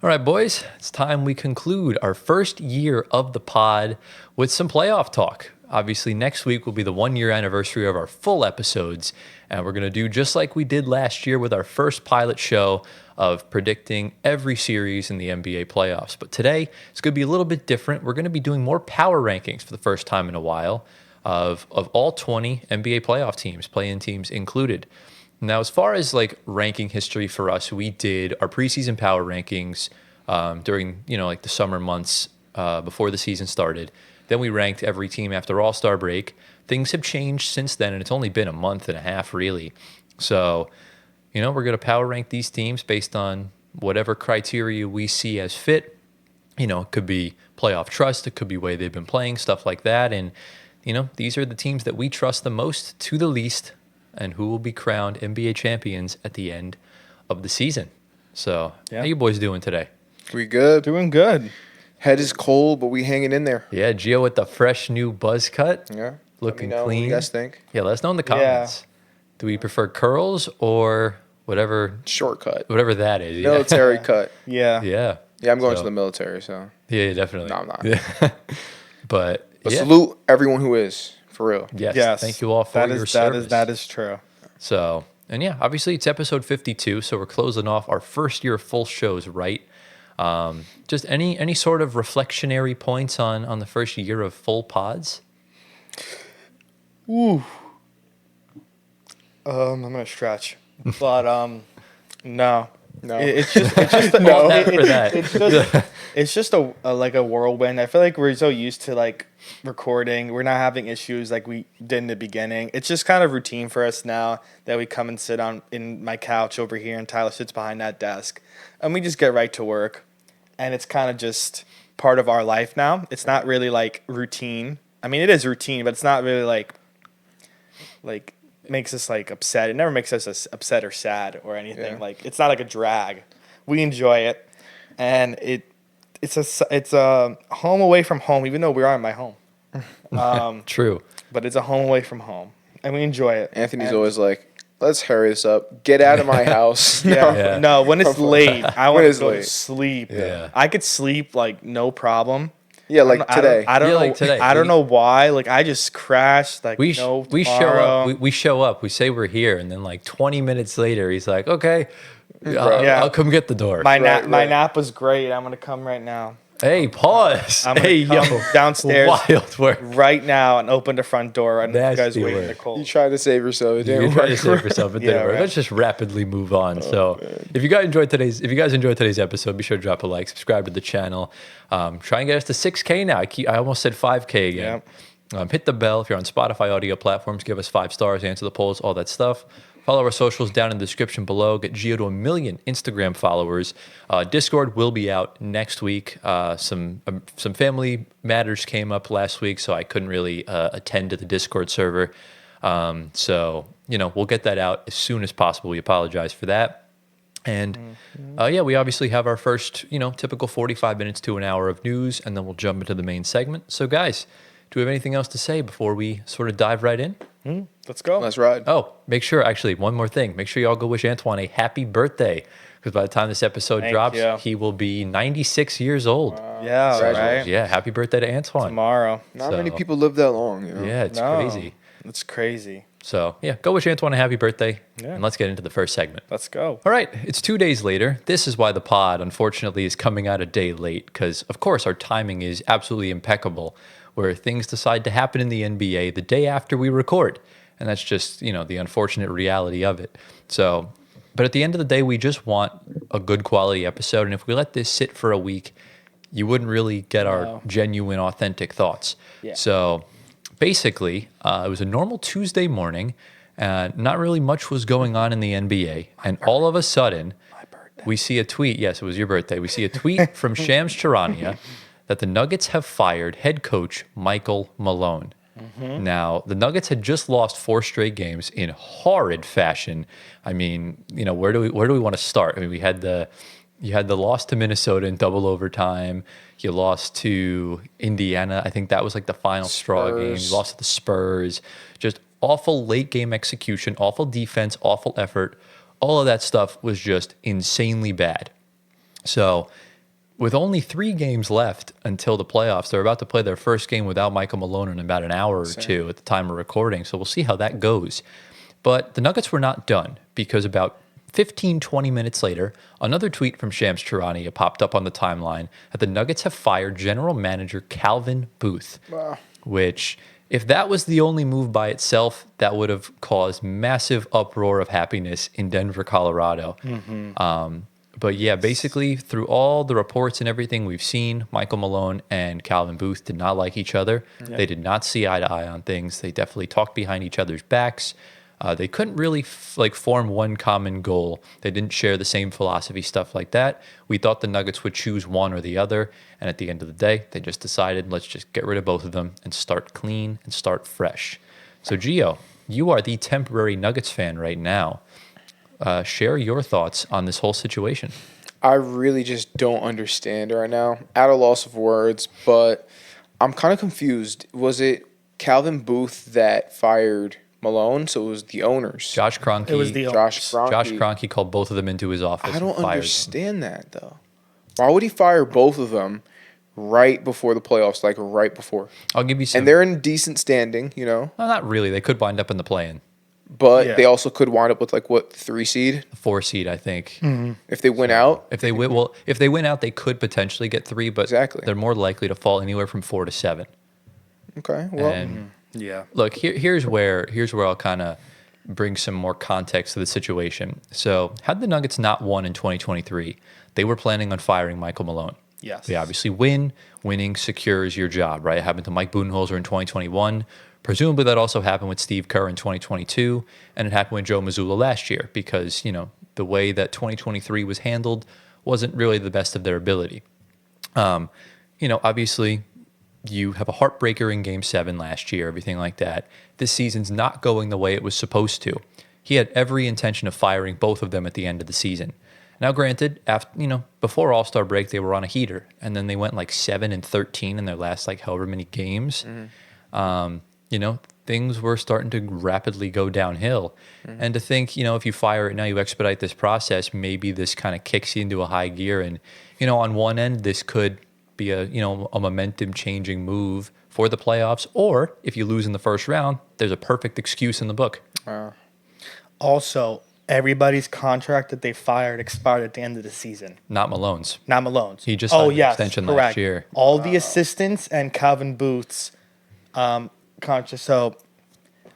All right, boys, it's time we conclude our first year of the pod with some playoff talk. Obviously, next week will be the 1-year anniversary of our full episodes, and we're going to do just like we did last year with our first pilot show of predicting every series in the NBA playoffs. But today, it's going to be a little bit different. We're going to be doing more power rankings for the first time in a while of all 20 NBA playoff teams, play-in teams included. Now, as far as like ranking history for us, we did our preseason power rankings during like the summer months before the season started. Then we ranked every team after All-Star break. Things have changed since then, and it's only been a month and a half, really. So, we're going to power rank these teams based on whatever criteria we see as fit. It could be playoff trust, it could be way they've been playing, stuff like that. And these are the teams that we trust the most to the least, and who will be crowned NBA champions at the end of the season. So, How you boys doing today? We good. Doing good. Head is cold, but we hanging in there. Yeah, Gio with the fresh new buzz cut. Yeah. Looking Let me know clean. What you guys think? Yeah, let us know in the comments. Do we prefer curls or whatever Shortcut. whatever that is? Military cut. Yeah. Yeah. Yeah, I'm going to the military, so. Yeah, definitely. No, I'm not. Yeah. But salute everyone who is, for real. Yes. Thank you all for your service. That is true. So, and yeah, obviously it's episode 52, so we're closing off our first year of full shows, right? Just any sort of reflectionary points on the first year of full pods? Ooh. I'm gonna stretch, but no. It's just No. it's just a like a whirlwind. I feel like we're so used to like recording. We're not having issues like we did in the beginning. It's just kind of routine for us now that we come and sit in my couch over here, and Tyler sits behind that desk, and we just get right to work. And it's kind of just part of our life now. It's not really like routine. I mean, it is routine, but it's not really like makes us like upset. It never makes us upset or sad or anything. Yeah. Like it's not like a drag. We enjoy it, and it's a home away from home. Even though we are in my home, True. but it's a home away from home, and we enjoy it. Anthony's always like, let's hurry this up. Get out of my house. Yeah. No, when it's late, I want it's to go late. to sleep. Yeah. I could sleep like no problem. Yeah, like today. I don't Yeah, know. like today. I don't know why. Like I just crashed. Like We no show tomorrow. up. We show up. We say we're here, and then like 20 minutes later, he's like, "Okay, Yeah. I'll come get the door." My Right. nap was great. I'm gonna come right now. Hey, pause. I'm gonna Hey, come yo, downstairs wild work. right now and open the front door. And you guys Nasty wait in the work. You cold. tried to save yourself. It You didn't try to work. save yourself. It didn't Yeah, work. right. Let's just rapidly move on. If you guys enjoyed today's episode, be sure to drop a like, subscribe to the channel. Try and get us to 6K now. I almost said 5K again. Hit the bell if you're on Spotify audio platforms. Give us 5 stars, answer the polls, all that stuff. Follow our socials down in the description below. Get Gio to 1 million Instagram followers. Discord will be out next week. Some family matters came up last week, so I couldn't really attend to the Discord server. So we'll get that out as soon as possible. We apologize for that. And we obviously have our first, typical 45 minutes to an hour of news, and then we'll jump into the main segment. So guys, do we have anything else to say before we sort of dive right in? Let's go. Let's ride. Oh, make sure, actually, one more thing. Make sure you all go wish Antoine a happy birthday, because by the time this episode Thank drops, you. he will be 96 years old. Yeah, Right. right. Yeah, happy birthday to Antoine. Tomorrow. Not So- many people live that long. Yeah, it's No. crazy. It's crazy. So, go wish Antoine a happy birthday, Yeah. and let's get into the first segment. Let's go. All right, it's 2 days later. This is why the pod, unfortunately, is coming out a day late, because, of course, our timing is absolutely impeccable, where things decide to happen in the NBA the day after we record. And that's just, the unfortunate reality of it. So, but at the end of the day, we just want a good quality episode. And if we let this sit for a week, you wouldn't really get our genuine, authentic thoughts. Yeah. So basically, it was a normal Tuesday morning. Not really much was going on in the NBA. And all of a sudden, we see a tweet. Yes, it was your birthday. We see a tweet from Shams Charania that the Nuggets have fired head coach Michael Malone. Now, the Nuggets had just lost 4 straight games in horrid fashion. I mean, where do we want to start? I mean, you had the loss to Minnesota in double overtime. You lost to Indiana. I think that was like the final straw game. You lost to the Spurs. Just awful late game execution, awful defense, awful effort. All of that stuff was just insanely bad. So with only 3 games left until the playoffs, they're about to play their first game without Michael Malone in about an hour or two at the time of recording. So we'll see how that goes. But the Nuggets were not done because about 15, 20 minutes later, another tweet from Shams Charania popped up on the timeline that the Nuggets have fired general manager Calvin Booth, which, if that was the only move by itself, that would have caused massive uproar of happiness in Denver, Colorado. But yeah, basically through all the reports and everything we've seen, Michael Malone and Calvin Booth did not like each other. They did not see eye to eye on things. They definitely talked behind each other's backs. They couldn't really form one common goal. They didn't share the same philosophy, stuff like that. We thought the Nuggets would choose one or the other. And at the end of the day, they just decided, let's just get rid of both of them and start clean and start fresh. So Gio, you are the temporary Nuggets fan right now. Share your thoughts on this whole situation. I really just don't understand right now. At a loss of words, but I'm kind of confused. Was it Calvin Booth that fired Malone? So it was the owners. Josh Kroenke. It was the Josh Kroenke. Josh Kroenke called both of them into his office. I don't and fired understand that, though. Why would he fire both of them right before the playoffs, like right before? I'll give you some. And they're in decent standing, you know? Well, not really. They could wind up in the play-in. But they also could wind up with, 3 seed? 4 seed, I think. If they win out? If they win out, they could potentially get 3, but Exactly. they're more likely to fall anywhere from 4 to 7. Okay, well. And Yeah. look, here's where I'll kind of bring some more context to the situation. So, had the Nuggets not won in 2023, they were planning on firing Michael Malone. Yes. They obviously win. Winning secures your job, right? It happened to Mike Budenholzer in 2021. Presumably that also happened with Steve Kerr in 2022, and it happened with Joe Mazzulla last year because, the way that 2023 was handled wasn't really the best of their ability. Obviously you have a heartbreaker in Game 7 last year, everything like that. This season's not going the way it was supposed to. He had every intention of firing both of them at the end of the season. Now, granted, before All-Star break, they were on a heater, and then they went 7-13 in their last however many games. Things were starting to rapidly go downhill. And to think, if you fire it now, you expedite this process, maybe this kind of kicks you into a high gear. And, on one end, this could be a momentum-changing move for the playoffs. Or if you lose in the first round, there's a perfect excuse in the book. Also, everybody's contract that they fired expired at the end of the season. Not Malone's. Not Malone's. He just signed an extension last year. All the assistants and Calvin Booth's contract. So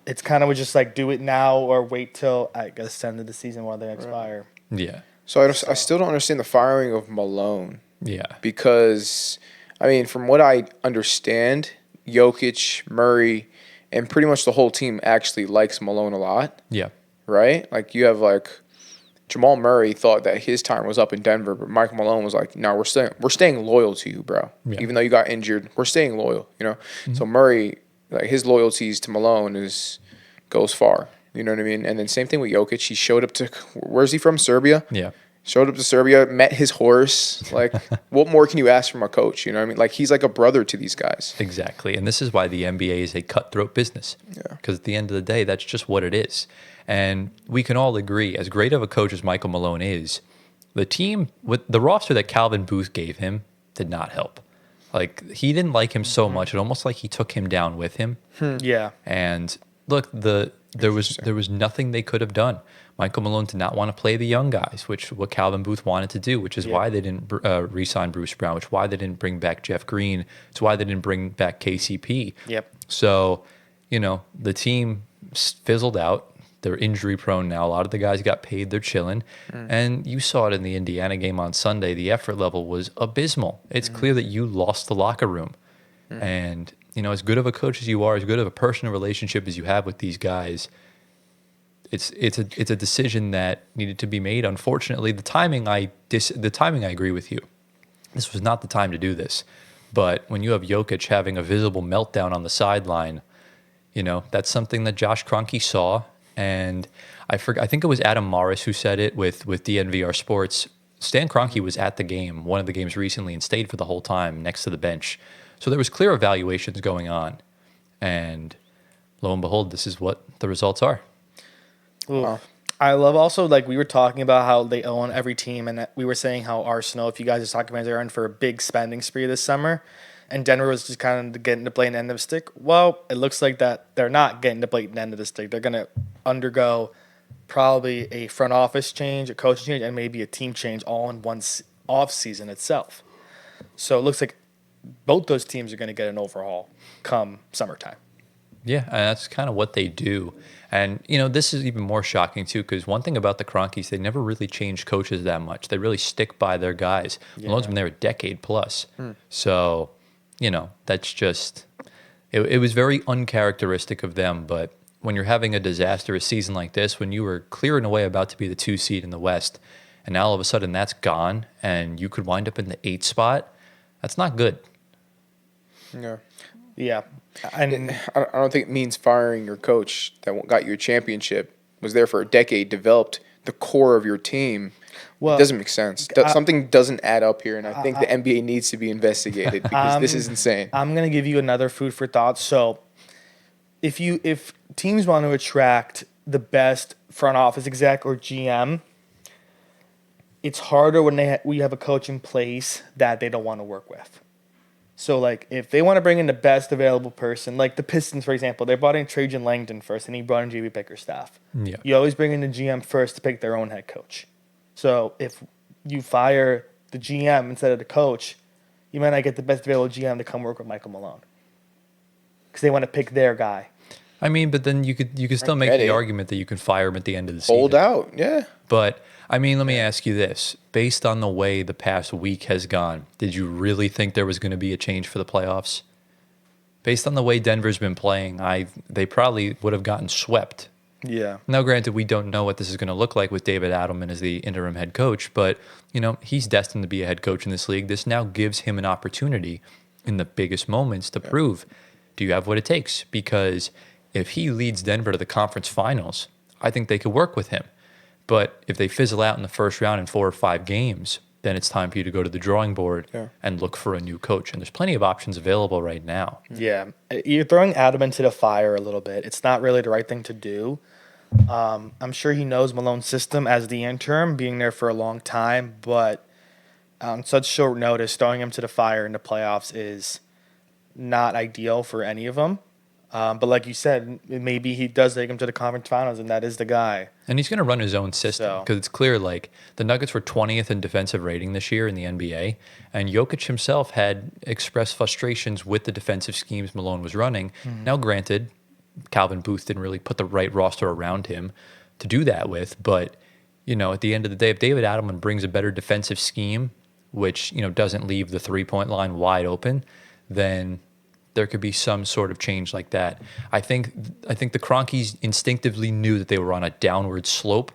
it's kind of just do it now or wait till I guess the end of the season while they expire. Yeah. So I still don't understand the firing of Malone. Yeah. Because, from what I understand, Jokic, Murray, and pretty much the whole team actually likes Malone a lot. Yeah. Right? You have Jamal Murray thought that his time was up in Denver, but Michael Malone was like, "No, we're staying loyal to you, bro. Yeah. Even though you got injured, we're staying loyal." So Murray, his loyalties to Malone goes far. You know what I mean? And then same thing with Jokic. He showed up to where's he from? Serbia. Yeah. Showed up to Serbia, met his horse. What more can you ask from a coach? You know what I mean? He's like a brother to these guys. Exactly. And this is why the NBA is a cutthroat business. Yeah. Because at the end of the day, that's just what it is. And we can all agree, as great of a coach as Michael Malone is, the team, with the roster that Calvin Booth gave him, did not help. He didn't like him so much, it almost he took him down with him. Yeah. And look, there was nothing they could have done. Michael Malone did not want to play the young guys, which what Calvin Booth wanted to do, which is why they didn't re-sign Bruce Brown, which is why they didn't bring back Jeff Green. It's why they didn't bring back KCP. Yep. So, the team fizzled out. They're injury prone now. A lot of the guys got paid. They're chilling. And you saw it in the Indiana game on Sunday. The effort level was abysmal. It's clear that you lost the locker room. And, as good of a coach as you are, as good of a personal relationship as you have with these guys, it's a decision that needed to be made. Unfortunately, the timing I agree with you. This was not the time to do this. But when you have Jokic having a visible meltdown on the sideline, that's something that Josh Kroenke saw. And I think it was Adam Morris who said it with DNVR Sports. Stan Kroenke was at the game, one of the games recently, and stayed for the whole time next to the bench. So there was clear evaluations going on. And lo and behold, this is what the results are. Wow. I love also, like, we were talking about how they own every team, and we were saying how Arsenal, if you guys are talking about, they're in for a big spending spree this summer, and Denver was just kind of getting to play an end of the stick. Well, it looks like that they're not getting to play an end of the stick. They're going to undergo probably a front office change, a coaching change, and maybe a team change all in one off season itself. So it looks like both those teams are going to get an overhaul come summertime. Yeah, and that's kind of what they do. And, this is even more shocking, too, because one thing about the Kroenkes, they never really change coaches that much. They really stick by their guys. Yeah. Malone's been there a decade plus. So, that's just, it was very uncharacteristic of them. But when you're having a disastrous season like this, when you were clear and away about to be the 2 seed in the West, and now all of a sudden that's gone, and you could wind up in the 8th spot, that's not good. Yeah. Yeah. I don't think it means firing your coach that got you a championship, was there for a decade, developed the core of your team. Well, it doesn't make sense. Something doesn't add up here, and I think the NBA needs to be investigated because this is insane. I'm going to give you another food for thought. So if teams want to attract the best front office exec or GM, it's harder when we have a coach in place that they don't want to work with. So, like, if they want to bring in the best available person, like the Pistons, for example, they brought in Trajan Langdon first, and he brought in JB Bickerstaff. Yeah. You always bring in the GM first to pick their own head coach. So, if you fire the GM instead of the coach, you might not get the best available GM to come work with Michael Malone because they want to pick their guy. I mean, but then you could still make the argument that you can fire him at the end of the season. Hold out, yeah. But I mean, let me ask you this. Based on the way the past week has gone, did you really think there was going to be a change for the playoffs? Based on the way Denver's been playing, they probably would have gotten swept. Yeah. Now, granted, we don't know what this is going to look like with David Adelman as the interim head coach, but, he's destined to be a head coach in this league. This now gives him an opportunity in the biggest moments to prove, do you have what it takes? Because if he leads Denver to the conference finals, I think they could work with him. But if they fizzle out in the first round in 4 or 5 games, then it's time for you to go to the drawing board and look for a new coach. And there's plenty of options available right now. Yeah. You're throwing Adam into the fire a little bit. It's not really the right thing to do. I'm sure he knows Malone's system as the interim, being there for a long time. But on such short notice, throwing him to the fire in the playoffs is not ideal for any of them. But like you said, maybe he does take him to the conference finals, and that is the guy. And he's going to run his own system because it's clear, like, the Nuggets were 20th in defensive rating this year in the NBA, and Jokic himself had expressed frustrations with the defensive schemes Malone was running. Mm-hmm. Now, granted, Calvin Booth didn't really put the right roster around him to do that with, but, at the end of the day, if David Adelman brings a better defensive scheme, which, doesn't leave the three-point line wide open, then there could be some sort of change like that. I think the Kroenkes instinctively knew that they were on a downward slope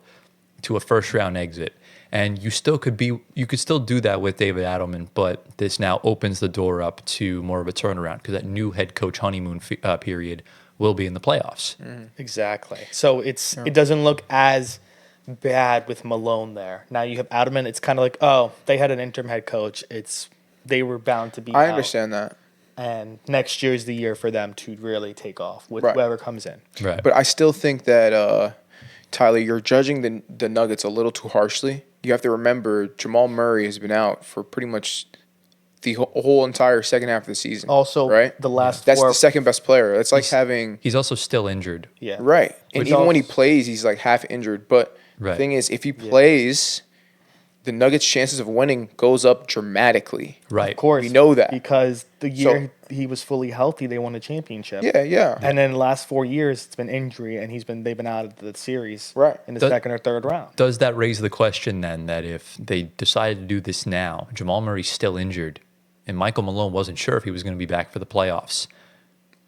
to a first-round exit, and you could still do that with David Adelman, but this now opens the door up to more of a turnaround because that new head coach honeymoon period will be in the playoffs. Exactly. So it doesn't look as bad with Malone there. Now you have Adelman. It's kind of like, oh, they had an interim head coach. They were bound to be. I understand that. And next year is the year for them to really take off with whoever comes in. Right. But I still think that, Tyler, you're judging the Nuggets a little too harshly. You have to remember Jamal Murray has been out for pretty much the whole entire second half of the season. Also, right? The last That's the second best player. That's like having... He's also still injured. Yeah. Right. And even when he plays, he's like half injured. But the thing is, if he plays... the Nuggets' chances of winning goes up dramatically. Right. Of course. We know that. Because the year he was fully healthy, they won a championship. Yeah. And then the last 4 years, it's been injury, and they've been out of the series in the second or third round. Does that raise the question, then, that if they decided to do this now, Jamal Murray's still injured, and Michael Malone wasn't sure if he was going to be back for the playoffs?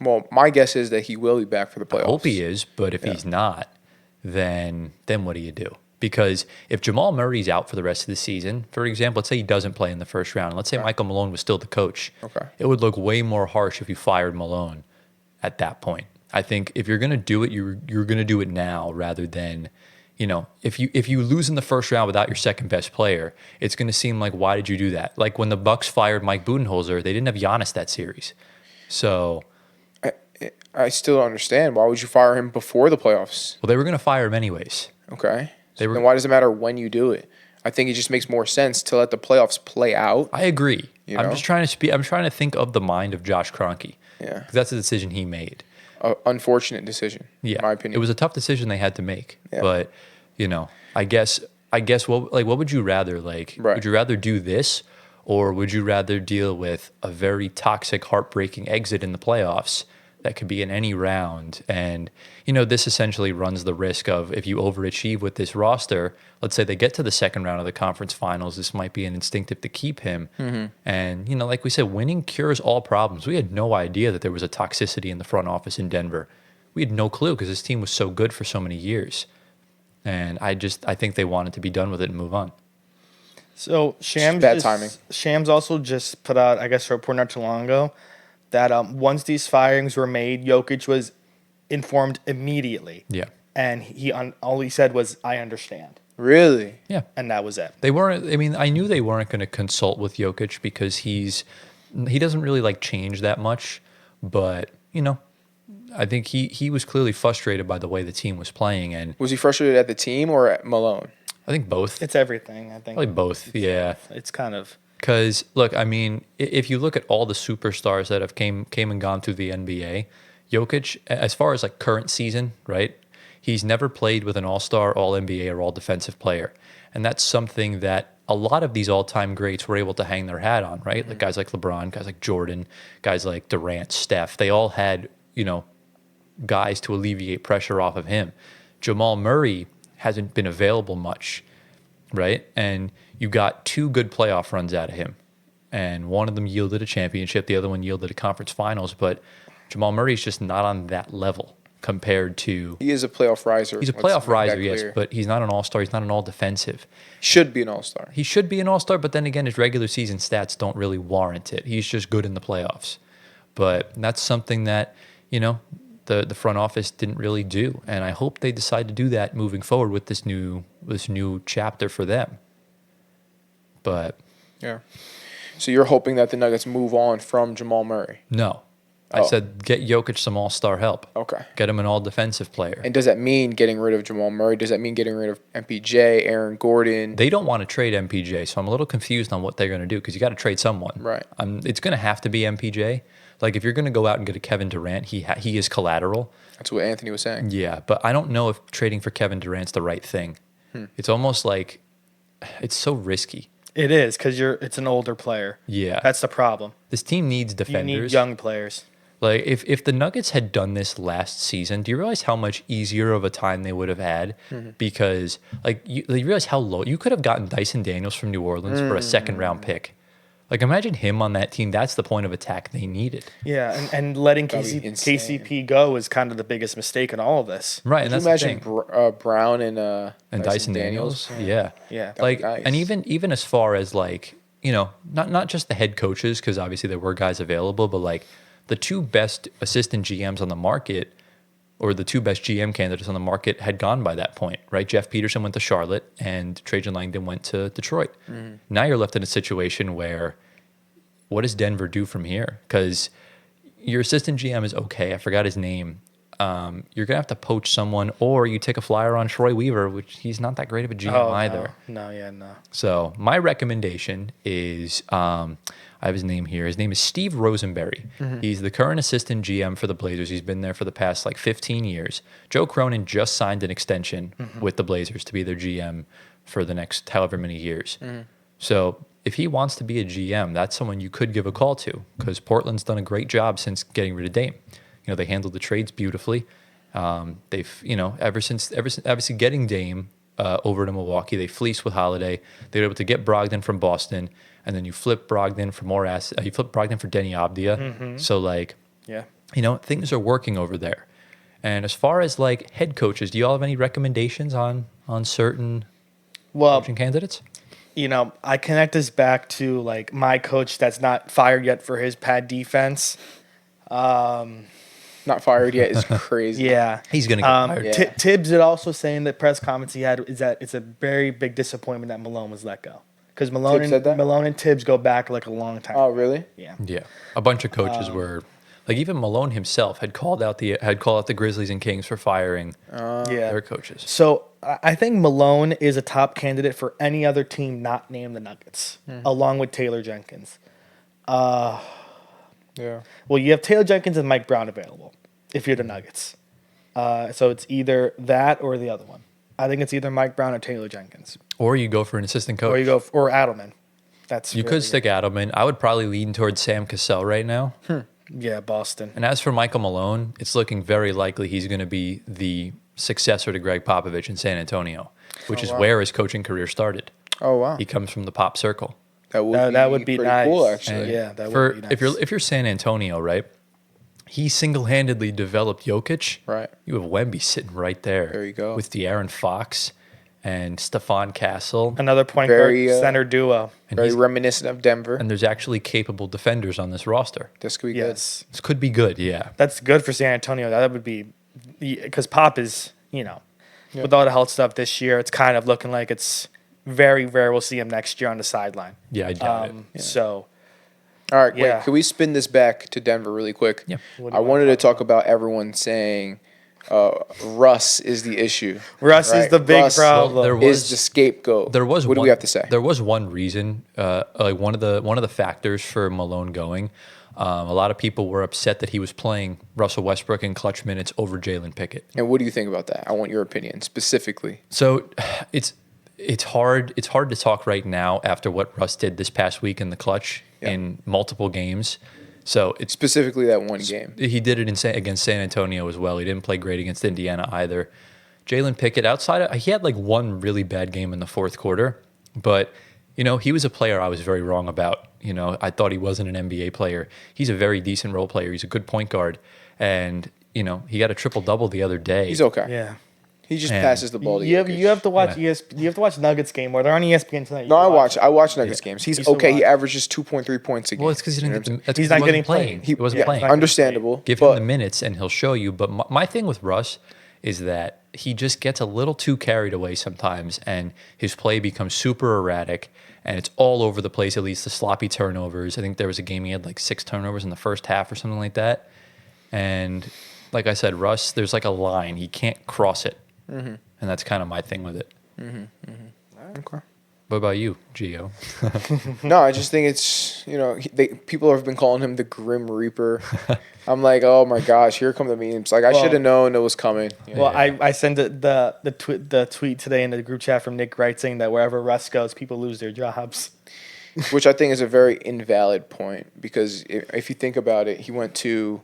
Well, my guess is that he will be back for the playoffs. I hope he is, but if he's not, then what do you do? Because if Jamal Murray's out for the rest of the season, for example, let's say he doesn't play in the first round, and let's say Michael Malone was still the coach, it would look way more harsh if you fired Malone at that point. I think if you're going to do it, you're going to do it now rather than, if you lose in the first round without your second best player, it's going to seem like, why did you do that? Like when the Bucks fired Mike Budenholzer, they didn't have Giannis that series. So I still don't understand. Why would you fire him before the playoffs? Well, they were going to fire him anyways. Okay. Then why does it matter when you do it? I think it just makes more sense to let the playoffs play out. I agree. I'm know? just trying to I'm trying to think of the mind of Josh Kroenke. Yeah. 'Cause that's a decision he made. Unfortunate decision, Yeah. in my opinion. It was a tough decision they had to make. Yeah. But, I guess what would you rather? Like, Right. would you rather do this, or would you rather deal with a very toxic, heartbreaking exit in the playoffs that could be in any round? And, this essentially runs the risk of, if you overachieve with this roster, let's say they get to the second round of the conference finals, this might be an instinctive to keep him. Mm-hmm. And, like we said, winning cures all problems. We had no idea that there was a toxicity in the front office in Denver. We had no clue because this team was so good for so many years. And I think they wanted to be done with it and move on. So Shams also just put out, I guess, a report not too long ago that once these firings were made, Jokic was informed immediately. Yeah. And all he said was, "I understand." Really? Yeah. And that was it. They weren't. I mean, I knew they weren't going to consult with Jokic because he doesn't really like change that much. But I think he was clearly frustrated by the way the team was playing, and Was he frustrated at the team or at Malone? I think both. It's everything, I think. Probably both. Yeah. It's kind of. Because look, I mean, if you look at all the superstars that have came and gone through the NBA, Jokic, as far as like current season, right? He's never played with an all-star, all-NBA, or all-defensive player. And that's something that a lot of these all-time greats were able to hang their hat on, right? Like guys like LeBron, guys like Jordan, guys like Durant, Steph. They all had, guys to alleviate pressure off of him. Jamal Murray hasn't been available much, right? And you got 2 good playoff runs out of him. And one of them yielded a championship. The other one yielded a conference finals. But Jamal Murray's just not on that level compared to... He is a playoff riser. He's a playoff riser, yes, but he's not an all-star. He's not an all-defensive. Should be an all-star. He should be an all-star, but then again, his regular season stats don't really warrant it. He's just good in the playoffs. But that's something that, the front office didn't really do. And I hope they decide to do that moving forward with this new chapter for them. But... Yeah. So you're hoping that the Nuggets move on from Jamal Murray? No. I said get Jokic some all-star help. Okay. Get him an all-defensive player. And does that mean getting rid of Jamal Murray? Does that mean getting rid of MPJ, Aaron Gordon? They don't want to trade MPJ, so I'm a little confused on what they're going to do because you got to trade someone. Right. It's going to have to be MPJ. Like if you're going to go out and get a Kevin Durant, he is collateral. That's what Anthony was saying. Yeah, but I don't know if trading for Kevin Durant's the right thing. It's almost like it's so risky. It is because it's an older player. Yeah. That's the problem. This team needs You defenders. need young players. Like if the Nuggets had done this last season, do you realize how much easier of a time they would have had? Because like you realize how low you could have gotten Dyson Daniels from New Orleans for a second round pick. Like imagine him on that team. That's the point of attack they needed. Yeah, and letting That'd be insane. KCP go is kind of the biggest mistake in all of this. Right, and Can that's you the imagine thing. Brown and Dyson Daniels. Yeah. Yeah. Like nice. and even as far as like, not just the head coaches, because obviously there were guys available, but like the 2 best assistant GMs on the market, or the 2 best GM candidates on the market, had gone by that point, right? Jeff Peterson went to Charlotte, and Trajan Langdon went to Detroit. Now you're left in a situation where, what does Denver do from here? Because your assistant GM is okay. I forgot his name. You're gonna have to poach someone, or you take a flyer on Troy Weaver, which he's not that great of a GM either. No. So my recommendation is, I have his name here. His name is Steve Rosenberry. He's the current assistant GM for the Blazers. He's been there for the past 15 years. Joe Cronin just signed an extension with the Blazers to be their GM for the next however many years. So if he wants to be a GM, that's someone you could give a call to, because Portland's done a great job since getting rid of Dame. They handled the trades beautifully. They've, ever since obviously getting Dame over to Milwaukee, they fleeced with Holiday. They were able to get Brogdon from Boston, and then you flip Brogdon for more assets. You flip Brogdon for Denny Abdia. So things are working over there. And as far as head coaches, do you all have any recommendations on certain coaching candidates? I connect this back to my coach that's not fired yet for his pad defense. Not fired yet is crazy. Yeah. He's going to get fired. Yeah. Tibbs had also saying that press comments he had is that it's a very big disappointment that Malone was let go. Because Malone and Tibbs go back a long time. Oh, really? Yeah. Yeah. A bunch of coaches were Like even Malone himself had called out the Grizzlies and Kings for firing their coaches. So I think Malone is a top candidate for any other team not named the Nuggets, along with Taylor Jenkins. Yeah. Well, you have Taylor Jenkins and Mike Brown available if you're the Nuggets. So it's either that or the other one. I think it's either Mike Brown or Taylor Jenkins. Or you go for an assistant coach. Or Adelman. You could stick Adelman. I would probably lean towards Sam Cassell right now. Yeah, Boston. And as for Michael Malone, it's looking very likely he's going to be the successor to Greg Popovich in San Antonio, which is where his coaching career started. Oh, wow. He comes from the Pop Circle. That would be pretty nice. Cool, Actually. Yeah, that would be nice. If you're San Antonio, right? He single-handedly developed Jokic. Right. You have Wemby sitting right there. There you go. With De'Aaron Fox and Stephon Castle. Another point guard center duo. And very reminiscent of Denver. And there's actually capable defenders on this roster. This could be Yes. good. This could be good, yeah. That's good for San Antonio. That would be because Pop is, with all the health stuff this year, it's kind of looking like it's very rare we'll see him next year on the sideline. Yeah, I doubt it. Yeah. So, all right, wait. Can we spin this back to Denver really quick? Yeah. I wanted to talk about everyone saying Russ is the issue. Russ is the big problem. Is the scapegoat. What do we have to say? There was one reason, like one of the factors for Malone going. A lot of people were upset that he was playing Russell Westbrook in clutch minutes over Jalen Pickett. And what do you think about that? I want your opinion specifically. So it's hard to talk right now after what Russ did this past week in the clutch in multiple games. So it's specifically that one game. He did it against San Antonio as well. He didn't play great against Indiana either. Jalen Pickett, he had like one really bad game in the fourth quarter, but he was a player I was very wrong about. I thought he wasn't an NBA player. He's a very decent role player. He's a good point guard, and he got a triple-double the other day. He's okay. Yeah. He just passes the ball to you have to watch you have to watch Nuggets game, or they're on ESPN tonight. No, I watch Nuggets games. He's okay. He averages 2.3 points a game. Well, it's because he's not getting playing. He wasn't playing. Understandable. Give him the minutes, and he'll show you. But my thing with Russ is that he just gets a little too carried away sometimes, and his play becomes super erratic, and it's all over the place. It leads to sloppy turnovers. I think there was a game he had like 6 turnovers in the first half or something like that. And like I said, Russ, there's like a line. He can't cross it. Mm-hmm. And that's kind of my thing with it. Mm-hmm. Mm-hmm. Okay. What about you, Gio? No, I just think it's, people have been calling him the Grim Reaper. I'm like, oh my gosh, here come the memes. Like, I should have known it was coming. I sent the tweet today in the group chat from Nick Wright saying that wherever Russ goes, people lose their jobs. Which I think is a very invalid point because if you think about it, he went to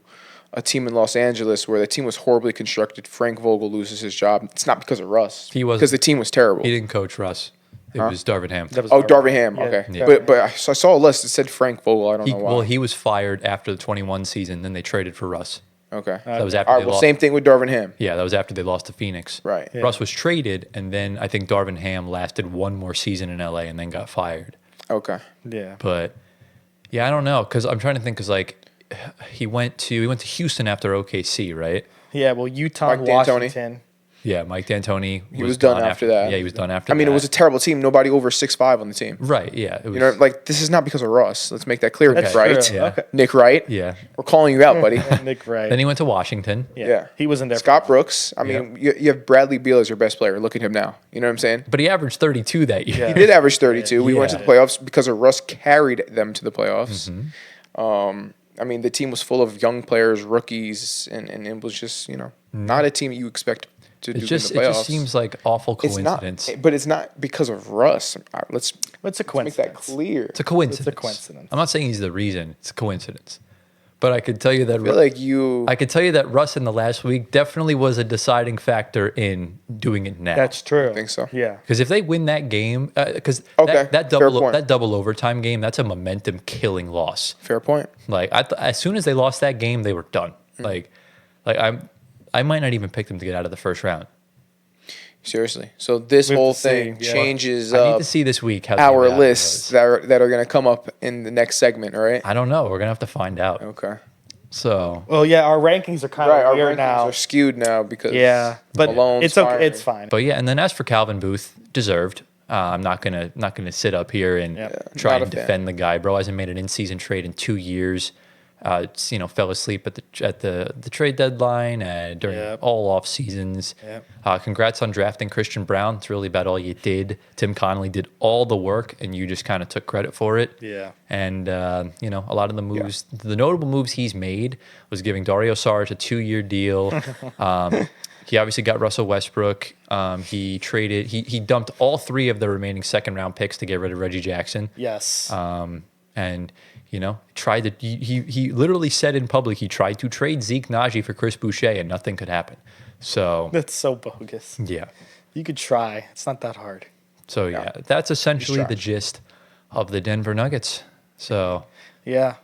a team in Los Angeles where the team was horribly constructed. Frank Vogel loses his job. It's not because of Russ. Because the team was terrible. He didn't coach Russ. It was Darvin Ham. Darvin Ham. Okay. Yeah. But I saw a list that said Frank Vogel. I don't know why. Well, he was fired after the 21 season. Then they traded for Russ. Okay. That was after they lost. Same thing with Darvin Ham. Yeah, that was after they lost to Phoenix. Right. Yeah. Russ was traded, and then I think Darvin Ham lasted one more season in LA and then got fired. Okay. Yeah. But I don't know because I'm trying to think because he went to Houston after OKC, right? Yeah. Well, Utah, and Washington. Yeah, Mike D'Antoni. He was done after that. Yeah, he was done after that. I mean, it was a terrible team. Nobody over 6'5" on the team. Right, yeah. It was, this is not because of Russ. Let's make that clear. That's Nick Wright. Yeah. Okay. Nick Wright. Yeah. We're calling you out, buddy. Nick Wright. Then he went to Washington. Yeah. He wasn't there. Scott Brooks. I mean, you have Bradley Beal as your best player. Look at him now. You know what I'm saying? But he averaged 32 that year. He did average 32. Yeah. We went to the playoffs because of Russ carried them to the playoffs. Mm-hmm. I mean, the team was full of young players, rookies, and it was just, not a team you expect to do in the playoffs. It just seems like awful coincidence. But it's not because of Russ. Let's It's a coincidence. make that clear. It's a coincidence. It's a coincidence. I'm not saying he's the reason. It's a coincidence. But I could tell you that I could tell you that Russ in the last week definitely was a deciding factor in doing it now. That's true. I think so. Yeah. Because if they win that game, because fair that point. double overtime game, that's a momentum killing loss. Fair point. Like as soon as they lost that game, they were done. Like I might not even pick them to get out of the first round. Seriously. So this whole thing changes I need to see this week how our lists that are going to come up in the next segment, right? I don't know. We're gonna have to find out. Okay. So. Well, yeah, our rankings are kind of weird now. Our rankings are skewed now because but Malone's it's okay. firing. It's fine. But yeah, and then as for Calvin Booth, deserved. I'm not gonna sit up here and try and defend the guy. Bro hasn't made an in-season trade in 2 years. fell asleep at the trade deadline and during all off seasons. Yep. Congrats on drafting Christian Brown. It's really about all you did. Tim Connolly did all the work, and you just kind of took credit for it. Yeah. And a lot of the moves, the notable moves he's made was giving Dario Saric a 2-year deal. He obviously got Russell Westbrook. He dumped all 3 of the remaining second-round picks to get rid of Reggie Jackson. Yes. And tried to. He literally said in public he tried to trade Zeke Naji for Chris Boucher, and nothing could happen. So That's so bogus. yeah. You could try. It's not that hard. So yeah, that's essentially the gist of the Denver Nuggets. So Yeah.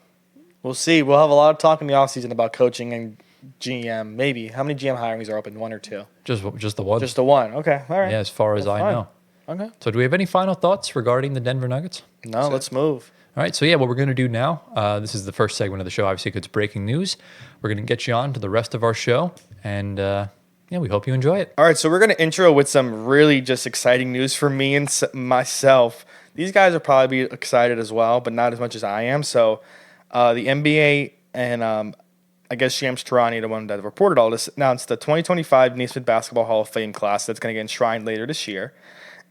We'll see. We'll have a lot of talk in the offseason about coaching and GM. Maybe. How many GM hirings are open? 1 or 2? just the one. Just the one. Okay. All right. Yeah, as far as I fine. know. Okay. So do we have any final thoughts regarding the Denver Nuggets? No, let's move. All right, so yeah, what we're going to do now, this is the first segment of the show, obviously, 'cause it's breaking news. We're going to get you on to the rest of our show, and we hope you enjoy it. All right, so we're going to intro with some really just exciting news for me and myself. These guys will probably be excited as well, but not as much as I am. So the NBA and I guess Shams Charania, the one that reported all this, announced the 2025 Naismith Basketball Hall of Fame class that's going to get enshrined later this year.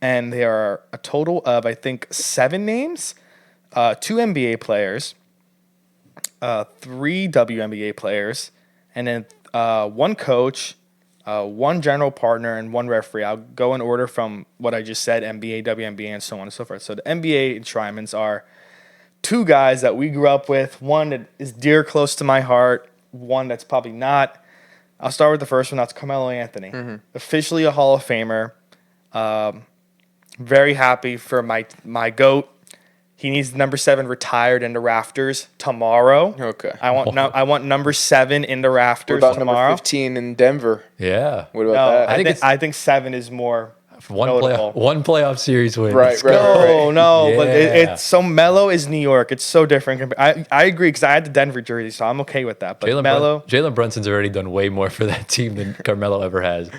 And there are a total of, I think, 7 names. 2 NBA players, 3 WNBA players, and then 1 coach, 1 general partner, and 1 referee. I'll go in order from what I just said, NBA, WNBA, and so on and so forth. So the NBA enshrinements are 2 guys that we grew up with, 1 that is dear close to my heart, 1 that's probably not. I'll start with the first one. That's Carmelo Anthony, officially a Hall of Famer. Very happy for my GOAT. He needs number 7 retired in the rafters tomorrow. Okay. I want number 7 in the What rafters about tomorrow. number 15 in Denver? Yeah. What about No, that? I think 7 is more One notable. playoff series win. Right, Let's right, go. No, but Yeah. it's so Melo is New York. It's so different. I agree because I had the Denver jersey, so I'm okay with that. But Jalen Brunson's already done way more for that team than Carmelo ever has.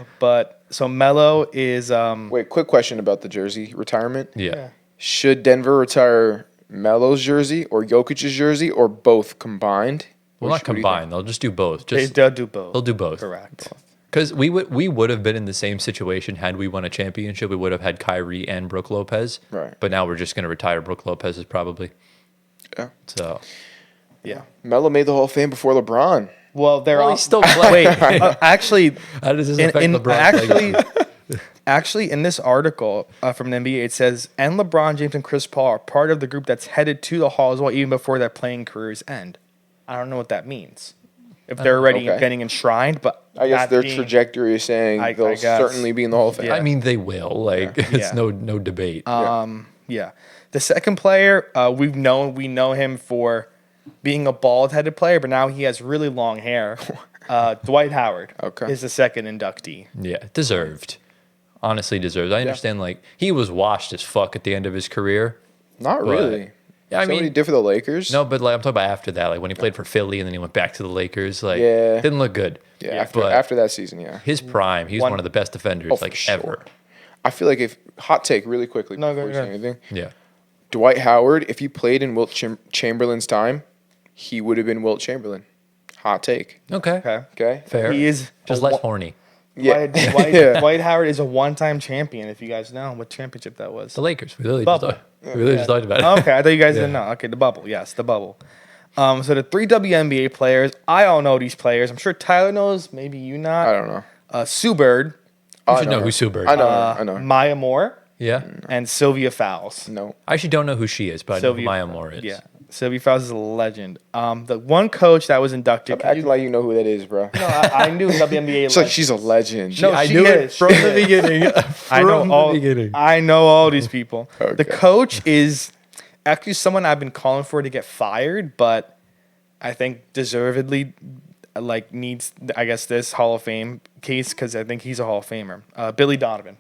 so Melo is Wait, quick question about the jersey retirement. Yeah. Should Denver retire Melo's jersey or Jokic's jersey or both combined? Well, not combined. They'll just do both. they'll do both. They'll do both. Correct. Because we would have been in the same situation had we won a championship. We would have had Kyrie and Brooke Lopez. Right. But now we're just going to retire Brooke Lopez's probably. Yeah. So. Yeah. Melo made the Hall of Fame before LeBron. Well, they're all He's still playing. Wait, actually, How does this affect LeBron? actually, in this article from the NBA, it says, and LeBron James and Chris Paul are part of the group that's headed to the Hall as well, even before their playing careers end. I don't know what that means. If they're already getting enshrined, but I guess their trajectory is saying they'll certainly be in the Hall of Fame. I mean, they will. It's no debate. Yeah. The second player, we know him for being a bald-headed player, but now he has really long hair. Dwight Howard is the second inductee. Yeah, deserved. Honestly deserved. I understand, he was washed as fuck at the end of his career. Not really. Yeah, I mean, what he did for the Lakers? No, but I'm talking about after that, when he played for Philly and then he went back to the Lakers, didn't look good. Yeah, after that season, yeah. His prime, he was one of the best defenders, ever. I feel like hot take really quickly No, before you say anything. Yeah. Dwight Howard, if he played in Wilt Chamberlain's time, he would have been Wilt Chamberlain. Hot take. Okay. Okay? Fair. He is just less horny. Yeah. Dwight Howard is a one-time champion, if you guys know what championship that was. The Lakers. We literally Bubble. just talked about it. Okay, I thought you guys didn't know. Okay, the bubble. Yes, the bubble. So the 3 WNBA players, I all know these players. I'm sure Tyler knows, maybe you not. I don't know. Sue Bird. You should know who Sue Bird is. I know. Maya Moore. Yeah. And Sylvia Fowles. No. I actually don't know who she is, but I know who Maya Moore is. Yeah. Sylvia Fowles is a legend. The one coach that was inducted. Stop acting like you know who that is, bro. No, I knew WNBA. It's like she's a legend. No, I she knew is. it from the beginning. I know all these people. Okay. The coach is actually someone I've been calling for to get fired, but I think deservedly needs, I guess, this Hall of Fame case because I think he's a Hall of Famer. Billy Donovan.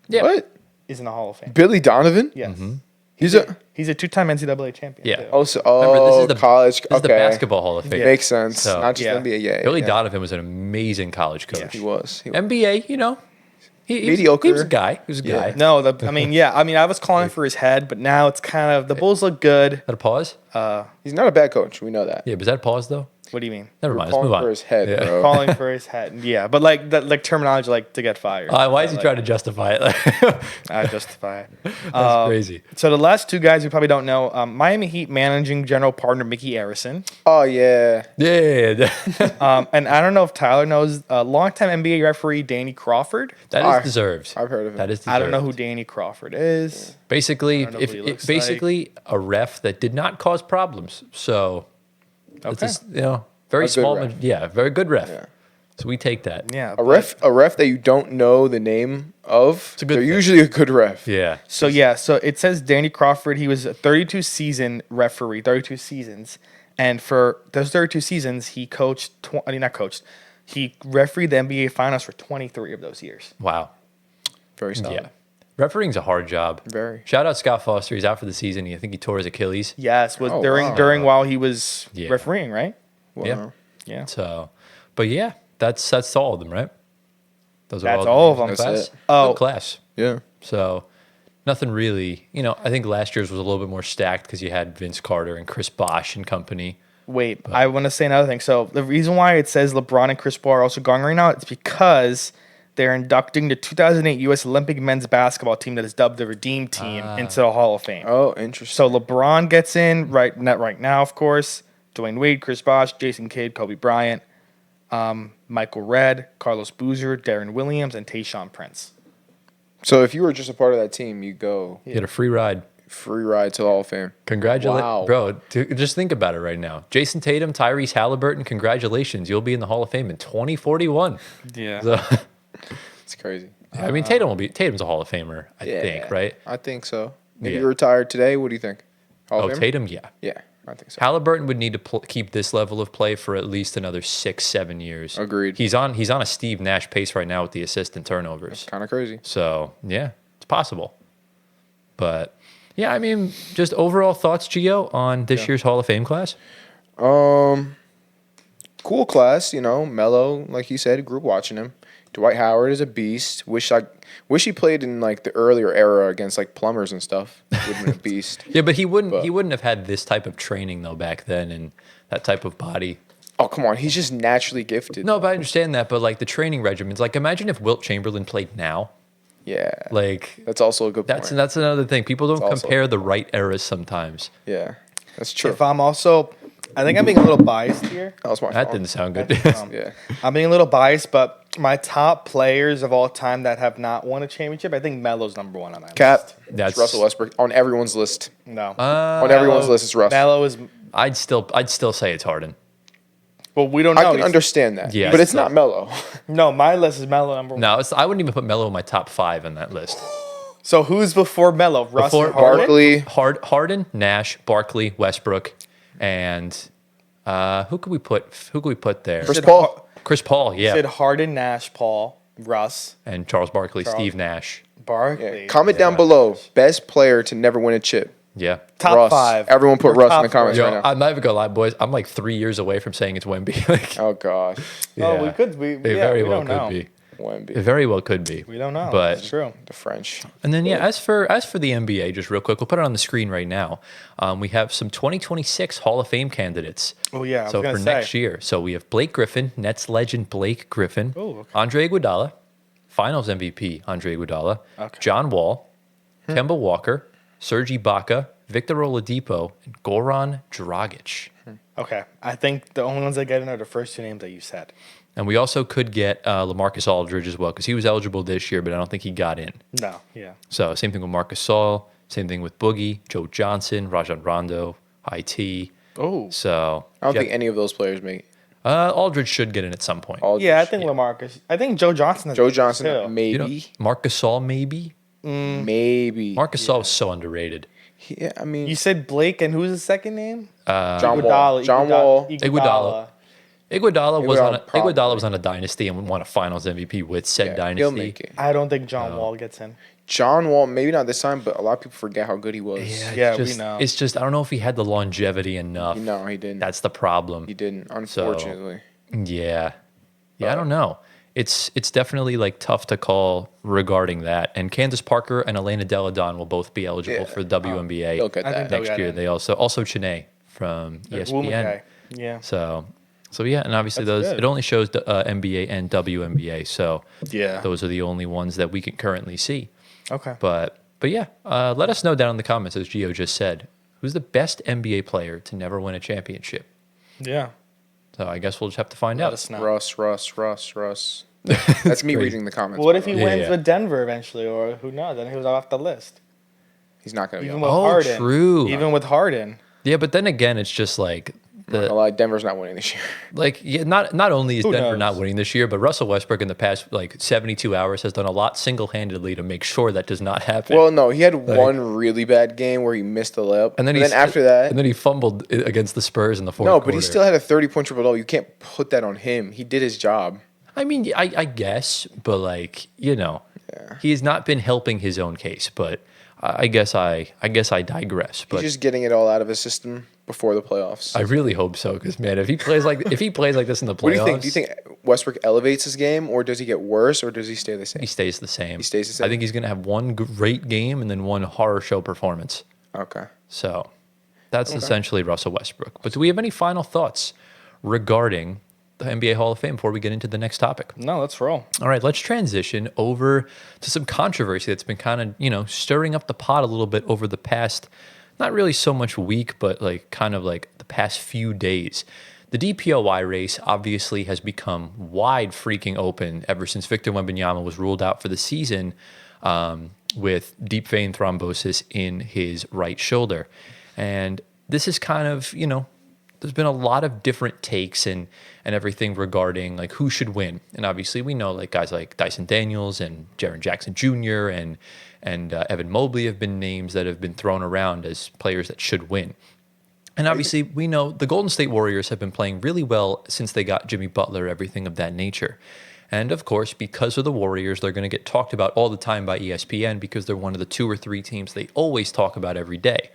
Yeah. What? Is in the Hall of Fame. Billy Donovan? Yes. Mm-hmm. He's a 2-time NCAA champion. Yeah. too. Remember, this is the college. This is the basketball Hall of Fame. Makes sense. So, Not just NBA. Yeah. Billy Donovan was an amazing college coach. He was. NBA, mediocre. He was a guy. He was a guy. No, I was calling for his head, but now it's kind of the Bulls look good. Is that a pause? He's not a bad coach. We know that. Yeah, but is that a pause though? What do you mean? Never mind. Let's move Calling on. for his head, Yeah. bro. Calling for his head. Yeah, but like that, like terminology, like to get fired. Why is he trying to justify it? I justify it. That's crazy. So the last two guys you probably don't know, Miami Heat managing general partner Mickey Arison. Oh yeah. Yeah, And I don't know if Tyler knows, longtime NBA referee Danny Crawford. that is deserved. I've heard of him. That is deserved. I don't know who Danny Crawford is. Basically, I don't know what he looks basically a ref that did not cause problems. So it's Okay. just, very A good small. ref. Very good ref. Yeah. So we take that. Yeah. A ref that you don't know the name of. a good They're thing. usually a good ref. Yeah. So it says Danny Crawford. He was a 32 season referee, 32 seasons, and for those 32 seasons, he coached. He refereed the NBA Finals for 23 of those years. Wow. Very solid. Yeah. Refereeing's a hard job. Very. Shout out Scott Foster. He's out for the season. I think he tore his Achilles. Yes, was Oh, during wow. during while he was Yeah. refereeing, right? Wow. Yeah. Yeah. So, but yeah, that's all of them, right? Those That's the all of names them. in the That's class. it. Oh. Good class. Yeah. So nothing really, I think last year's was a little bit more stacked because you had Vince Carter and Chris Bosh and company. Wait, I want to say another thing. So the reason why it says LeBron and Chris Paul are also going right now, it's because they're inducting the 2008 U.S. Olympic men's basketball team that is dubbed the Redeem Team into the Hall of Fame. Oh, interesting. So LeBron gets in not right now, of course. Dwayne Wade, Chris Bosh, Jason Kidd, Kobe Bryant, Michael Redd, Carlos Boozer, Darren Williams, and Tayshaun Prince. So if you were just a part of that team, you go You get a free ride. free ride to the Hall of Fame. Congratulations, Wow. bro. Just think about it right now. Jason Tatum, Tyrese Halliburton, congratulations. You'll be in the Hall of Fame in 2041. Yeah. So, It's crazy. I mean, Tatum's a Hall of Famer, I think, right? I think so. If Yeah. you retired today, what do you think? Hall Oh, of Famer? Tatum, yeah. Yeah, I think so. Halliburton would need to keep this level of play for at least another 6-7 years. Agreed. He's on a Steve Nash pace right now with the assist and turnovers. Kind of crazy. So yeah, it's possible. But yeah, I mean, just overall thoughts, Gio, on this year's Hall of Fame class. Cool class, Melo, like you said, grew up watching him. Dwight Howard is a beast. Wish he played in like the earlier era against like plumbers and stuff. Would have been a beast. Yeah, but he wouldn't have had this type of training though back then and that type of body. Oh, come on. He's just naturally gifted. No, but I understand that. But like the training regimens, like imagine if Wilt Chamberlain played now. Yeah. Like That's also a good point. that's another thing. People don't also- compare the right eras sometimes. Yeah. That's true. If I'm also, I think I'm being a little biased here. That was my That fault. didn't sound good. Yeah. I'm being a little biased, but my top players of all time that have not won a championship, I think Melo's number one on my Cap. list. That's- It's Russell Westbrook on everyone's list. No. On everyone's list, it's Russ. Melo is, I'd still say it's Harden. well, we don't know. I can He's- understand that. Yeah, but it's still. not Melo. No, my list is Melo number one. No, I wouldn't even put Melo in my top 5 on that list. So who's before Melo? Russ Before or Harden? Barkley. Harden, Nash, Barkley, Westbrook, and who could we put there? Chris Said Paul. Chris Paul, yeah, Said Harden, Nash, Paul, Russ, and Charles Barkley, Steve Nash, Barkley. Yeah. Comment down below. Best player to never win a chip. yeah. Top Russ. five. Everyone put We're Russ in the top comments three. right Yo, now. I'm not even gonna lie, boys. I'm like 3 years away from saying it's Wemby. Like, Oh, gosh. Oh, we yeah. could. It very we well don't could know. be. It Wemby. very well could be. We don't know. But It's true. The French. And then yeah, as for the NBA, just real quick, we'll put it on the screen right now. We have some 2026 Hall of Fame candidates. Oh, yeah, I was So gonna for say. next year, so we have Blake Griffin, Nets legend Blake Griffin, Oh, okay. Andre Iguodala, Finals MVP Andre Iguodala, Okay. John Wall, Kemba Walker, Serge Ibaka, Victor Oladipo, and Goran Dragic. Okay. I think the only ones that get in are the first two names that you said. And we also could get LaMarcus Aldridge as well because he was eligible this year, but I don't think he got in. No. Yeah. So same thing with Marcus Saul, same thing with Boogie, Joe Johnson, Rajon Rondo, IT. Oh. So I don't think any of those players make it. Aldridge should get in at some point. Aldridge. Yeah, I think LaMarcus. I think Joe Johnson. Joe Johnson, too. maybe. You know, Marcus Saul maybe. Maybe. Marcus Saul was so underrated. Yeah, I mean, You said Blake, and who's the second name? John Wall. John Wall. Iguodala. Iguodala probably. was on a dynasty and won a Finals MVP with said Yeah, dynasty. he'll make it. I don't think John Wall gets in. John Wall, maybe not this time, but a lot of people forget how good he was. Yeah, it's we just, know. It's just I don't know if he had the longevity enough. No, he didn't. That's the problem. He didn't, unfortunately. Yeah. Yeah, I don't know. it's definitely like tough to call regarding that. And Candace Parker and Elena Deladon will both be eligible for the WNBA they'll get I think that. they'll next get year. in. They also Chennai from ESPN. Woomagay. Yeah. So yeah, and obviously That's those good. it only shows the NBA and WNBA. So Yeah. those are the only ones that we can currently see. Okay. But yeah, let us know down in the comments, as Gio just said, who's the best NBA player to never win a championship. Yeah. So I guess we'll just have to find Let out. us know. Russ. That's me reading the comments. What by if the he way. Yeah, wins yeah. with Denver eventually, or who knows? Then he was off the list. He's not going to be Even on. with Oh, Harden. true. Even with Harden. Yeah, but then again, it's just like Denver's not winning this year. not only is Who Denver knows? not winning this year, but Russell Westbrook in the past 72 hours has done a lot single-handedly to make sure that does not happen. Well, no, he had one really bad game where he missed the layup, and then after that, and then he fumbled against the Spurs in the fourth no, quarter. but he still had a 30-point triple double. You can't put that on him. He did his job. I mean, I guess, but he has not been helping his own case. But I guess I digress. But He's just getting it all out of his system before the playoffs. I really hope so, because man, if he plays like this in the playoffs, What do you think? Do you think Westbrook elevates his game, or does he get worse, or does he stay the same? he stays the same? He stays the same? I think he's going to have one great game and then one horror show performance. Okay. So that's essentially Russell Westbrook. But do we have any final thoughts regarding the NBA Hall of Fame before we get into the next topic? No, let's roll. All right, let's transition over to some controversy that's been kind of, stirring up the pot a little bit over the past, not really so much week, but kind of the past few days. The DPOY race obviously has become wide freaking open ever since Victor Wembanyama was ruled out for the season with deep vein thrombosis in his right shoulder. And this is kind of, there's been a lot of different takes and everything regarding who should win. And obviously we know guys like Dyson Daniels and Jaren Jackson Jr. and Evan Mobley have been names that have been thrown around as players that should win. And obviously we know the Golden State Warriors have been playing really well since they got Jimmy Butler, everything of that nature. And of course, because of the Warriors, they're going to get talked about all the time by ESPN because they're one of the 2 or 3 teams they always talk about every day.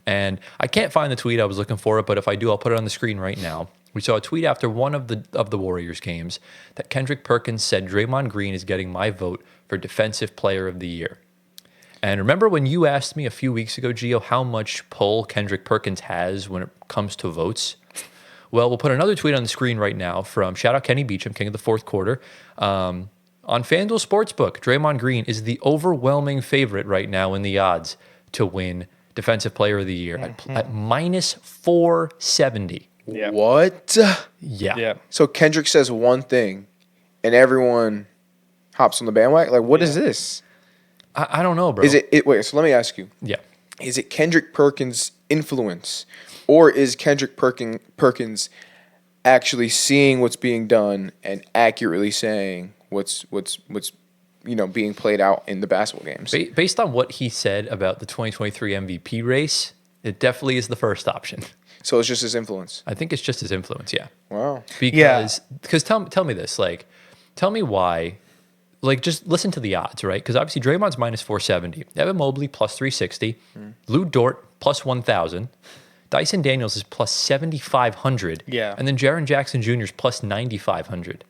And I can't find the tweet I was looking for it, but if I do, I'll put it on the screen right now. We saw a tweet after one of the Warriors games that Kendrick Perkins said Draymond Green is getting my vote for Defensive Player of the Year. And remember when you asked me a few weeks ago, Gio, how much pull Kendrick Perkins has when it comes to votes? Well, we'll put another tweet on the screen right now from shout out Kenny Beecham, king of the fourth quarter. On FanDuel Sportsbook, Draymond Green is the overwhelming favorite right now in the odds to win Defensive Player of the Year at minus 470. Yeah. What? Yeah. So Kendrick says one thing, and everyone hops on the bandwagon. What is this? I don't know, bro. Is it? Wait. So let me ask you. Yeah. Is it Kendrick Perkins' influence, or is Kendrick Perkins actually seeing what's being done and accurately saying what's being played out in the basketball games? Based on what he said about the 2023 MVP race, it definitely is the first option. So it's just his influence. I think it's just his influence, yeah. Wow. Because tell me this, tell me why, just listen to the odds, right? Because obviously Draymond's minus 470, Evan Mobley plus 360, Lou Dort plus 1,000, Dyson Daniels is plus 7,500, Yeah. and then Jaren Jackson Jr. is plus 9,500.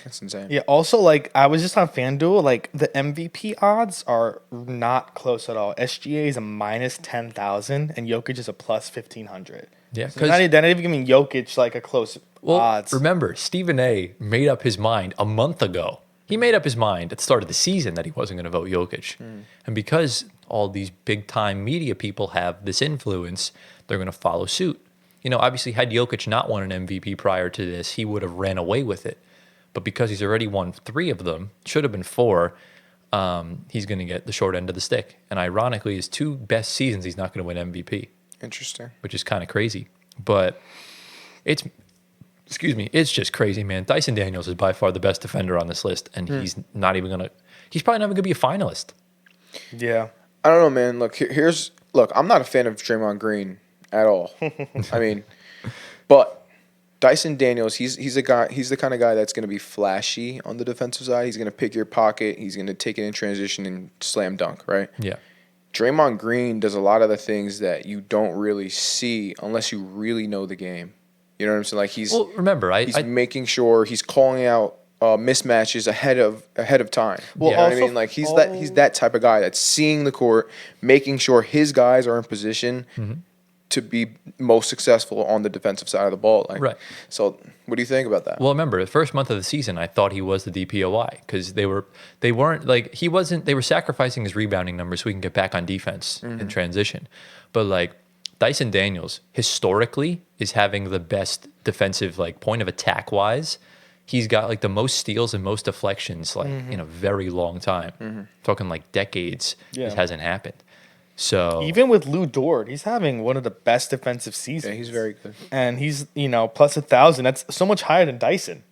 That's insane. Yeah, also, I was just on FanDuel, the MVP odds are not close at all. SGA is a minus 10,000, and Jokic is a plus 1,500. Yeah, So they're not even giving Jokic, a close odds. Remember, Stephen A. made up his mind a month ago. He made up his mind at the start of the season that he wasn't going to vote Jokic. And because all these big-time media people have this influence, they're going to follow suit. Obviously, had Jokic not won an MVP prior to this, he would have ran away with it. But because he's already won 3 of them, should have been 4, he's going to get the short end of the stick. And ironically, his 2 best seasons, he's not going to win MVP. Interesting. Which is kind of crazy. But it's just crazy, man. Dyson Daniels is by far the best defender on this list, and he's probably not even going to be a finalist. Yeah. I don't know, man. Look, I'm not a fan of Draymond Green at all. I mean, but Dyson Daniels, he's the kind of guy that's going to be flashy on the defensive side. He's going to pick your pocket. He's going to take it in transition and slam dunk, right? Yeah. Draymond Green does a lot of the things that you don't really see unless you really know the game. You know what I'm saying? He's Well, remember, he's making sure he's calling out mismatches ahead of time. Well, You know what I also- mean? Like he's that type of guy that's seeing the court, making sure his guys are in position to be most successful on the defensive side of the ball. Like, Right. So, what do you think about that? Well, remember the first month of the season, I thought he was the DPOY because they weren't like he wasn't. They were sacrificing his rebounding numbers so he can get back on defense in transition. But like Dyson Daniels historically is having the best defensive like point of attack wise. He's got like the most steals and most deflections like in a very long time. Talking like decades. Yeah. This hasn't happened. So Even with Lou Dort, he's having one of the best defensive seasons. Yeah, he's very good. And he's, plus 1,000. That's so much higher than Dyson.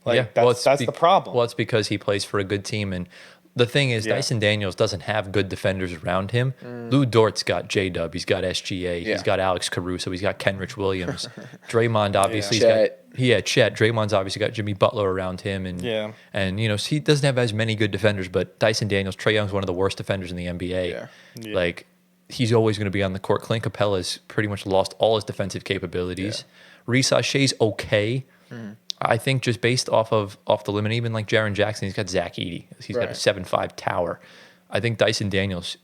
Like, that's the problem. Well, it's because he plays for a good team. And the thing is, Dyson Daniels doesn't have good defenders around him. Lou Dort's got J-Dub. He's got SGA. Yeah. He's got Alex Caruso. He's got Kenrich Williams. Draymond, obviously. Chet. Chet. Draymond's obviously got Jimmy Butler around him. And he doesn't have as many good defenders, but Dyson Daniels, Trae Young's one of the worst defenders in the NBA. Yeah. Like, he's always going to be on the court. Clint Capella's pretty much lost all his defensive capabilities. Reese Shay's okay. I think just based off the limit, even like Jaren Jackson, he's got Zach Edey. He's got a 7'5" tower. I think Dyson Daniels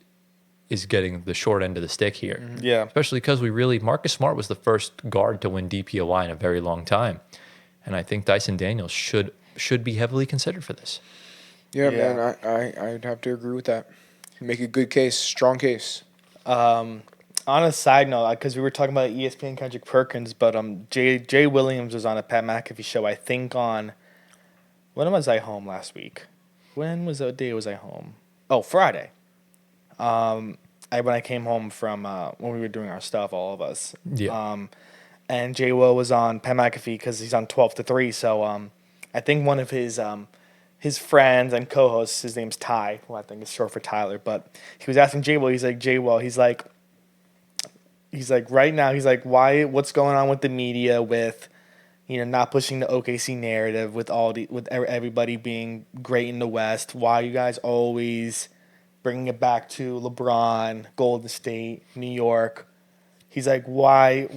is getting the short end of the stick here. Yeah. Especially because Marcus Smart was the first guard to win DPOY in a very long time. And I think Dyson Daniels should be heavily considered for this. Yeah, Yeah. man, I'd have to agree with that. Make a good case, strong case. On a side note, because we were talking about ESPN Kendrick Perkins, but Jay Williams was on a Pat McAfee show, I think when was I home last week? When was the day was I home? Oh, Friday. When I came home from when we were doing our stuff, all of us. Yeah. And Jay Will was on Pat McAfee because he's on 12 to 3. So I think one of his friends and co-hosts, his name's Ty, who I think is short for Tyler, but he was asking Jay Will, he's like, right now, what's going on with the media with, not pushing the OKC narrative with everybody being great in the West? Why are you guys always bringing it back to LeBron, Golden State, New York? He's like, why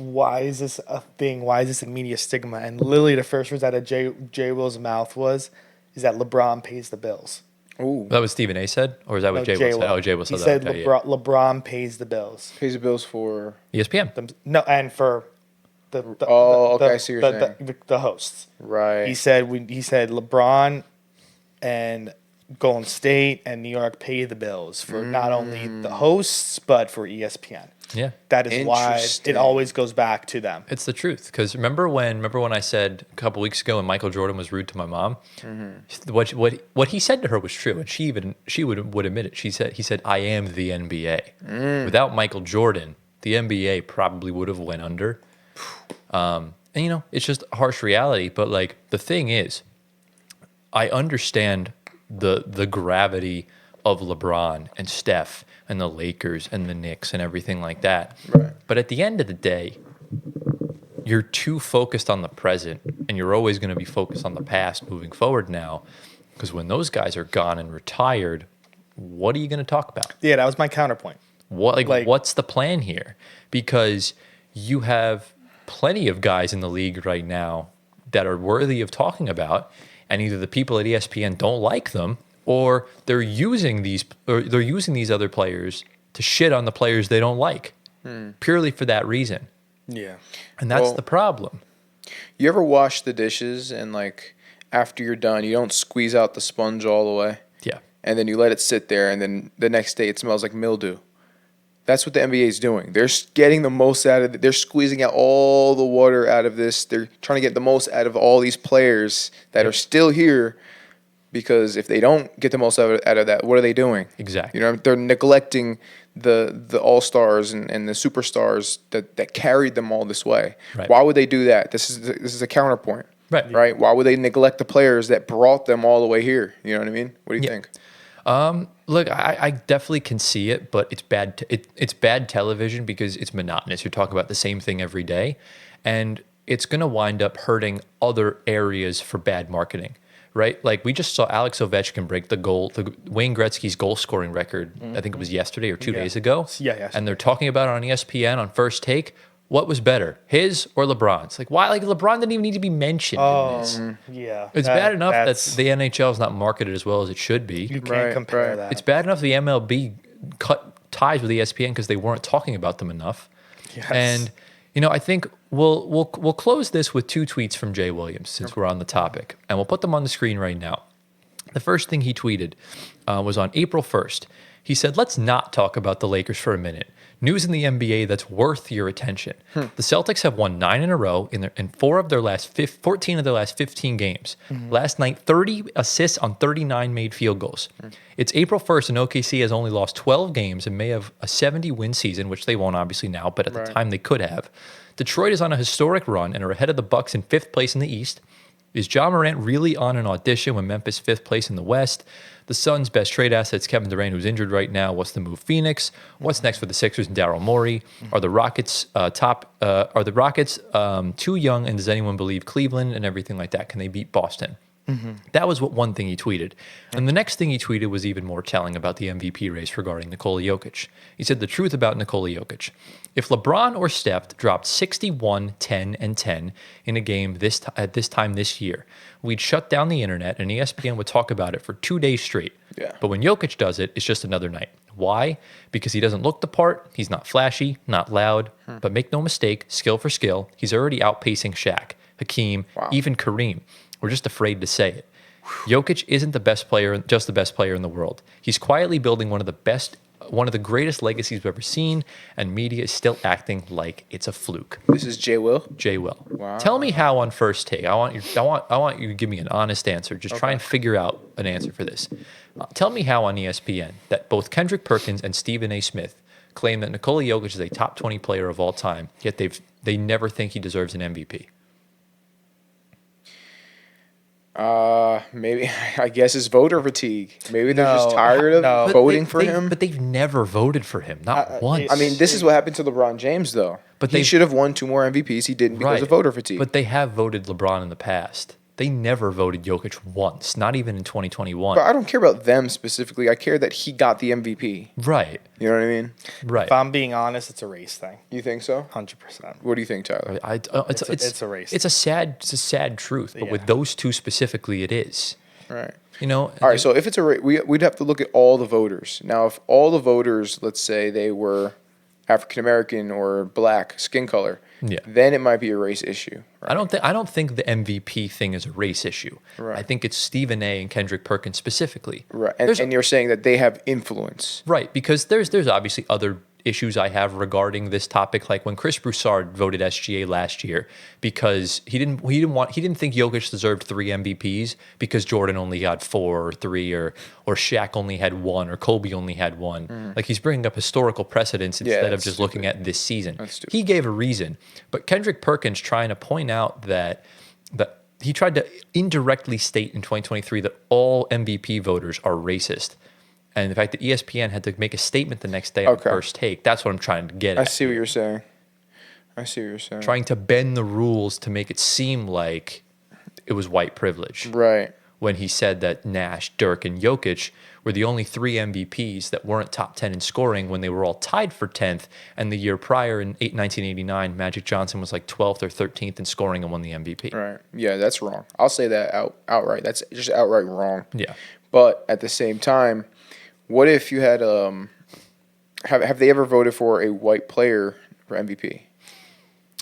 is this a thing? Why is this a media stigma? And literally the first words out of Jay Will's mouth is that LeBron pays the bills. Ooh. That was Stephen A. said? Or is that what Jay Will said? Oh, Jay Will said he that. said Okay, LeBron pays the bills. Pays the bills for ESPN. No, and for I see what you're saying. the hosts. Right. He said LeBron and Golden State and New York pay the bills for not only the hosts but for ESPN. Yeah. That is why Interesting. it always goes back to them. It's the truth. Because remember when I said a couple weeks ago when Michael Jordan was rude to my mom? What he said to her was true, and she would admit it. He said, "I am the NBA." Without Michael Jordan, the NBA probably would have went under. And it's just a harsh reality. But like the thing is, I understand the gravity of LeBron and Steph and the Lakers and the Knicks and everything like that. Right. But at the end of the day, you're too focused on the present, and you're always going to be focused on the past moving forward now. Because when those guys are gone and retired, what are you going to talk about? Yeah, that was my counterpoint. What's the plan here? Because you have plenty of guys in the league right now that are worthy of talking about, and either the people at ESPN don't like them, or they're using these other players to shit on the players they don't like, purely for that reason. Yeah. And that's the problem. You ever wash the dishes and like after you're done, you don't squeeze out the sponge all the way, Yeah. and then you let it sit there, and then the next day it smells like mildew. That's what the NBA is doing. They're getting the most out of it. They're squeezing out all the water out of this. They're trying to get the most out of all these players that are still here. Because if they don't get the most out of that, what are they doing? Exactly. They're neglecting the all-stars and the superstars that carried them all this way. Right. Why would they do that? This is a counterpoint. Right. Right? Why would they neglect the players that brought them all the way here? You know what I mean? What do you think? Look, I definitely can see it, but it's bad. It's bad television because it's monotonous. You're talking about the same thing every day, and it's going to wind up hurting other areas for bad marketing. Right? Like we just saw Alex Ovechkin break the Wayne Gretzky's goal scoring record. I think it was yesterday or 2 days ago. Yeah. And they're talking about it on ESPN on First Take. What was better, his or LeBron's? Like, why? Like, LeBron didn't even need to be mentioned in this. Yeah. It's bad enough that that's- the NHL is not marketed as well as it should be. You can't Right, compare right. that. It's bad enough the MLB cut ties with ESPN because they weren't talking about them enough. Yes. And I think we'll close this with 2 tweets from Jay Williams since we're on the topic, and we'll put them on the screen right now. The first thing he tweeted was on April 1st. He said, "Let's not talk about the Lakers for a minute. News in the NBA that's worth your attention. The Celtics have won 9 in a row in 14 of their last 15 games. Last night, 30 assists on 39 made field goals. It's April 1st, and OKC has only lost 12 games and may have a 70-win season, which they won't obviously now, but at the time they could have. Detroit is on a historic run and are ahead of the Bucks in 5th place in the East. Is Ja Morant really on an audition when Memphis 5th place in the West? The Suns' best trade asset's Kevin Durant, who's injured right now. What's the move? Phoenix. What's next for the Sixers and Daryl Morey? Are the Rockets too young? And does anyone believe Cleveland and everything like that? Can they beat Boston? That was one thing he tweeted. And the next thing he tweeted was even more telling about the MVP race regarding Nikola Jokic. He said the truth about Nikola Jokic. If LeBron or Steph dropped 61, 10, and 10 in a game at this time this year, we'd shut down the internet and ESPN would talk about it for 2 days straight. Yeah. But when Jokic does it, it's just another night. Why? Because he doesn't look the part, he's not flashy, not loud, but make no mistake, skill for skill, he's already outpacing Shaq, Hakeem, even Kareem. We're just afraid to say it. Jokic isn't just the best player in the world. He's quietly building one of the greatest legacies we've ever seen, and media is still acting like it's a fluke. This is Jay Will. Jay Will. Wow. Tell me how on first take. I want you to give me an honest answer. Just try and figure out an answer for this. Tell me how on ESPN that both Kendrick Perkins and Stephen A. Smith claim that Nikola Jokic is a top 20 player of all time, yet they never think he deserves an MVP. Maybe I guess it's voter fatigue. Maybe they're just tired of voting for him. But they've never voted for him, not once. I mean, this is what happened to LeBron James, though. But he they should have won 2 more MVPs. He didn't because of voter fatigue. But they have voted LeBron in the past. They never voted Jokic once, not even in 2021. But I don't care about them specifically. I care that he got the MVP. Right. You know what I mean? Right. If I'm being honest, it's a race thing. You think so? 100%. What do you think, Tyler? It's a race. It's a sad truth, but with those two specifically, it is. Right. All right. So if it's a race, we'd have to look at all the voters. Now, if all the voters, let's say they were African American or black skin color, then it might be a race issue. Right? I don't think the MVP thing is a race issue. Right. I think it's Stephen A. and Kendrick Perkins specifically. Right. And you're saying that they have influence. Right, because there's obviously other issues I have regarding this topic, like when Chris Broussard voted SGA last year because he didn't think Jokic deserved 3 MVPs because Jordan only got 4 or 3 or Shaq only had 1 or Kobe only had 1. Like he's bringing up historical precedents instead of just looking at this season. He gave a reason, but Kendrick Perkins trying to point out that he tried to indirectly state in 2023 that all MVP voters are racist. And the fact that ESPN had to make a statement the next day on first take, that's what I'm trying to get at. I see what you're saying. Trying to bend the rules to make it seem like it was white privilege. Right. When he said that Nash, Dirk, and Jokic were the only 3 MVPs that weren't top 10 in scoring when they were all tied for 10th. And the year prior, in 1989, Magic Johnson was like 12th or 13th in scoring and won the MVP. Right. Yeah, that's wrong. I'll say that outright. That's just outright wrong. Yeah. But at the same time, what if you had have they ever voted for a white player for MVP?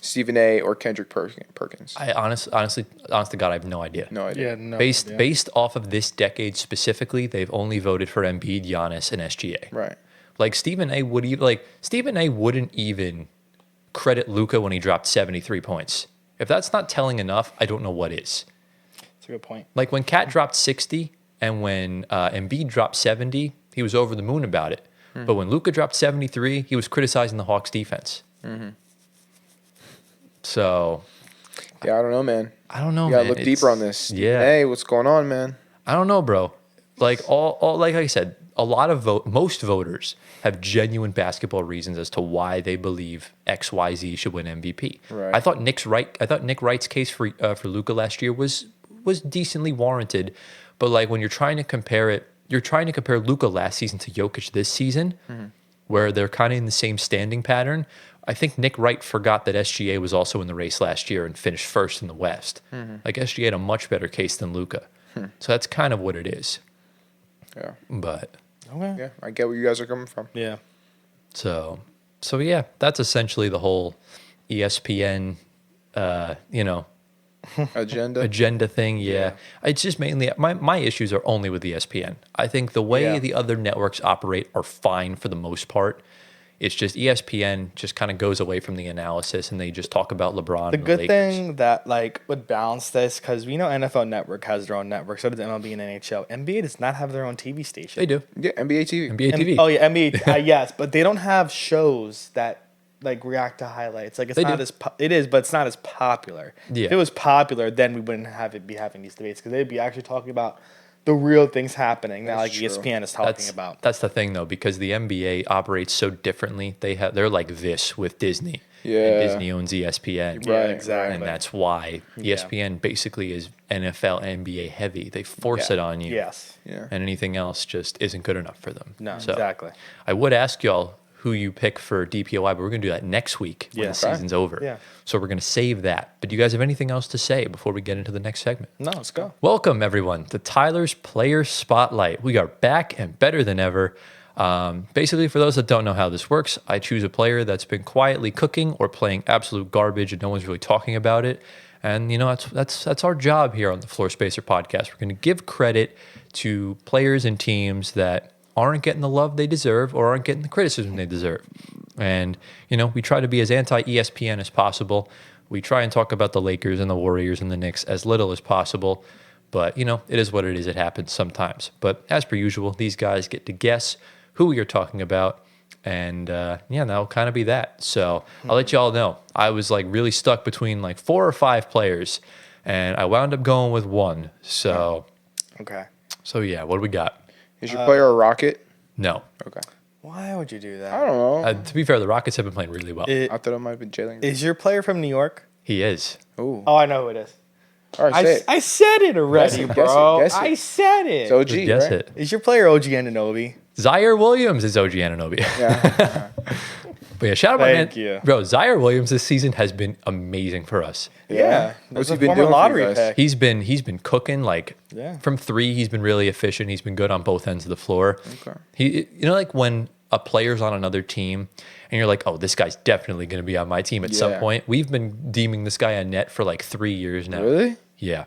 Stephen A. or Kendrick Perkins? I honestly, God, I have no idea. No idea. Yeah, no. Based off of this decade specifically, they've only voted for Embiid, Giannis, and SGA. Right. Like Stephen A. wouldn't even credit Luka when he dropped 73 points. If that's not telling enough, I don't know what is. That's a good point. Like when Kat dropped 60 and when Embiid dropped 70, he was over the moon about it. But when Luka dropped 73, he was criticizing the Hawks defense. So, yeah, I don't know, man. I don't know. You gotta man. look deeper on this. Yeah. Hey, what's going on, man? I don't know, bro. Like like I said, most voters have genuine basketball reasons as to why they believe XYZ should win MVP. Right. I thought Nick Wright's case for Luka last year was decently warranted, but like when you're trying to compare Luka last season to Jokic this season, where they're kind of in the same standing pattern. I think Nick Wright forgot that SGA was also in the race last year and finished first in the West. Like SGA had a much better case than Luka. So that's kind of what it is. Yeah. But Okay. Yeah, I get where you guys are coming from. Yeah. so yeah, that's essentially the whole ESPN, agenda thing. Yeah. It's just mainly my issues are only with ESPN. I think the way the other networks operate are fine for the most part. It's just ESPN just kind of goes away from the analysis and they just talk about LeBron. The and good Lakers. thing that like would balance this, because we know NFL Network has their own network, so does MLB and NHL. NBA does not have their own TV station. They do. Yeah, NBA TV. NBA TV. Oh yeah, NBA. Yes, but they don't have shows that like react to highlights. Like it's They not do. as it is, but it's not as popular. Yeah. If it was popular, then we wouldn't be having these debates, because they'd be actually talking about the real things happening that like That's true. ESPN is talking about. That's the thing though, because the NBA operates so differently. They're like this with Disney. Yeah. And Disney owns ESPN. Yeah, Right, exactly. And that's why ESPN basically is NFL, NBA heavy. They force it on you. Yes. Yeah. And anything else just isn't good enough for them. No, So, exactly. I would ask y'all who you pick for DPOY, but we're going to do that next week when Yeah. the season's over. Yeah. So we're going to save that. But do you guys have anything else to say before we get into the next segment? No, let's go. Welcome, everyone, to Tyler's Player Spotlight. We are back and better than ever. Basically, for those that don't know how this works, I choose a player that's been quietly cooking or playing absolute garbage and no one's really talking about it. And, that's our job here on the Floor Spacer podcast. We're going to give credit to players and teams that aren't getting the love they deserve or aren't getting the criticism they deserve. And, we try to be as anti-ESPN as possible. We try and talk about the Lakers and the Warriors and the Knicks as little as possible. But, it is what it is. It happens sometimes. But as per usual, these guys get to guess who we are talking about. And, that'll kind of be that. So I'll let you all know. I was like really stuck between like 4 or 5 players. And I wound up going with one. So, Okay. yeah, what do we got? Is your player a Rocket? No. Okay. Why would you do that? I don't know. To be fair, the Rockets have been playing really well. I thought it might have been Jalen. Is your player from New York? He is. Ooh. Oh, I know who it is. All right, say it. I said it already, Guess it, bro. guess it. I said it. It's OG, Just guess right? it. Is your player OG Anunoby? Zaire Williams is OG Anunoby. Yeah. But yeah, shout out my man. Thank you. Bro, Zaire Williams this season has been amazing for us. Yeah. What's That's he a been former doing for you lottery guys? pick. He's been cooking like Yeah. from 3. He's been really efficient. He's been good on both ends of the floor. Okay. He, like when a player's on another team and you're like, oh, this guy's definitely going to be on my team at some Yeah. point. We've been deeming this guy a net for like 3 years now. Really? Yeah.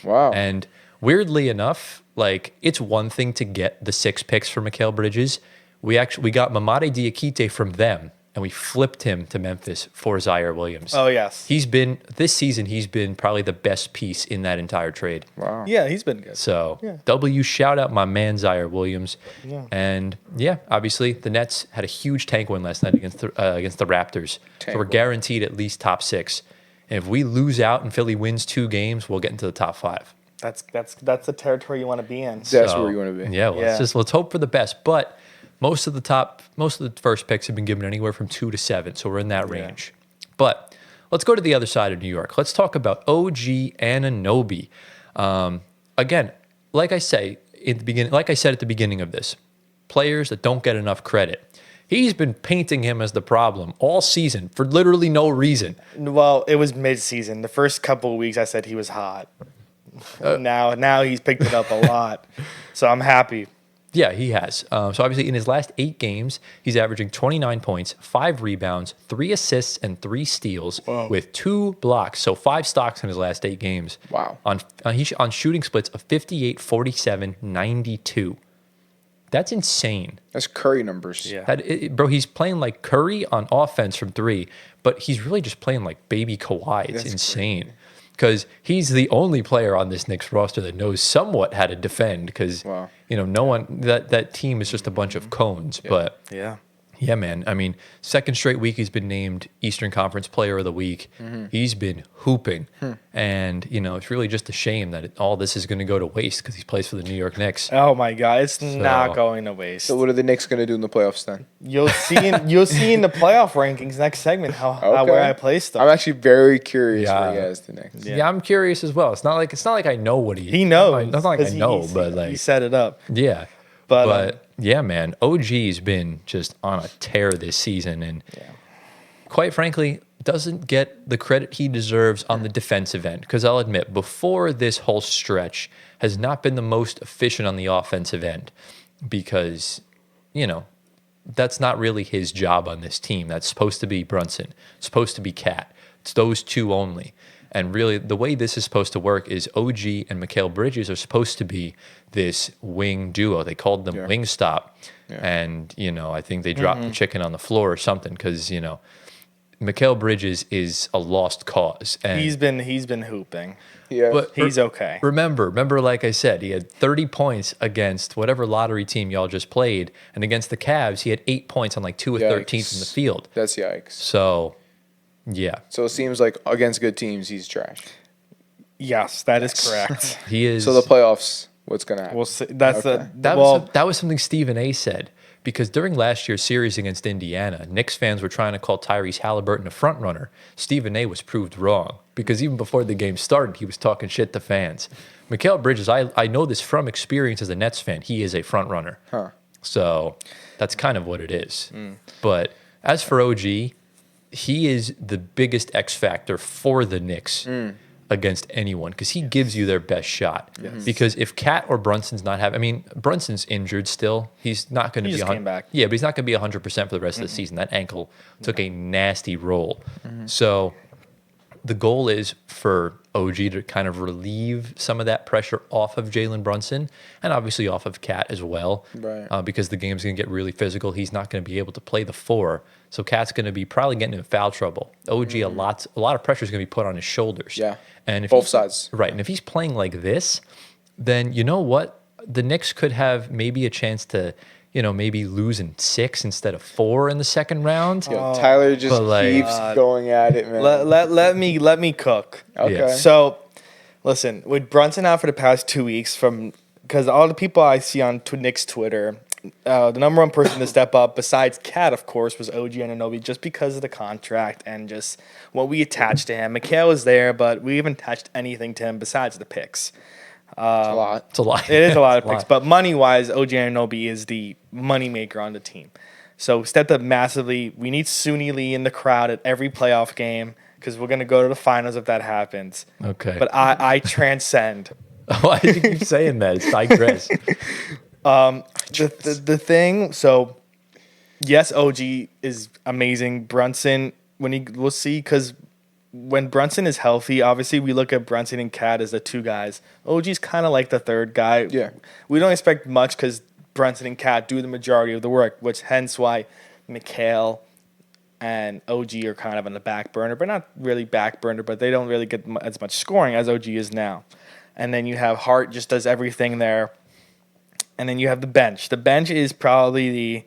Wow. And weirdly enough, like it's one thing to get the 6 picks for Mikal Bridges. We got Mamadi Diakite from them, and we flipped him to Memphis for Zaire Williams. Oh, yes. This season, he's been probably the best piece in that entire trade. Wow. Yeah, he's been good. So, Yeah. shout out my man Zaire Williams. Yeah. And yeah, obviously the Nets had a huge tank win last night against the Raptors. Tank so we're win. guaranteed at least top 6. And if we lose out and Philly wins 2 games, we'll get into the top 5. That's the territory you want to be in. That's So, where you want to be. Yeah, well, Yeah. let's hope for the best. But most of the first picks have been given anywhere from 2 to 7, so we're in that range. But let's go to the other side of New York. Let's talk about OG Anunoby. Again, like I said at the beginning of this, players that don't get enough credit. He's been painting him as the problem all season for literally no reason. Well, it was mid-season. The first couple of weeks, I said he was hot. Now he's picked it up a lot. So I'm happy. Yeah, he has. So obviously in his last 8 games, he's averaging 29 points, 5 rebounds, 3 assists, and 3 steals with 2 blocks. So 5 stocks in his last 8 games. Wow. On shooting splits of 58, 47, 92. That's insane. That's Curry numbers. Yeah. Bro, he's playing like Curry on offense from 3, but he's really just playing like baby Kawhi. It's That's insane. Because he's the only player on this Knicks roster that knows somewhat how to defend. Because Wow. no one that team is just a bunch of cones. But Yeah. yeah, man. I mean, second straight week he's been named Eastern Conference Player of the Week. He's been hooping, and it's really just a shame that all this is going to go to waste because he plays for the New York Knicks. Oh my God, it's not going to waste. So what are the Knicks going to do in the playoffs then? You'll see in the playoff rankings next segment how where I placed them. I'm actually very curious Yeah. where he has the Knicks. Yeah. I'm curious as well. It's not like I know what He knows. It's not like I 'cause know, he but like set it up. yeah. But, Yeah, man. OG's been just on a tear this season, and quite frankly, doesn't get the credit he deserves on the defensive end. Because I'll admit, before this whole stretch, has not been the most efficient on the offensive end because, that's not really his job on this team. That's supposed to be Brunson. It's supposed to be Cat. It's those two only. And really, the way this is supposed to work is OG and Mikal Bridges are supposed to be this wing duo. They called them wing stop. Yeah. And, I think they dropped the chicken on the floor or something because, Mikal Bridges is a lost cause. And he's been hooping. Yeah, but he's okay. Remember, like I said, he had 30 points against whatever lottery team y'all just played, and against the Cavs, he had 8 points on like 2 or 13 from the field. That's yikes. So, yeah. So it seems like against good teams, he's trash. Yes, that is correct. He is. So the playoffs, what's gonna happen? We'll see. That was something Stephen A. said. Because during last year's series against Indiana, Knicks fans were trying to call Tyrese Halliburton a front runner. Stephen A. was proved wrong because even before the game started, he was talking shit to fans. Mikal Bridges, I know this from experience as a Nets fan. He is a front runner. Huh. So that's kind of what it is. But as for OG, he is the biggest X factor for the Knicks against anyone because he gives you their best shot. Yes. Because if Cat or Brunson's not having, Brunson's injured still. He's not going to be. He just came back. Yeah, but he's not going to be 100% for the rest of the season. That ankle took a nasty roll. So the goal is for OG to kind of relieve some of that pressure off of Jalen Brunson and obviously off of Cat as well. Right. Because the game's going to get really physical. He's not going to be able to play the 4. So Cat's going to be probably getting in foul trouble. OG, a lot of pressure is going to be put on his shoulders. Yeah. And if both sides. Right. And if he's playing like this, then you know what? The Knicks could have maybe a chance to, maybe lose in 6 instead of 4 in the second round. Yo, Tyler just keeps going at it, man. Let me cook. Okay. Yeah. So, listen, with Brunson out for the past 2 weeks, because all the people I see on Knicks Twitter, the number one person to step up, besides Cat, of course, was OG Anunoby, just because of the contract and just what we attached to him. Mikal was there, but we haven't attached anything to him besides the picks. It's a lot. It's a lot. It is a lot of picks, but money-wise, OG Anunoby is the moneymaker on the team. So stepped up massively. We need Suni Lee in the crowd at every playoff game because we're going to go to the finals if that happens. Okay. But I transcend. Why do you keep saying that? It's digress. The thing, so yes, OG is amazing. Brunson, we'll see, because when Brunson is healthy, obviously we look at Brunson and Cat as the two guys. OG's kind of like the third guy. Yeah. We don't expect much because Brunson and Cat do the majority of the work, which hence why Mikal and OG are kind of on the back burner, but not really back burner, but they don't really get as much scoring as OG is now. And then you have Hart just does everything there. And then you have the bench. The bench is probably the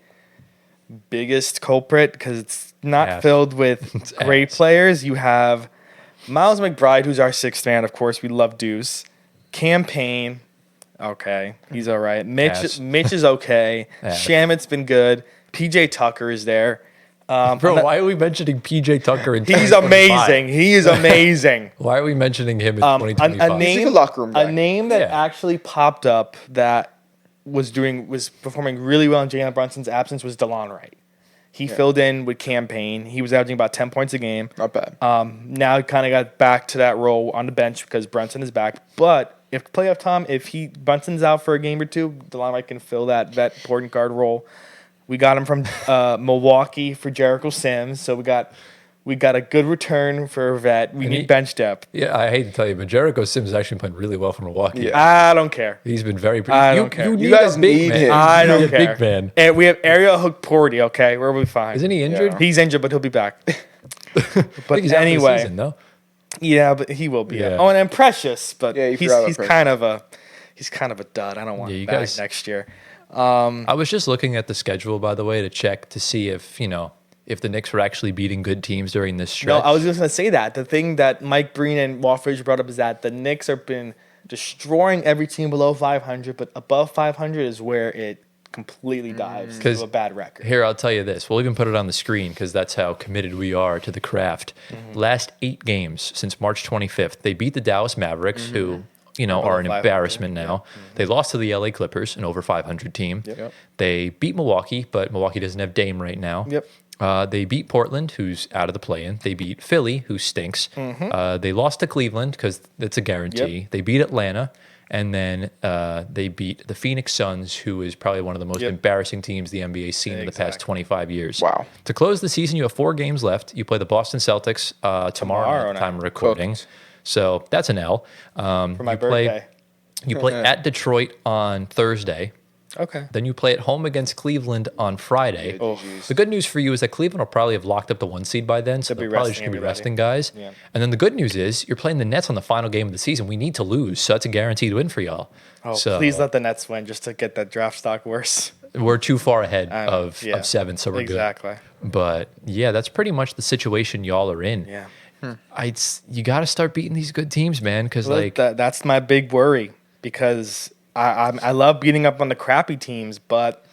biggest culprit because it's not filled with great players. You have Miles McBride, who's our 6th man. Of course, we love Deuce. Campaign, okay, he's all right. Mitch is okay. Shamit's been good. PJ Tucker is there. Bro, why are we mentioning PJ Tucker in He's amazing. He is amazing. Why are we mentioning him in 2025? He's a locker room guy. A name that actually popped up that was performing really well in Jalen Brunson's absence was DeLon Wright. He filled in with Campaign. He was averaging about 10 points a game. Not bad. Now he kind of got back to that role on the bench because Brunson is back. But if playoff time, Brunson's out for a game or two, DeLon Wright can fill that point guard role. We got him from Milwaukee for Jericho Sims, so we got a good return for a vet. We need bench depth. Yeah, I hate to tell you, but Jericho Sims is actually playing really well for Milwaukee. Yeah. I don't care. He's been very. I don't care. You guys need him. I don't care. Big man. And we have Ariel Hook-Porty. Okay, we'll be fine. Isn't he injured? Yeah. He's injured, but he'll be back. But he's anyway, out for the season, no? Yeah, but he will be. Yeah. Oh, and then Precious, but he's kind of a dud. I don't want him back next year. I was just looking at the schedule, by the way, to check to see if the Knicks were actually beating good teams during this stretch. No, I was just going to say that. The thing that Mike Breen and Walt Frazier brought up is that the Knicks have been destroying every team below 500, but above 500 is where it completely dives to a bad record. Here, I'll tell you this. We'll even put it on the screen because that's how committed we are to the craft. Last 8 games since March 25th, they beat the Dallas Mavericks, who are an 500, embarrassment now. They lost to the LA Clippers, an over 500 team. Yep. They beat Milwaukee, but Milwaukee doesn't have Dame right now. Yep. They beat Portland, who's out of the play-in. They beat Philly, who stinks. They lost to Cleveland because that's a guarantee. Yep. They beat Atlanta, and then they beat the Phoenix Suns, who is probably one of the most embarrassing teams the NBA's seen in the past 25 years. Wow. To close the season, you have 4 games left. You play the Boston Celtics tomorrow at the time of recording. Cooked. So that's an L. For my birthday. You play at Detroit on Thursday. Okay. Then you play at home against Cleveland on Friday. Oh. The good news for you is that Cleveland will probably have locked up the 1 seed by then, so They'll be they're probably just resting going to be everybody. resting guys. Yeah. And then the good news is you're playing the Nets on the final game of the season. We need to lose, so that's a guaranteed win for y'all. Oh, so please let the Nets win just to get that draft stock worse. we're too far ahead of Yeah. 7, so we're Exactly. good. But yeah, that's pretty much the situation y'all are in. Yeah. You got to start beating these good teams, man, because like That's my big worry because I love beating up on the crappy teams, but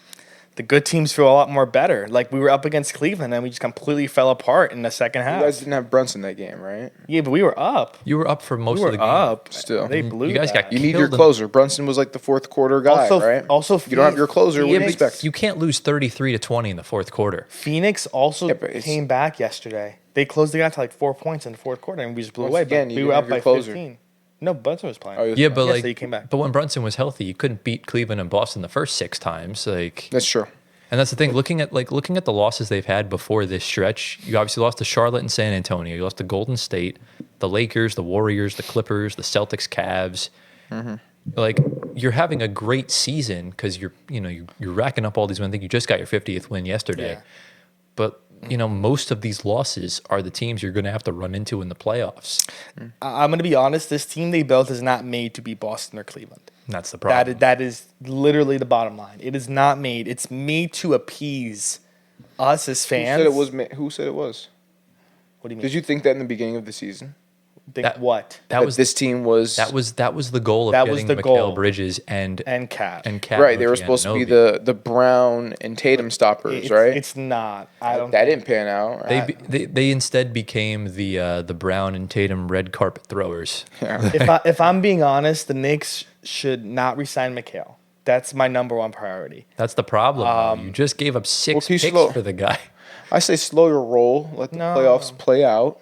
the good teams feel a lot more better. Like we were up against Cleveland and we just completely fell apart in the second half. You guys didn't have Brunson that game, right? Yeah, but we were up. you were up for most We of were the game. up. Still. They blew You guys that. got You need your killed in- closer. Brunson was like the fourth quarter guy, right? Also, if you don't have your closer, what do you Phoenix- expect? You can't lose 33-20 in the fourth quarter. Phoenix also Yeah, but it's- came back yesterday. They closed the gap to like 4 points in the fourth quarter and we just blew Once away. again, But you we didn't were have up your by closer. 15. No, Brunson was playing. Oh, he was Yeah, playing. but Yeah, like, so you came back. but when Brunson was healthy, you couldn't beat Cleveland and Boston the first 6 times. Like, That's true. and that's the thing. Looking at the losses they've had before this stretch, you obviously lost to Charlotte and San Antonio. You lost to Golden State, the Lakers, the Warriors, the Clippers, the Celtics, Cavs. Like, you're having a great season because you're racking up all these wins. I think you just got your 50th win yesterday, Yeah. but most of these losses are the teams you're going to have to run into in the playoffs. I'm going to be honest. This team they built is not made to be Boston or Cleveland. And that's the problem. That is literally the bottom line. It is not made. It's made to appease us as Who fans. said it was? Who said it was? What do you mean? Did you think that in the beginning of the season? Think what? that was this team was that was the goal of That was getting the Mikal goal. Bridges and Cat. Cat. right. They were OG supposed to be Anunoby. the Brown and Tatum stoppers, It's, right? It's not. I don't. That didn't pan out. They instead became the Brown and Tatum red carpet throwers. If I'm being honest, the Knicks should not resign Mikal. That's my number 1 priority. That's the problem. You just gave up 6 Well, picks slow. for the guy. I say slow your roll. Let the No. playoffs play out.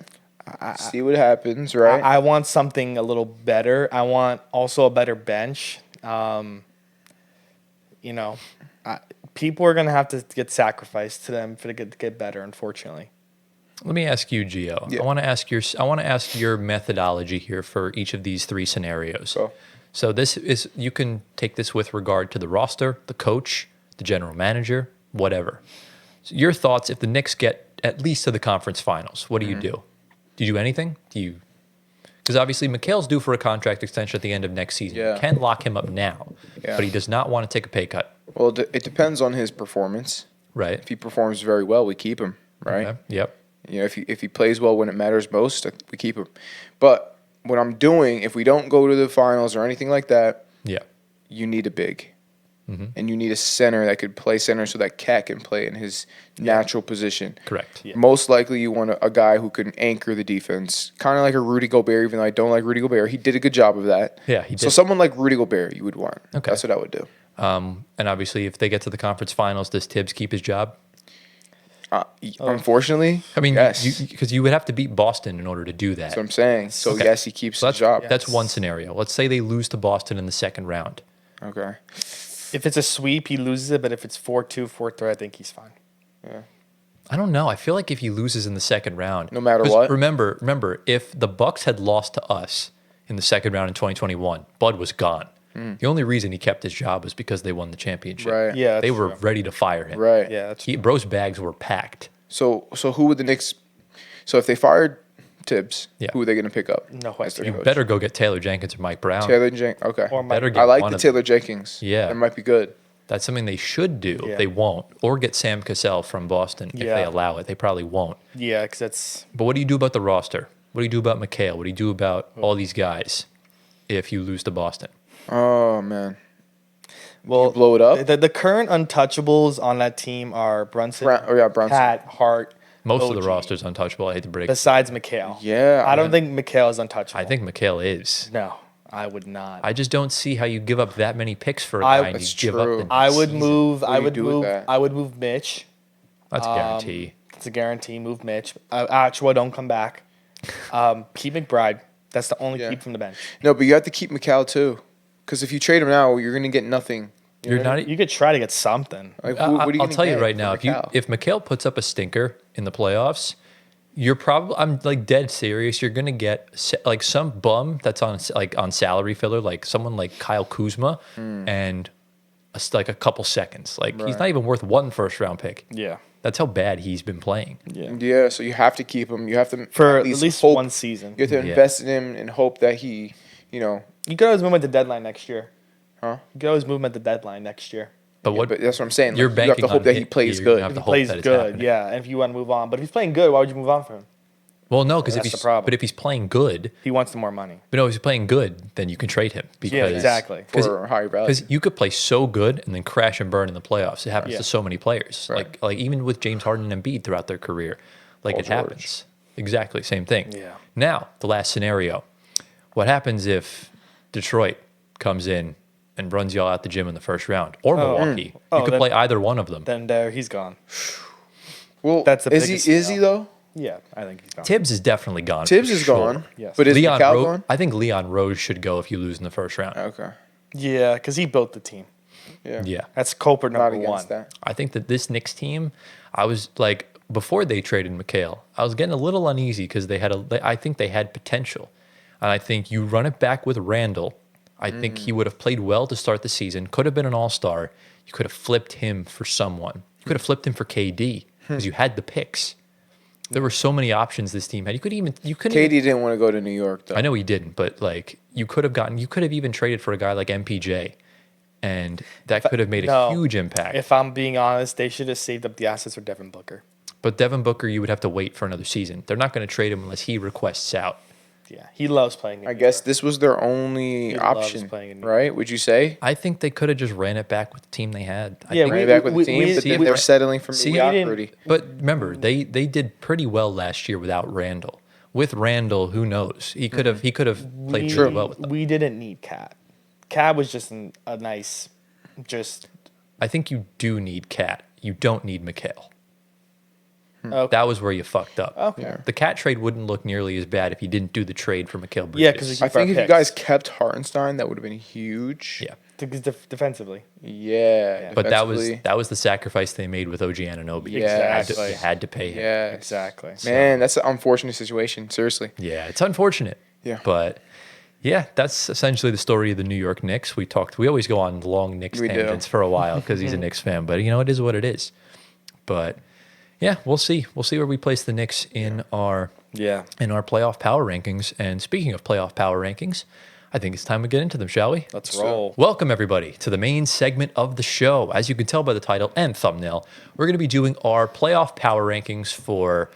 See what happens, right? I want something a little better. I want also a better bench. People are gonna have to get sacrificed to them to get better. Unfortunately. Let me ask you, Gio. Yeah. I want to ask your methodology here for each of these 3 scenarios. Go. So this is you can take this with regard to the roster, the coach, the general manager, whatever. So your thoughts if the Knicks get at least to the conference finals, what do you do? Do you do anything? Because obviously Mikal's due for a contract extension at the end of next season. Yeah. You can lock him up now, Yeah. but he does not want to take a pay cut. Well, it depends on his performance. Right. If he performs very well, we keep him, right? Okay. Yep. If he plays well when it matters most, we keep him. But what I'm doing, if we don't go to the finals or anything like that, Yeah. you need a big. And you need a center that could play center so that Cat can play in his natural position. Correct. Yeah. Most likely you want a guy who can anchor the defense. Kind of like a Rudy Gobert, even though I don't like Rudy Gobert. He did a good job of that. Yeah, he So did. someone like Rudy Gobert you would want. Okay. That's what I would do. And obviously, if they get to the conference finals, does Tibbs keep his job? Unfortunately, I mean, yes. because you would have to beat Boston in order to do that. That's what I'm saying. So Okay. yes, he keeps So his job. That's one scenario. Let's say they lose to Boston in the second round. Okay. If it's a sweep, he loses it. But if it's 4-2, 4-3, I think he's fine. I don't know. I feel like if he loses in the second round, No matter 'cause what? Remember, if the Bucks had lost to us in the second round in 2021, Bud was gone. The only reason he kept his job was because they won the championship. Right. Yeah, that's they were true. ready to fire him. Right. Yeah, that's Bro's bags were packed. So who would the Knicks? So if they fired Tibbs, Yeah. who are they going to pick up? No as question. their You coach? better go get Taylor Jenkins or Mike Brown. Taylor Jenkins. Okay. Or Better Mike. get I like one the of Taylor Jenkins. Yeah. That might be good. That's something they should do. Yeah. They won't. Or get Sam Cassell from Boston if Yeah. they allow it. They probably won't. Yeah, because that's But what do you do about the roster? What do you do about Mikal? What do you do about all these guys if you lose to Boston? Oh man. well. blow it up? The current untouchables on that team are Brunson, Brunson. Pat, Hart. Most of OG. the roster's untouchable. I hate to break it. Besides Mikal. Yeah, I don't think Mikal is untouchable. I think Mikal is. No. I would not. I just don't see how you give up that many picks for a guy and That's you give up true. the I would season. move. What I do you would do with move. that? I would move Mitch. That's a guarantee. It's a guarantee. Move Mitch. Achua, don't come back. Keep McBride. That's the only keep from the bench. No, but you have to keep McCall too, because if you trade him now, you're going to get nothing. You You're know what I not. mean? You could try to get something. Like, what are you I'll gonna tell you get right for now, McCall? if Mikhail puts up a stinker in the playoffs, you're probably I'm like dead serious. You're gonna get like some bum that's on salary filler, like someone like Kyle Kuzma, and like a couple seconds. Like he's Right. not even worth one first round pick. Yeah. That's how bad he's been playing. Yeah, so you have to keep him. You have to For at least hope, one season. You have to invest in him and hope that he, You could always move him at the deadline next year. huh? You could always move him at the deadline next year. But what But that's what I'm saying. you're Like, you have banking to hope on that he him- plays you're good. gonna have If to he hope plays that it's good, happening. yeah. And if you want to move on, but if he's playing good, why would you move on from him? Well, no, because That's if the he's problem. but if he's playing good, He wants the more money. but no, if he's playing good, then you can trade him because Yeah, exactly. For higher value. Because you could play so good and then crash and burn in the playoffs. It happens Yeah. to so many players. Right. Like even with James Harden and Embiid throughout their career, like Paul it George. happens. Exactly, same thing. Yeah. Now the last scenario: what happens if Detroit comes in and runs y'all out the gym in the first round, or Milwaukee? Oh, You could then- play either one of them. Then there, he's gone. well, that's the is biggest he? Is he though? Yeah, I think he's gone. Tibbs is definitely gone. Tibbs for is sure. gone. Yes. But is Leon McCall Rose. gone? I think Leon Rose should go if you lose in the first round. Okay. Yeah, because he built the team. Yeah. Yeah. That's culprit Not number one. against that. I think that this Knicks team, I was like, before they traded McHale, I was getting a little uneasy because I think they had potential. And I think you run it back with Randall. I think he would have played well to start the season, could have been an all-star. You could have flipped him for someone. You could have flipped him for KD because you had the picks. There were so many options this team had. You couldn't even. Katie didn't want to go to New York though. I know he didn't, but like you could have even traded for a guy like MPJ, and that could have made a No. huge impact. If I'm being honest, they should have saved up the assets for Devin Booker. But Devin Booker, you would have to wait for another season. They're not going to trade him unless he requests out. Yeah, he loves playing. I guess this was their only He loves option, playing in New right? Would you say? I think they could have just ran it back with the team they had. I Yeah, think- Bring it back with the team, but then they're settling for See, mediocrity. But remember, they did pretty well last year without Randall. With Randall, who knows? He could have played really well with them. We didn't need Cat. Cat was just a nice, just I think you do need Cat. You don't need McHale. okay. That was where you fucked up. Okay. Yeah. The Cat trade wouldn't look nearly as bad if you didn't do the trade for Mikal Bridges. Yeah, 'cause I think if you picks. guys kept Hartenstein, that would have been huge. yeah. Defensively. Yeah. But defensively. that was the sacrifice they made with OG Anunoby. Yeah. You had to pay him. Yeah. Exactly. Man, that's an unfortunate situation. Seriously. Yeah, it's unfortunate. Yeah. But yeah, that's essentially the story of the New York Knicks. We always go on long Knicks We do. tangents for a while because he's a Knicks fan, but it is what it is. But yeah, we'll see. We'll see where we place the Knicks in our playoff power rankings. And speaking of playoff power rankings, I think it's time to get into them, shall we? Let's roll. Welcome, everybody, to the main segment of the show. As you can tell by the title and thumbnail, we're going to be doing our playoff power rankings for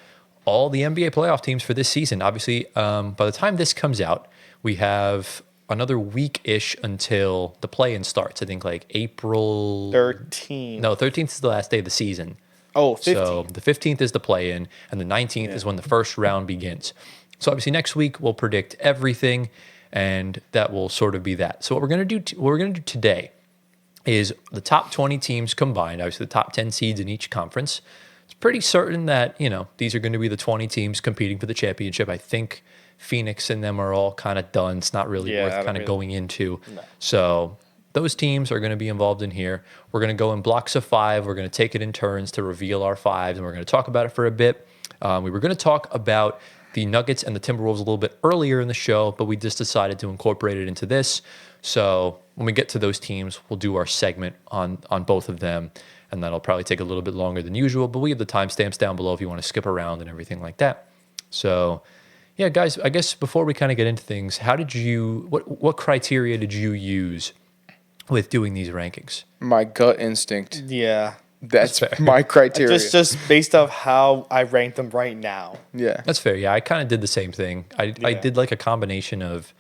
all the NBA playoff teams for this season. Obviously, by the time this comes out, we have another week-ish until the play-in starts. I think like April... 13. No, 13th is the last day of the season. Oh, 15. So the 15th is the play-in, and the 19th is when the first round begins. So obviously next week we'll predict everything, and that will sort of be that. So what we're going to do today is the top 20 teams combined, obviously the top 10 seeds in each conference. It's pretty certain that, these are going to be the 20 teams competing for the championship. I think Phoenix and them are all kind of done. It's not really Yeah, I worth don't kind of really- going into. No. So those teams are going to be involved in here. We're going to go in blocks of 5. We're going to take it in turns to reveal our 5s, and we're going to talk about it for a bit. We were going to talk about the Nuggets and the Timberwolves a little bit earlier in the show, but we just decided to incorporate it into this. So when we get to those teams, we'll do our segment on both of them, and that'll probably take a little bit longer than usual, but we have the timestamps down below if you want to skip around and everything like that. So yeah, guys, I guess before we kind of get into things, what criteria did you use with doing these rankings? My gut instinct. Yeah. That's fair. my criteria. Just based off how I rank them right now. Yeah. That's fair. Yeah, I kind of did the same thing. I Yeah. did like a combination of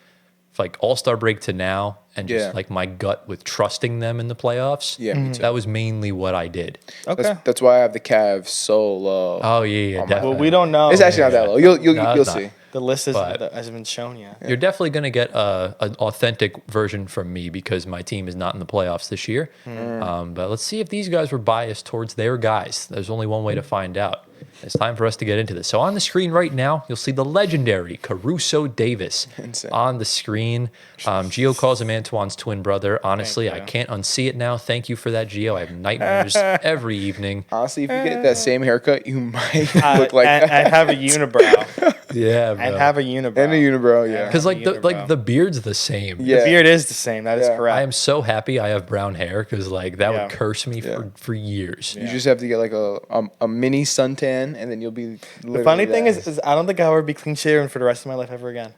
like All-Star break to now and just Yeah. like my gut with trusting them in the playoffs. Yeah, me too. That was mainly what I did. Okay. That's why I have the Cavs so low. Oh, yeah, my- definitely. Well, we don't know. It's actually not that low. You'll No, you'll it's not. see. The list But- hasn't been shown yet. You're definitely going to get an authentic version from me because my team is not in the playoffs this year. But let's see if these guys were biased towards their guys. There's only one way to find out. It's time for us to get into this. So on the screen right now, you'll see the legendary Caruso Davis Insane. on the screen. Gio calls him Antoine's twin brother. Honestly, I you. can't unsee it now. Thank you for that, Gio. I have nightmares every evening. Honestly, if you get that same haircut, you might look like and, that. and have a unibrow. Yeah, bro. And have a unibrow. And a unibrow, yeah. Because like unibrow. the beard's the same. Yeah. The beard is the same. That is Yeah. correct. I am so happy I have brown hair because like that Yeah. would curse me Yeah. for years. You just have to get like a mini suntan, and then you'll be. The funny thing is I don't think I'll ever be clean shaven for the rest of my life ever again.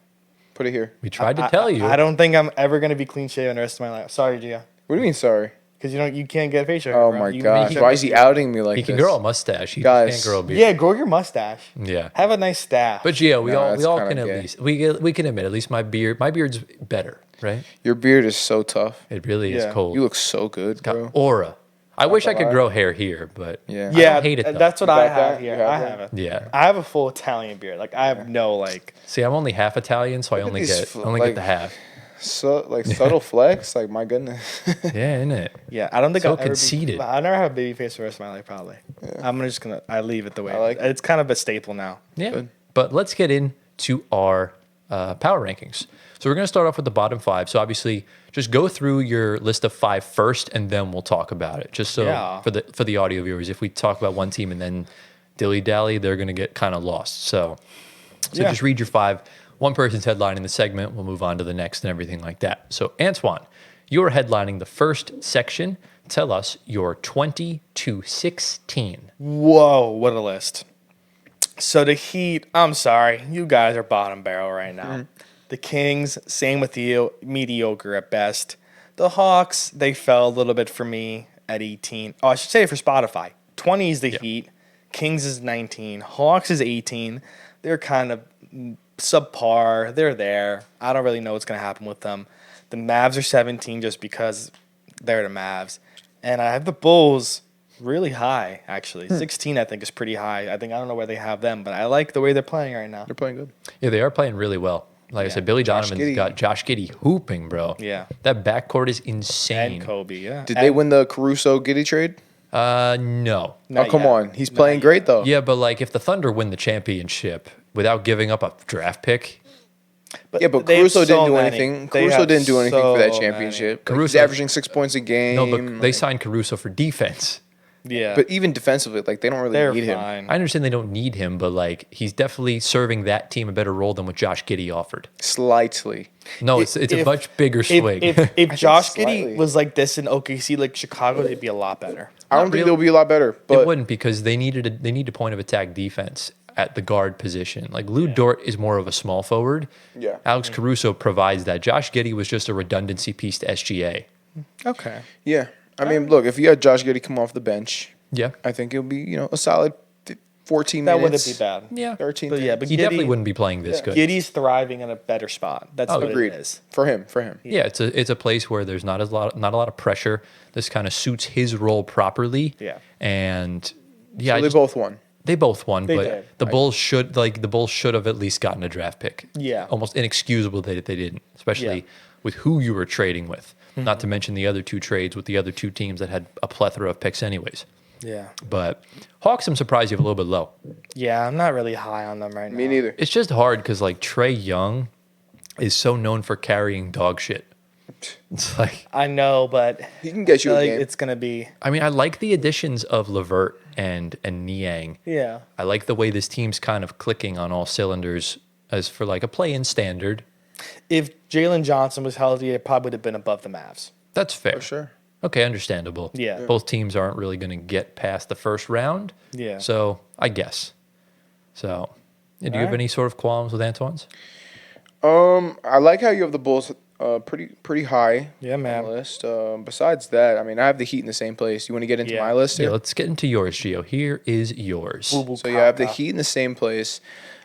Put it here. We tried to tell you. I don't think I'm ever gonna be clean shaven the rest of my life. Sorry, Gio. What do you mean, sorry? Because you can't get facial hair. Oh bro. my You gosh. need Why is he outing me like He this? can grow a mustache. He Guys. can't grow a beard. Yeah, grow your mustache. Yeah. Have a nice staff. But Gio, we No, all that's can kinda at gay. least we can admit at least my beard's better, right? Your beard is so tough. It really is Yeah. cold. You look so good, Got bro. aura. I wish I could lie. grow hair here, but Yeah. yeah, don't hate it, though. that's what You I got have that? here. You have I that? have it. yeah. I have a full Italian beard. Like I have no like. See, I'm only half Italian, so I only these get fl- only like- get the half. So like subtle flex, like my goodness. Yeah, isn't it? Yeah, I don't think So I'll ever conceited. I'll never have a baby face for the rest of my life. Probably. I leave it the way. I like it. It's kind of a staple now. Yeah. Good. But let's get into our power rankings. So we're going to start off with the bottom five. So obviously, just go through your list of five first, and then we'll talk about it. Just so Yeah. for the audio viewers, if we talk about one team and then dilly dally, they're going to get kind of lost. So Yeah. just read your five. One person's headlining the segment. We'll move on to the next and everything like that. So Antoine, you're headlining the first section. Tell us your 20 to 16. Whoa, what a list. So the Heat, I'm sorry, you guys are bottom barrel right now. The Kings, same with you, mediocre at best. The Hawks, they fell a little bit for me at 18. Oh, I should say for Spotify. 20 is the Heat. Kings is 19. Hawks is 18. They're kind of subpar. They're there. I don't really know what's going to happen with them. The Mavs are 17 just because they're the Mavs. And I have the Bulls really high, actually. 16, I think, is pretty high. I don't know where they have them, but I like the way they're playing right now. They're playing good. Yeah, they are playing really well. Like I said, Billy Josh Donovan's Giddey. got Josh Giddey hooping, bro. Yeah. That backcourt is insane. And Kobe, yeah. Did they win the Caruso Giddy trade? No. Not Oh, come yet. on. He's playing great though. Yeah, but like if the Thunder win the championship without giving up a draft pick, Yeah, but they have Caruso didn't so do many. anything. They Caruso have didn't do anything for that so championship. Like, he's Caruso- averaging 6 points a game. no, but they like- signed Caruso for defense. Yeah. But even defensively, like they don't really they're need him. fine. I understand they don't need him, but like he's definitely serving that team a better role than what Josh Giddey offered. Slightly. No, it's a If- much bigger swing. If Josh slightly. Giddey was like this in OKC, like Chicago, they'd be a lot better. I don't Not think really. they'll be a lot better. It But wouldn't because they need a point of attack defense at the guard position. Like Lou Dort is more of a small forward. Yeah. Alex Caruso provides that. Josh Giddey was just a redundancy piece to SGA. Okay. yeah, I mean, look, if you had Josh Giddey come off the bench, Yeah. I think it'll be a solid 14 That minutes. wouldn't be bad. Yeah. 13. But yeah, but He Giddey, definitely wouldn't be playing this good. Giddey's thriving in a better spot. That's what Agreed. it is. For him. Yeah, it's a place where there's not a lot of pressure. This kind of suits his role properly. Yeah. And yeah, So I they just- both won. They both won, They but did. the Bulls should have at least gotten a draft pick. Yeah. Almost inexcusable that they didn't, especially Yeah. with who you were trading with. Not to mention the other two trades with the other two teams that had a plethora of picks anyways. Yeah. But Hawks, I'm surprised you have a little bit low. Yeah, I'm not really high on them right now. Me neither. It's just hard because like Trey Young is so known for carrying dog shit. It's like, I know, but He can get you I a feel like game. it's gonna be I mean, I like the additions of Levert and Niang. yeah. I like the way this team's kind of clicking on all cylinders as for like a play-in standard. If Jalen Johnson was healthy, it probably would have been above the Mavs. That's fair. For sure. Okay, understandable. Yeah. Both teams aren't really going to get past the first round. Yeah. So I guess. So, do you have Alright. any sort of qualms with Antoine's? I like how you have the Bulls pretty high Yeah, on man. the list. Besides that, I mean, I have the Heat in the same place. You want to get into Yeah. my list Yeah, here? let's get into yours, Gio. Here is yours. So you have the Heat in the same place.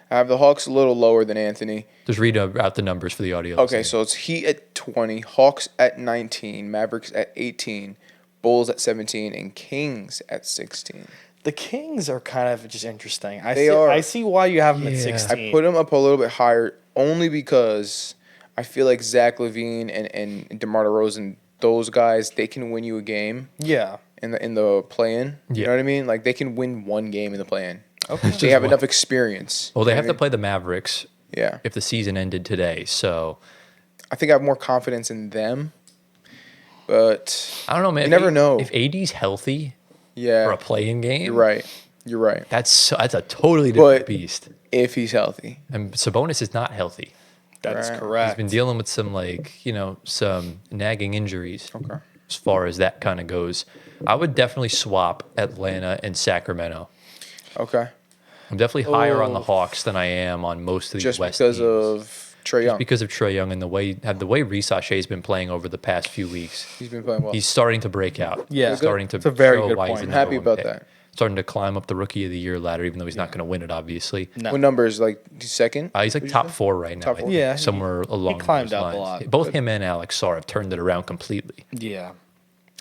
I have the Hawks a little lower than Anthony. Just read out the numbers for the audio. Okay, listener. so it's Heat at 20, Hawks at 19, Mavericks at 18, Bulls at 17, and Kings at 16. The Kings are kind of just interesting. They are. I see why you have them at Yeah. 16. I put them up a little bit higher only because I feel like Zach LaVine and DeMar DeRozan, those guys, they can win you a game Yeah. in the play-in. You Yeah. know what I mean? Like they can win one game in the play-in. Okay. They have enough experience. Well, they You know have what I to play the Mavericks mean? Yeah. if the season ended today. So I think I have more confidence in them. But I don't know, man. You never know. If AD's healthy yeah, for a play-in game. you're right. You're right. That's a totally different But- beast. If he's healthy. And Sabonis is not healthy. That is Right. correct. He's been dealing with some some nagging injuries. Okay. As far as that kind of goes, I would definitely swap Atlanta and Sacramento. Okay. I'm definitely higher on the Oh. Hawks than I am on most of these Just West because teams. of Trae Young. Because of Trae Young and the way Reece Sachet's been playing over the past few weeks. He's been playing well. He's starting to break out. Yeah. He's starting to It's a very show good why he's point. the I'm happy number one about pick. that. Starting to climb up the Rookie of the Year ladder, even though he's not going to win it, obviously. No. What number is like second? He's like What'd you top say? 4 right now. Top I four. think, Yeah, somewhere along climbed those up a lines. lot. Both him and Alex Sarr have turned it around completely. Yeah.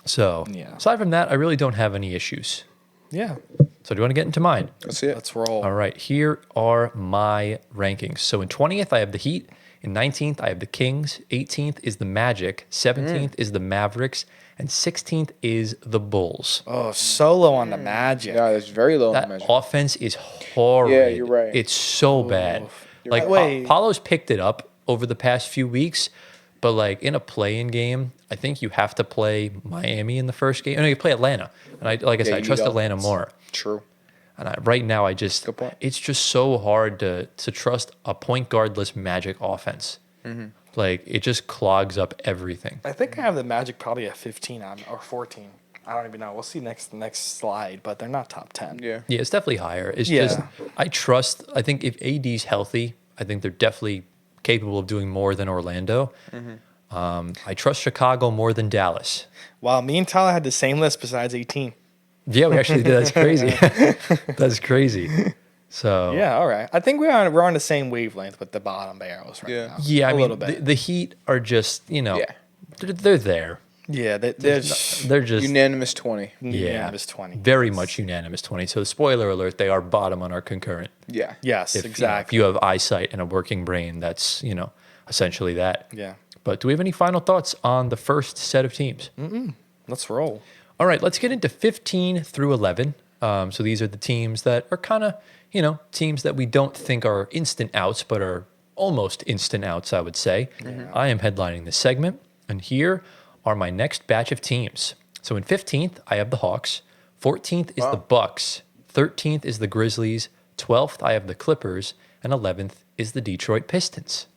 So, Yeah. aside from that, I really don't have any issues. Yeah. So, do you want to get into mine? Let's see it. Let's roll. All right, here are my rankings. So in 20th, I have the Heat. In 19th, I have the Kings. 18th is the Magic. 17th is the Mavericks. And 16th is the Bulls. Oh, solo on the Magic. Yeah, it's very low in That the measure. offense is horrid. Yeah, you're right. It's so bad. You're Like, right. Wait. Paulo's picked it up over the past few weeks, but like in a play-in game, I think you have to play Miami in the first game. No, you play Atlanta. And I said, you I trust need Atlanta offense. more. True. And right now, Good point. it's just so hard to trust a point guardless Magic offense. Mm-hmm. Like, it just clogs up everything. I think I have the Magic probably at 15 or 14. I don't even know. We'll see next slide, but they're not top 10. Yeah. Yeah, it's definitely higher. It's Yeah. just, I think if AD's healthy, I think they're definitely capable of doing more than Orlando. Mm-hmm. I trust Chicago more than Dallas. Wow, me and Tyler had the same list besides 18. Yeah, we actually did. That's crazy. That's crazy. So, Yeah, all right. I think we're on the same wavelength with the bottom barrels right Yeah. now. yeah, I a mean, little bit. the Heat are just, Yeah. they're there. Yeah, they're They're just Unanimous 20. unanimous 20. very much unanimous 20. So, spoiler alert, they are bottom on our concurrent. Yeah. Yes, If exactly. you have eyesight and a working brain, that's, essentially that. Yeah. But do we have any final thoughts on the first set of teams? Let's roll. All right, let's get into 15 through 11. So these are the teams that are kind of, teams that we don't think are instant outs, but are almost instant outs, I would say. I am headlining this segment, and here are my next batch of teams. So in 15th, I have the Hawks. 14th is the Bucks. 13th is the Grizzlies. 12th, I have the Clippers. And 11th is the Detroit Pistons.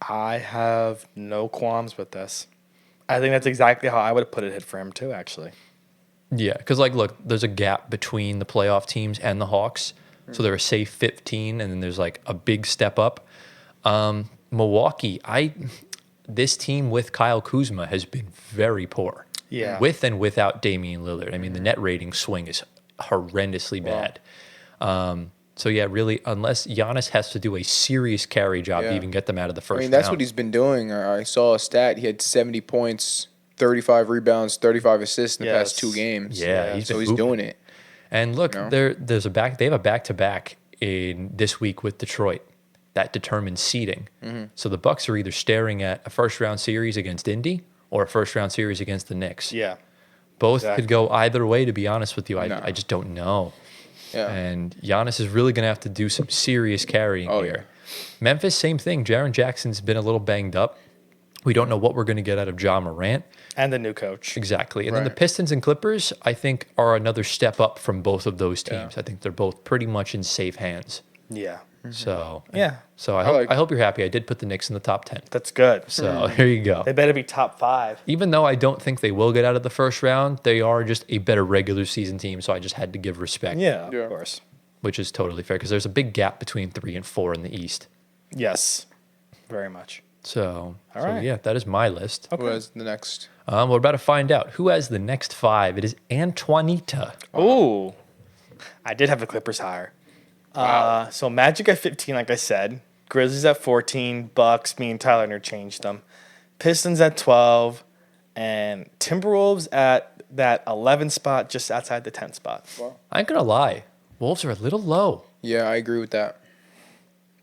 I have no qualms with this. I think that's exactly how I would have put it hit for him too, actually. Yeah, because look, there's a gap between the playoff teams and the Hawks, so they're a safe 15, and then there's like a big step up. Milwaukee, this team with Kyle Kuzma has been very poor. Yeah. With and without Damian Lillard. I mean, the net rating swing is horrendously bad. So yeah, really, unless Giannis has to do a serious carry job to Yeah. even get them out of the first I mean, that's round. what he's been doing. I saw a stat. He had 70 points, 35 rebounds, 35 assists in the past 2 games. Yeah, he's so been he's hooping. doing it. And look, You know? they have a back-to-back in this week with Detroit that determines seeding. Mm-hmm. So the Bucks are either staring at a first-round series against Indy or a first-round series against the Knicks. Yeah. Both exactly. could go either way, to be honest with you. No. I just don't know. Yeah. And Giannis is really going to have to do some serious carrying Oh, here. Memphis, same thing. Jaren Jackson's been a little banged up. We don't know what we're going to get out of Ja Morant. And the new coach. Exactly. And then the Right. Pistons and Clippers, I think, are another step up from both of those teams. I think they're both pretty much in safe hands. Yeah. So Yeah. So I like- hope you're happy. I did put the Knicks in the top 10. That's good. So here you go. They better be top 5. Even though I don't think they will get out of the first round, they are just a better regular season team. So I just had to give respect. Yeah, Yeah. of course. Which is totally fair because there's a big gap between 3 and 4 in the East. Yes. Very much. So, All right. yeah, that is my list. Who has the next? We're about to find out who has the next 5. It is Antoinita. Ooh. I did have the Clippers higher. So Magic at 15, like I said. Grizzlies at 14. Bucks, me and Tyler interchanged them. Pistons at 12. and Timberwolves at that 11 spot, just outside the 10 spot. I ain't gonna lie, Wolves are a little low. Yeah, I agree with that.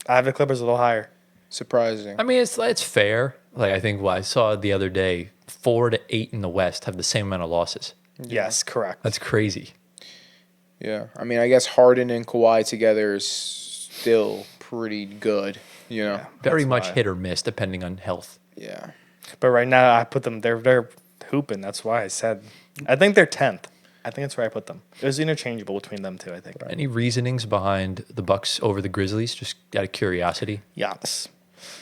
I have the Clippers a little higher. Surprising. I mean, it's fair. Like I think what I saw the other day, 4 to 8 in the West have the same amount of losses. Yes, correct. That's crazy. Yeah, I mean, I guess Harden and Kawhi together is still pretty good. You know. Yeah. Very That's much why. hit or miss depending on health. Yeah. But right now, I put them. They're hooping. That's why I said. I think they're 10th. I think that's where I put them. It was interchangeable between them two. I think. Any reasonings behind the Bucks over the Grizzlies? Just out of curiosity. Giannis.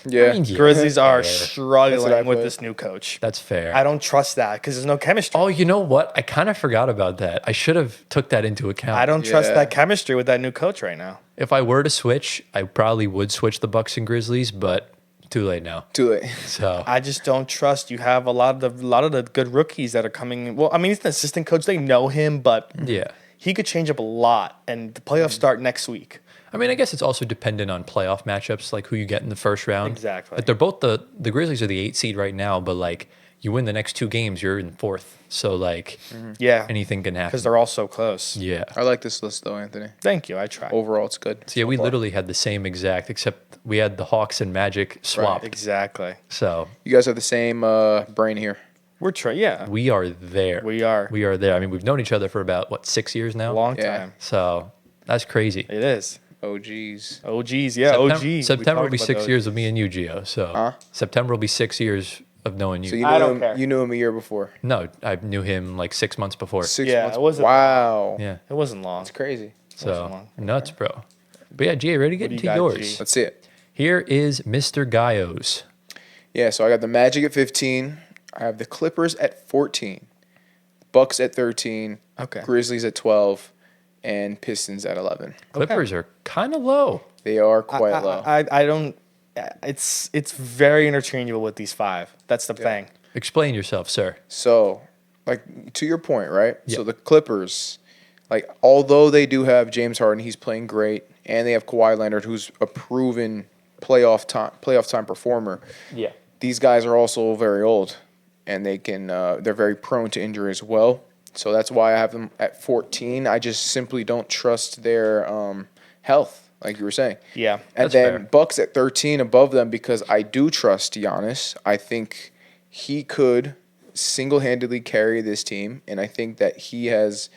Yeah. I mean, yeah, Grizzlies are fair. That's struggling what I with put. this new coach. That's fair. I don't trust that because there's no chemistry. Oh, you know what? I kind of forgot about that. I should have took that into account. I don't trust Yeah. that chemistry with that new coach right now. If I were to switch, I probably would switch the Bucks and Grizzlies, but too late now. Too late. So I just don't trust. You have a lot of the good rookies that are coming. Well, I mean, he's an assistant coach. They know him, but yeah. he could change up a lot. And the playoffs start next week. I mean, I guess it's also dependent on playoff matchups, like who you get in the first round. Exactly. Like they're both the Grizzlies are the 8 seed right now, but like you win the next 2 games, you're in 4th. So like Yeah, anything can happen. because they're all so close. Yeah. I like this list though, Anthony. Thank you. I try. Overall, it's good. So yeah, we literally had the same exact, except we had the Hawks and Magic swapped. Exactly. So You guys have the same brain here. We're trying. Yeah, we are there. we are. We are there. I mean, we've known each other for about what 6 years now. Long Yeah. time. So that's crazy. It is. OGs. OGs. Yeah, Septem- OG. September will be We talked 6 about years of me and you, Gio. So Huh? September will be 6 years of knowing you. So you I knew don't him. care. You knew him a year before. No, I knew him like 6 months before. 6 Yeah, months. it wasn't- Wow. Yeah. It wasn't long. It's crazy. So long. nuts, bro. But yeah, Gia, ready to get What do you into got, yours? G? Let's see it. Here is Mr. Gaios. Yeah, so I got the Magic at 15. I have the Clippers at 14. Bucks at 13. Okay. Grizzlies at 12. And Pistons at 11. Clippers are kind of low. They are quite low. I don't. It's very interchangeable with these 5. That's the thing. Explain yourself, sir. So, like, to your point, right? Yeah. So the Clippers, like, although they do have James Harden, he's playing great, and they have Kawhi Leonard, who's a proven playoff time performer. Yeah. These guys are also very old, and they're very prone to injury as well. So that's why I have them at 14. I just simply don't trust their health, like you were saying. Yeah. And That's then fair. Bucks at 13 above them because I do trust Giannis. I think he could single-handedly carry this team, and I think that he has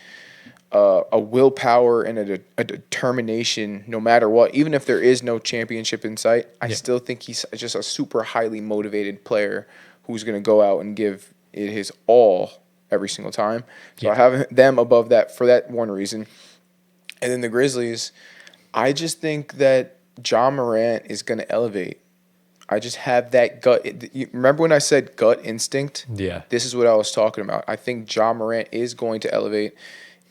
a willpower and a determination no matter what. Even if there is no championship in sight, I still think he's just a super highly motivated player who's going to go out and give it his all every single time. So I have them above that for that one reason. And then the Grizzlies, I just think that Ja Morant is going to elevate. I just have that gut. You remember when I said gut instinct? Yeah. This is what I was talking about. I think Ja Morant is going to elevate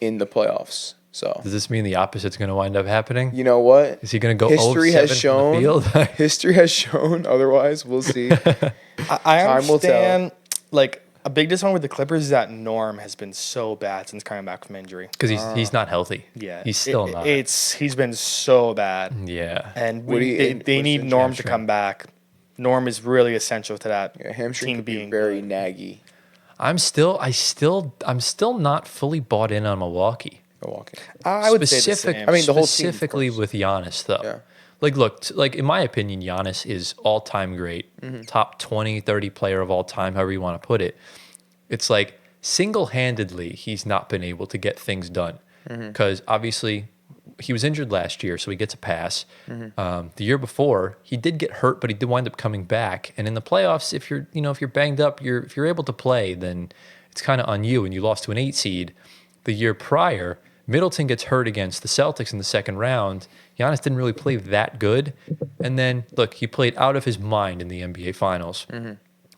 in the playoffs. So Does this mean the opposite's going to wind up happening? you know what? Is he going to go History 0 of has 7 from the shown. field? History has shown otherwise. We'll see. I Time will tell. understand. Like a big disappointment with the Clippers is that Norm has been so bad since coming back from injury. Because he's not healthy. Yeah, He's still not. He's been so bad, Yeah. and What do you- they what need is it, Norm to hamstring? come back. Norm is really essential to that Yeah, hamstring team could be being very good. naggy. I'm still not fully bought in on Milwaukee. Milwaukee. I would say the same. I mean, the whole team, of specifically course. with Giannis though. Yeah. Like look, like in my opinion, Giannis is all-time great. Top 20, 30 player of all time, however you want to put it. It's like single-handedly he's not been able to get things done. Because obviously he was injured last year, so he gets a pass. The year before, he did get hurt, but he did wind up coming back. And in the playoffs, if you're banged up, if you're able to play, then it's kind of on you. And you lost to an 8 seed. The year prior, Middleton gets hurt against the Celtics in the second round. Giannis didn't really play that good. And then look, he played out of his mind in the NBA Finals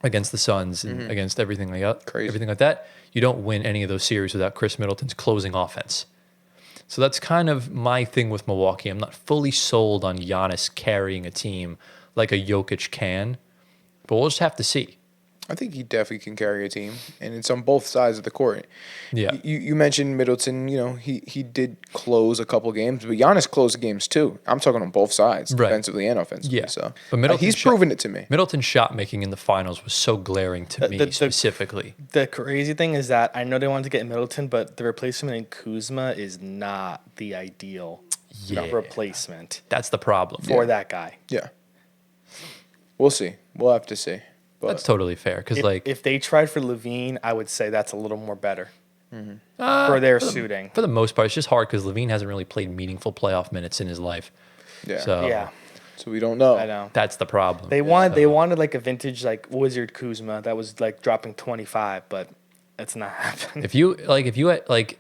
against the Suns and against everything like that. Crazy. Everything like that. You don't win any of those series without Chris Middleton's closing offense. So that's kind of my thing with Milwaukee. I'm not fully sold on Giannis carrying a team like a Jokic can, but we'll just have to see. I think he definitely can carry a team, and it's on both sides of the court. Yeah. You mentioned Middleton. He did close a couple games, but Giannis closed games too. I'm talking on both sides, Right. defensively and offensively. Yeah. So, But Middleton he's proven it to me. Middleton's shot making in the finals was so glaring to me specifically. The crazy thing is that I know they wanted to get Middleton, but the replacement in Kuzma is not the ideal replacement That's the problem. for that guy. Yeah, we'll see. We'll have to see. But That's totally fair because If they tried for Levine, I would say that's a little more better for their suiting. for the most part, it's just hard because Levine hasn't really played meaningful playoff minutes in his life. yeah, So Yeah, so we don't know. I know. that's the problem. They wanted like a vintage like Wizard Kuzma that was like dropping 25, but it's not happening. If you had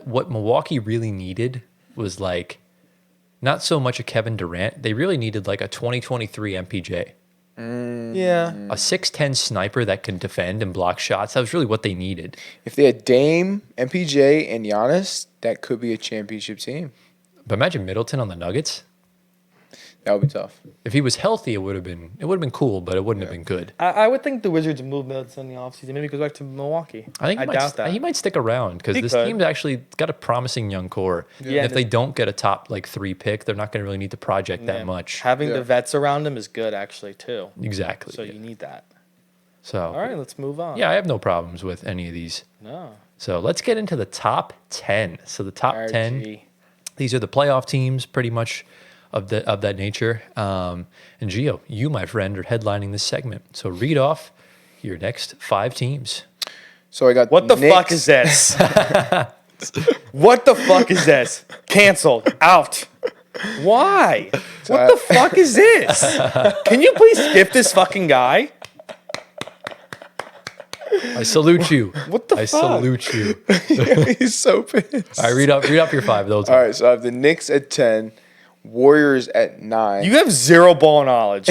what Milwaukee really needed was like not so much a Kevin Durant. They really needed like a 2023 MPJ. Yeah. A 6'10 sniper that can defend and block shots. That was really what they needed. If they had Dame, MPJ, and Giannis, that could be a championship team. But imagine Middleton on the Nuggets. That would be tough. If he was healthy, it would have been cool, but it wouldn't have been good. I would think the Wizards move Middleton in the offseason. Maybe he goes back to Milwaukee. I think doubt that. he might stick around because He this could. team's actually got a promising young core. Yeah. And if they don't get a top 3 pick, they're not going to really need to project Yeah. that much. Having Yeah. the vets around him is good, actually, too. Exactly. So you need that. So All right, let's move on. yeah, I have no problems with any of these. No. So let's get into the top 10. So the top 10, RG. these are the playoff teams pretty much of that nature. And Gio, you, my friend, are headlining this segment. So read off your next 5 teams. So I got What the Knicks. fuck is this? What the fuck is this? Canceled. Out. Why? What the fuck is this? Can you please skip this fucking guy? I salute you. What the I fuck? salute you. He's so pissed. All right, read up your 5. Those. All right, so I have the Knicks at 10, Warriors at 9. You have zero ball knowledge.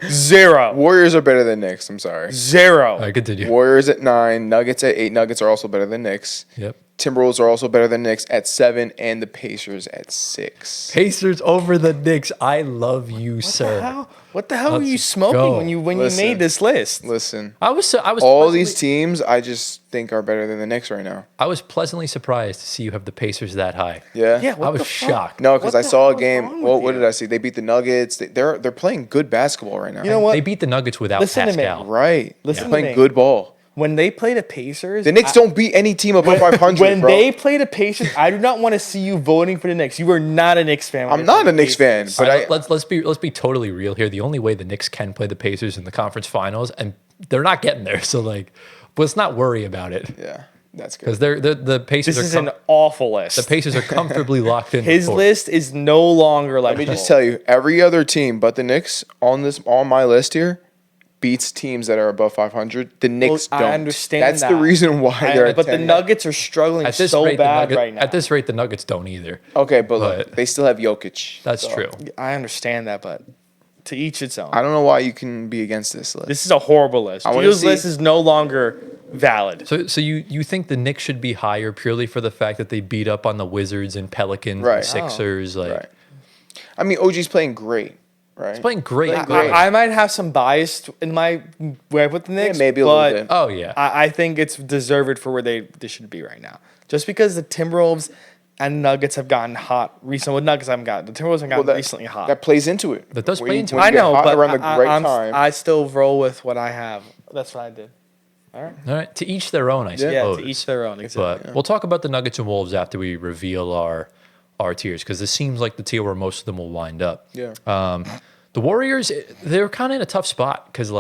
Zero. Warriors are better than Knicks. I'm sorry. Zero. All right, continue. Warriors at 9, Nuggets at 8. Nuggets are also better than Knicks. Yep. Timberwolves are also better than Knicks at 7, and the Pacers at 6. Pacers over the Knicks. I love you, sir. What the hell were you Let's smoking go. when you Listen. made this list? Listen, I was all pleasantly- these teams I just think are better than the Knicks right now. I was pleasantly surprised to see you have the Pacers that high. Yeah. Yeah, I what was the fuck? shocked. No, because What I the saw a hell is game. wrong Well, with what you? did I see? They beat the Nuggets. They're playing good basketball right now. You know what? They beat the Nuggets without Listen to me. Pascal. Right. Listen They're to playing me. good ball. When they play the Pacers, The Knicks don't beat any team above 500, when bro. they play the Pacers, I do not want to see you voting for the Knicks. You are not a Knicks fan. when I'm they play not the a Knicks fan, Pacers. but All right, let's be totally real here. The only way the Knicks can play the Pacers in the conference finals, and they're not getting there. So let's not worry about it yeah, that's because good. the Pacers This is are an awful list. the Pacers are comfortably locked in. His before. list is no longer like. Let me just tell you, every other team but the Knicks on my list here beats teams that are above 500. The Knicks I don't. understand That's that. the reason why they're at But 10. the Nuggets are struggling At this so rate, bad right now. At this rate, the Nuggets don't either. Okay, but look, But- they still have Jokic. That's so true. I understand that, but to each its own. I don't know why you can be against this list. This is a horrible list. wanna Gio's see- list is no longer valid. So you think the Knicks should be higher purely for the fact that they beat up on the Wizards and Pelicans Right. and Sixers? Right. I mean, OG's playing great, right? He's playing great. I might have some bias in my where I put the Knicks, maybe a little but bit. Oh yeah. I think it's deserved for where they should be right now. Just because the Timberwolves and Nuggets have gotten hot recently. Well, Nuggets haven't gotten. The Timberwolves have gotten recently hot. That plays into it. That does When play you- into when it. you I get know, hot but around the right time. I still roll with what I have. That's what I did. All right. All right. To each their own, I suppose. Yeah, to each their own. Exactly. But we'll talk about the Nuggets and Wolves after we reveal our tiers because this seems like the tier where most of them will wind up. Yeah. The Warriors, they're kind of in a tough spot because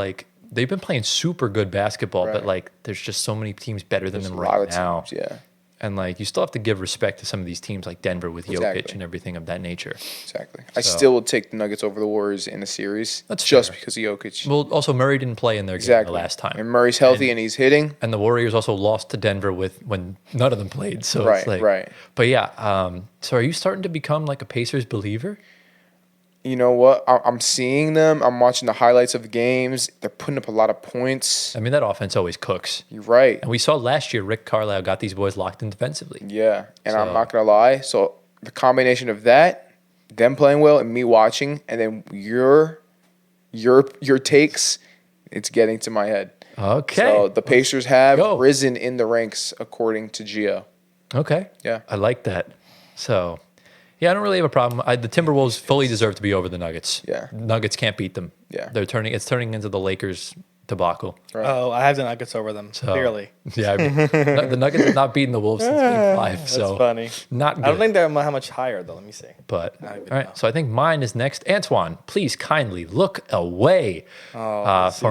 they've been playing super good basketball, but Right. there's just so many teams better than There's them a lot right of now. teams, yeah, And you still have to give respect to some of these teams like Denver with Jokic Exactly. and everything of that nature. exactly. I So- still would take the Nuggets over the Warriors in a series. That's just fair. because of Jokic. Well, also Murray didn't play in their game Exactly. the last time. And Murray's healthy and he's hitting. And the Warriors also lost to Denver when none of them played. So Right, it's right. But yeah, so are you starting to become like a Pacers believer? You know what? I'm seeing them. I'm watching the highlights of the games. They're putting up a lot of points. I mean, that offense always cooks. You're right. And we saw last year Rick Carlisle got these boys locked in defensively. Yeah, and I'm So- not gonna lie. So the combination of that, them playing well, and me watching, and then your takes, it's getting to my head. Okay. So the Pacers have go. risen in the ranks according to Gio. Okay. Yeah. I like that. So, yeah, I don't really have a problem. The Timberwolves fully deserve to be over the Nuggets. Yeah. Nuggets can't beat them. Yeah. It's turning into the Lakers debacle. Right. Oh, I have the Nuggets over them, So, clearly. Yeah, I mean, the Nuggets have not beaten the Wolves since Game 5. So That's funny. Not good. I don't think they're how much higher, though. Let me see. But I all don't even right, know. so I think mine is next. Antoine, please kindly look away for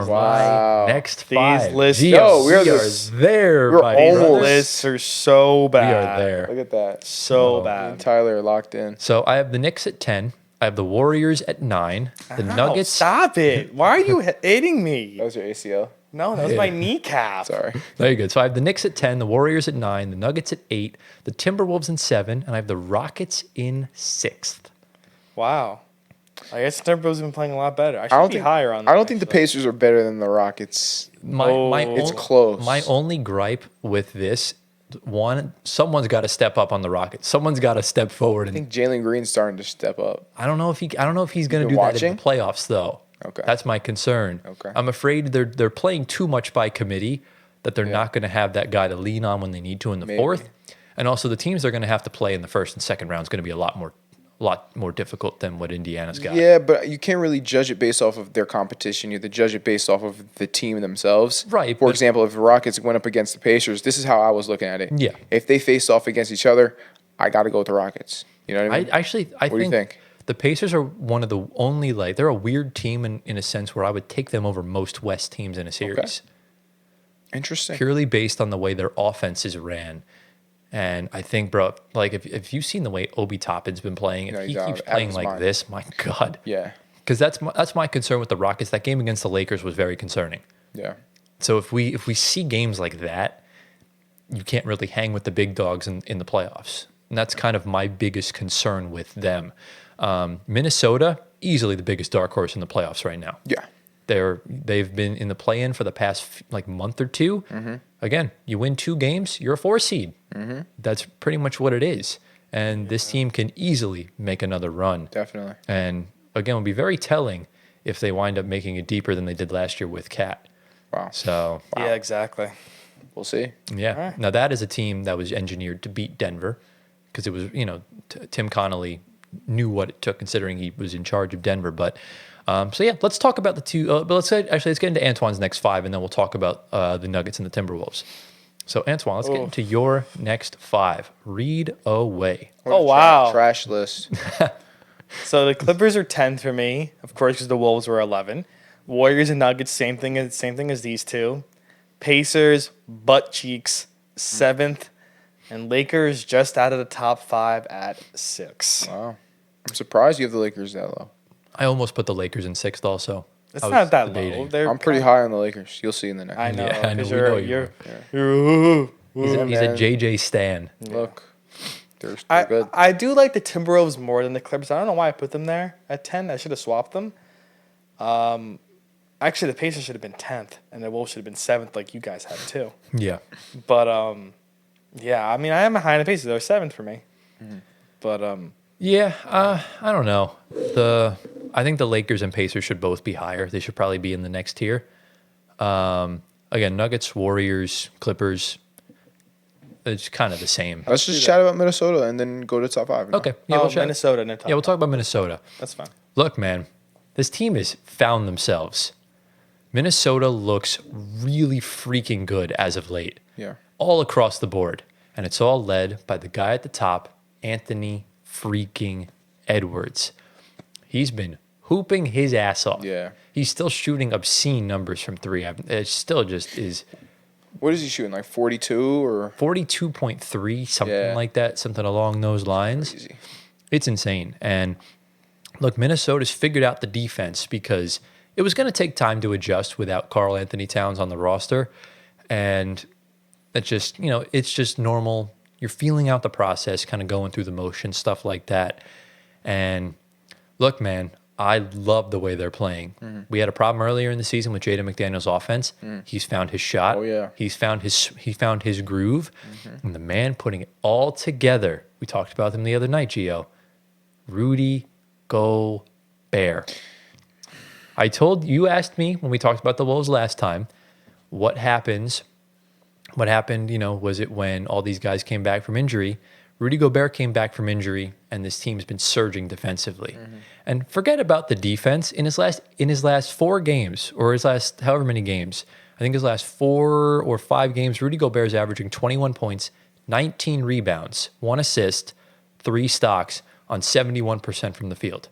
Wow. my next These 5. lists- Gio, Yo, we are we are this- there. we're buddy. almost- Lists are so We bad. are there. Look at that. So Me and bad. Tyler are locked in. So I have the Knicks at 10. I have the Warriors at 9. The Ow, Nuggets. Stop it. Why are you hating me? That was your ACL. No, that was my kneecap. Sorry. Very good. So I have the Knicks at 10, the Warriors at 9, the Nuggets at 8, the Timberwolves in 7, and I have the Rockets in 6th. Wow. I guess the Timberwolves have been playing a lot better. I should I don't be think higher on I them, don't think the actually. Pacers are better than the Rockets. It's close. My only gripe with this, someone's got to step up on the Rockets. Someone's got to step forward, I and think Jalen Green's starting to step up. I don't know if he's going to been do that in watching? the playoffs though. Okay. That's my concern. Okay. I'm afraid they're playing too much by committee, that they're not going to have that guy to lean on when they need to in the Maybe. fourth. And also the teams they're going to have to play in the first and second round is going to be a lot more difficult than what Indiana's got. Yeah, but you can't really judge it based off of their competition. You have to judge it based off of the team themselves. Right, For but- example, if the Rockets went up against the Pacers, this is how I was looking at it. Yeah. If they faced off against each other, I got to go with the Rockets. You know what I mean? I What do you think? the Pacers are one of the only, they're a weird team in a sense where I would take them over most West teams in a series. Interesting. Purely based on the way their offense is ran. And I think, bro, like if you've seen the way Obi Toppin's been playing, if No, he he's out keeps of playing his like mind. this, my God. Yeah. Because that's my concern with the Rockets. That game against the Lakers was very concerning. Yeah. So if we see games like that, you can't really hang with the big dogs in the playoffs. And that's kind of my biggest concern with them. Minnesota, easily the biggest dark horse in the playoffs right now. Yeah. They've been in the play-in for the past month or two. Again, you win 2 games, you're a 4 seed. That's pretty much what it is. And this team can easily make another run. Definitely. And again, it'll be very telling if they wind up making it deeper than they did last year with Cat. Wow. So Yeah, exactly. We'll see. yeah. right. Now that is a team that was engineered to beat Denver because it was, Tim Connolly knew what it took considering he was in charge of Denver. But so yeah, let's talk about the two. But let's get into Antoine's next 5, and then we'll talk about the Nuggets and the Timberwolves. So Antoine, let's get into your next 5. Read away. What a Oh, wow. Trash list. So the Clippers are 10 for me, of course, because the Wolves were 11. Warriors and Nuggets, same thing as these two. Pacers, butt cheeks, 7th. And Lakers just out of the top 5 at 6. Wow. I'm surprised you have the Lakers that low. I almost put the Lakers in 6th also. It's I was not that debating. low. They're I'm pretty high on the Lakers. You'll see in the next. I know. Yeah, I know. 'cause We know you're, you you're, He's a man. JJ Stan. Look. They're good. I do like the Timberwolves more than the Clippers. I don't know why I put them there at 10. I should have swapped them. Actually, the Pacers should have been 10th, and the Wolves should have been 7th, like you guys had too. Yeah. But yeah, I mean, I am high on the Pacers. They're 7th for me. But Yeah, I don't know. I think the Lakers and Pacers should both be higher. They should probably be in the next tier. Again, Nuggets, Warriors, Clippers. It's kind of the same. Let's just chat about Minnesota and then go to top 5. Okay. Yeah, we'll chat. Minnesota. No Yeah, we'll talk about Minnesota. That's fine. Look, man, this team has found themselves. Minnesota looks really freaking good as of late. Yeah. All across the board. And it's all led by the guy at the top, Anthony freaking Edwards. He's been hooping his ass off. Yeah. He's still shooting obscene numbers from 3. It still just is What is he shooting? Like 42 or 42.3, something Yeah. like that, something along those lines. easy? It's insane. And look, Minnesota's figured out the defense because it was going to take time to adjust without Karl Anthony Towns on the roster. And it's just, it's just normal. You're feeling out the process, kind of going through the motions, stuff like that. And look, man, I love the way they're playing. We had a problem earlier in the season with Jaden McDaniel's offense. He's found his shot. Oh, yeah. He found his groove. And the man putting it all together. We talked about him the other night, Gio. Rudy Gobert. You asked me when we talked about the Wolves last time, what happens? What happened, was it when all these guys came back from injury? Rudy Gobert came back from injury, and this team's been surging defensively. And forget about the defense. In his last 4 games, or his last however many games, I think his last 4 or 5 games, Rudy Gobert is averaging 21 points, 19 rebounds, 1 assist, 3 stocks on 71% from the field.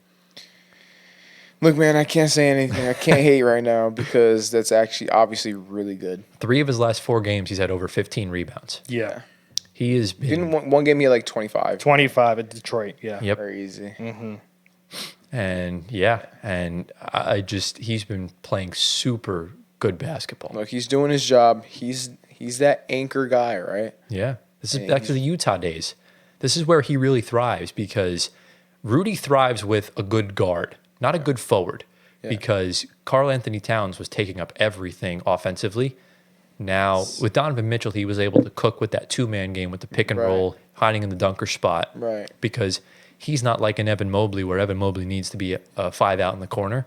Look, man, I can't say anything. I can't hate right now because that's actually obviously really good. 3 of his last 4 games, he's had over 15 rebounds. Yeah. He has been... Didn't one game he had like 25? 25 at Detroit, yeah. Yep. Crazy. And he's been playing super good basketball. Look, he's doing his job. He's that anchor guy, right? Yeah. This is back to the Utah days. This is where he really thrives because Rudy thrives with a good guard, not a good forward, because Karl Anthony Towns was taking up everything offensively. Now, with Donovan Mitchell, he was able to cook with that 2-man game with the pick and roll, hiding in the dunker spot. Right. Because he's not like an Evan Mobley, where Evan Mobley needs to be a 5 out in the corner.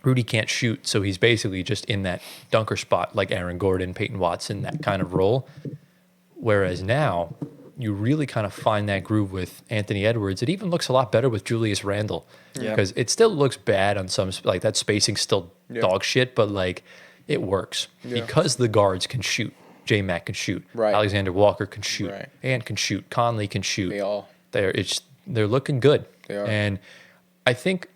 Rudy can't shoot, so he's basically just in that dunker spot like Aaron Gordon, Peyton Watson, that kind of role. Whereas now, you really kind of find that groove with Anthony Edwards. It even looks a lot better with Julius Randle. Because it still looks bad on some, like that spacing's still dog shit, but like it works. Because the guards can shoot. J-Mac can shoot. Right. Alexander Walker can shoot. Right. Ant can shoot. Conley can shoot. They all. They're looking good. They are. And I think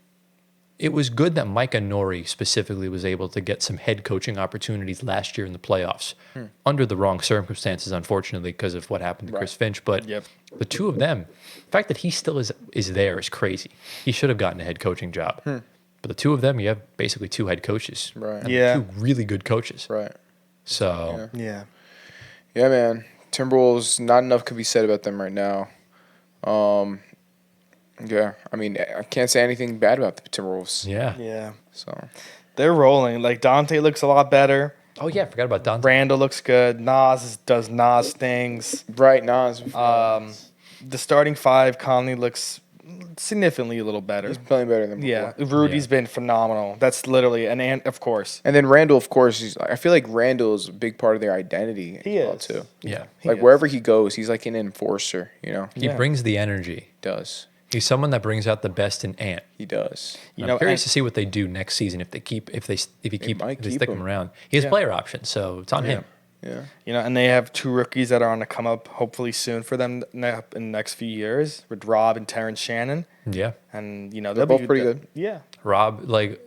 it was good that Mike Nori specifically was able to get some head coaching opportunities last year in the playoffs under the wrong circumstances, unfortunately, because of what happened to Chris Finch. But the two of them, the fact that he still is there is crazy. He should have gotten a head coaching job. But the two of them, you have basically 2 head coaches. Right. Yeah. 2 really good coaches. Right. So, Yeah. Yeah, man. Timberwolves, not enough could be said about them right now. Yeah, I mean, I can't say anything bad about the Timberwolves. yeah. Yeah. So They're rolling. Like, Dante looks a lot better. Oh, yeah, I forgot about Dante. Randall looks good. Nas does Nas things. right, Nas. The starting 5, Conley looks significantly a little better. He's playing better than before. Yeah, Rudy's been phenomenal. That's literally of course. And then Randall, of course, I feel like Randall is a big part of their identity. He as well, is. too. Yeah. Like wherever he goes, he's like an enforcer. He brings the energy. He does. He's someone that brings out the best in Ant. He does. I'm curious to see what they do next season if they stick him around. He has player options, so it's on him. Yeah. And they have 2 rookies that are on the come up hopefully soon for them in the next few years with Rob and Terrence Shannon. Yeah. And They're both pretty good. Yeah. Rob, like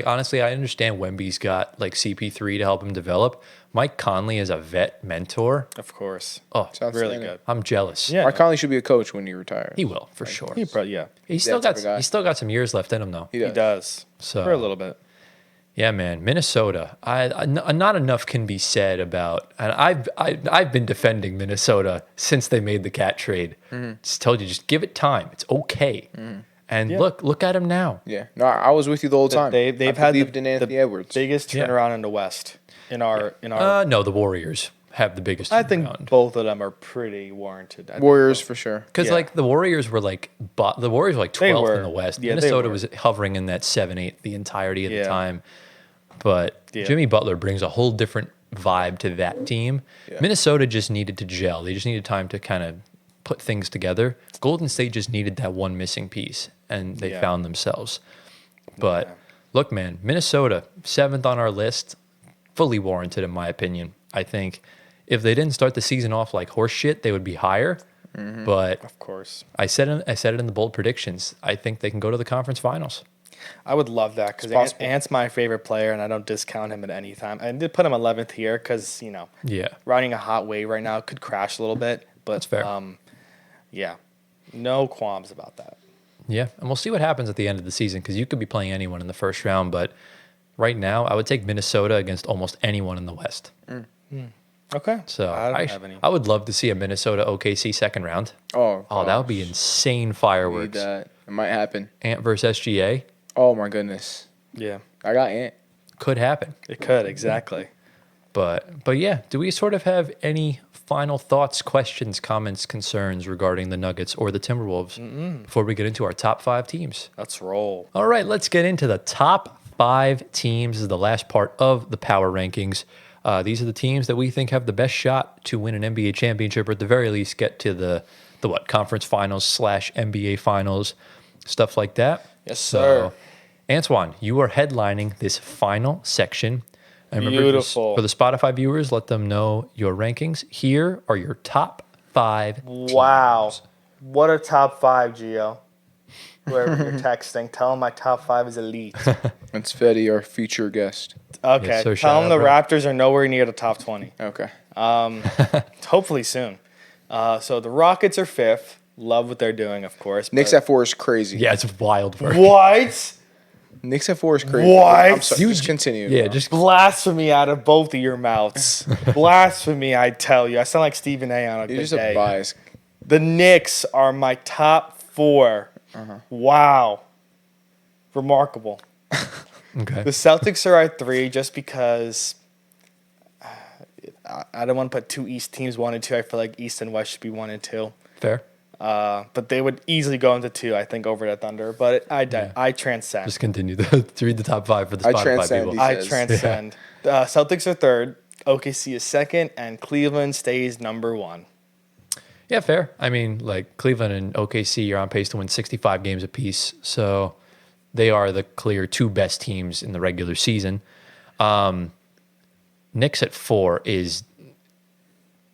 honestly, I understand Wemby's got like CP3 to help him develop. Mike Conley is a vet mentor. Of course. Oh, Sounds Really outstanding. good. I'm jealous. Yeah. Mark Conley should be a coach when he retires. He will for sure. He probably, yeah. He's still that type of guy. got some years left in him though. He He does. does. So- for a little bit. Yeah, man, Minnesota. Not enough can be said about, and I've been defending Minnesota since they made the Cat trade. Just told you, just give it time. It's okay. And Yeah. look at him now. Yeah. No, I was with you the whole time. They've I had believed in Anthony Edwards. biggest Yeah. turnaround in the West in our. No, the Warriors have the biggest. I think turnaround. both of them are pretty warranted. I think Warriors for sure. Because Yeah. like the Warriors were like 12th were. in the West. Yeah, they Minnesota were. was hovering in that 7-8 the entirety of the Yeah. time. But Yeah. Jimmy Butler brings a whole different vibe to that team. Yeah. Minnesota just needed to gel. They just needed time to kind of put things together. Golden State just needed that one missing piece, and they Yeah. found themselves. But Yeah. look, man, Minnesota, 7th on our list, fully warranted in my opinion. I think if they didn't start the season off like horse shit, they would be higher. But Of course. I said it in the bold predictions. I think they can go to the conference finals. I would love that because possible. Ant's my favorite player, and I don't discount him at any time. I did put him 11th here because Yeah. riding a hot wave right now could crash a little bit, but That's fair. Yeah, no qualms about that. Yeah, and we'll see what happens at the end of the season because you could be playing anyone in the first round, but right now I would take Minnesota against almost anyone in the West. Okay, So I don't have any. I would love to see a Minnesota OKC second round. Oh, Oh, that would be insane need fireworks. that. It might happen. Ant versus SGA Oh my goodness. Yeah, I got Ant. could happen. it could exactly. But yeah, do we sort of have any final thoughts, questions, comments, concerns regarding the Nuggets or the Timberwolves before we get into our top 5 teams? Let's roll. All right, let's get into the top 5 teams. This is the last part of the power rankings. These are the teams that we think have the best shot to win an NBA championship, or at the very least get to the conference finals / NBA finals, stuff like that. Yes, sir. So, Antoine, you are headlining this final section. And remember, Beautiful. for the Spotify viewers, let them know your rankings. Here are your top 5 teams. Wow. What a top 5, Gio. Whoever you're texting, tell them my top 5 is elite. It's Fetty, our feature guest. Okay. Yes, sir. Tell Shout them the out, bro. Raptors are nowhere near the top 20. Okay. Hopefully soon. So the Rockets are 5th. Love what they're doing, of course. Knicks at 4 is crazy. Yeah, it's wild work. What? Knicks at 4 is crazy. What? I'm sorry. Just continue. Yeah, bro. just Blasphemy out of both of your mouths. Blasphemy, I tell you. I sound like Stephen A. on a You're good just day. a bias. The Knicks are my top 4. Wow. Remarkable. okay. The Celtics are at 3 just because I don't want to put 2 East teams 1 and 2. I feel like East and West should be 1 and 2. Fair. But they would easily go into 2, I think, over the Thunder. But I transcend. Just continue to read the top 5 for the I Spotify transcend people. these. I says. transcend. Celtics are 3rd. OKC is 2nd. And Cleveland stays number 1. Yeah, fair. I mean, like Cleveland and OKC are on pace to win 65 games apiece, so they are the clear 2 best teams in the regular season. Knicks at 4 is,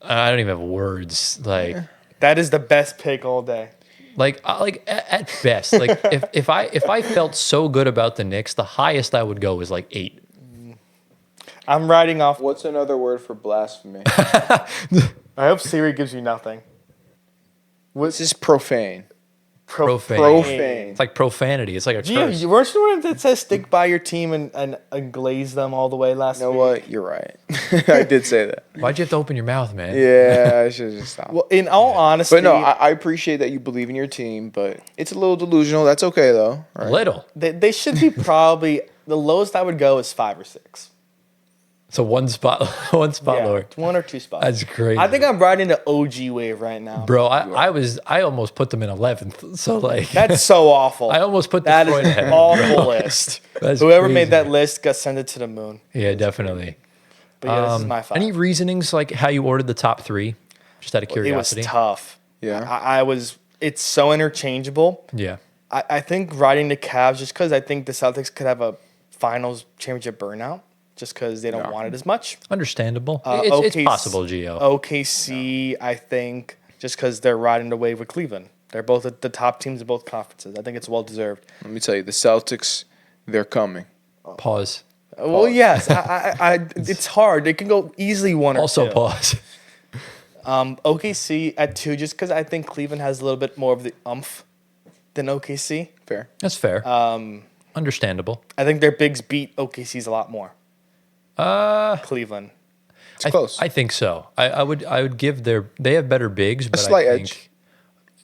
I don't even have words. Like That is the best pick all day. at best, like if I felt so good about the Knicks, the highest I would go is like 8. I'm riding off. What's another word for blasphemy? I hope Siri gives you nothing. This is profane. Profane. It's like profanity. It's like a curse. You weren't you the one that says stick by your team and glaze them all the way last You know week? what? You're right. I did say that. Why'd you have to open your mouth, man? Yeah, I should just stop. Well, in all honesty, But no, I appreciate that you believe in your team, but it's a little delusional. That's okay, though. A little. they should be probably the lowest I would go is 5 or 6. So one spot lower. 1 or 2 spots. That's crazy. I think I'm riding the OG wave right now. Bro, I almost put them in 11th. So like That's so awful. I almost put the That is Freud an ahead, awful list. That's Whoever crazy. made that list got sent it to the moon. Yeah, definitely. But yeah, this is my 5. Any reasonings like how you ordered the top 3? Just out of It was curiosity. tough. Yeah. It's so interchangeable. Yeah. I think riding the Cavs just because I think the Celtics could have a finals championship burnout just because they don't want it as much. Understandable. It's OKC possible, Gio. OKC, I think, just because they're riding the wave with Cleveland. They're both the top teams in both conferences. I think it's well deserved. Let me tell you, the Celtics, they're coming. Pause. Well, yes, it's hard. They can go easily 1 or 2. Also pause. OKC at 2, just because I think Cleveland has a little bit more of the umph than OKC. Fair. That's fair. Understandable. I think their bigs beat OKC's a lot more. Cleveland. It's close. I think so. I would give they have better bigs, but slight I think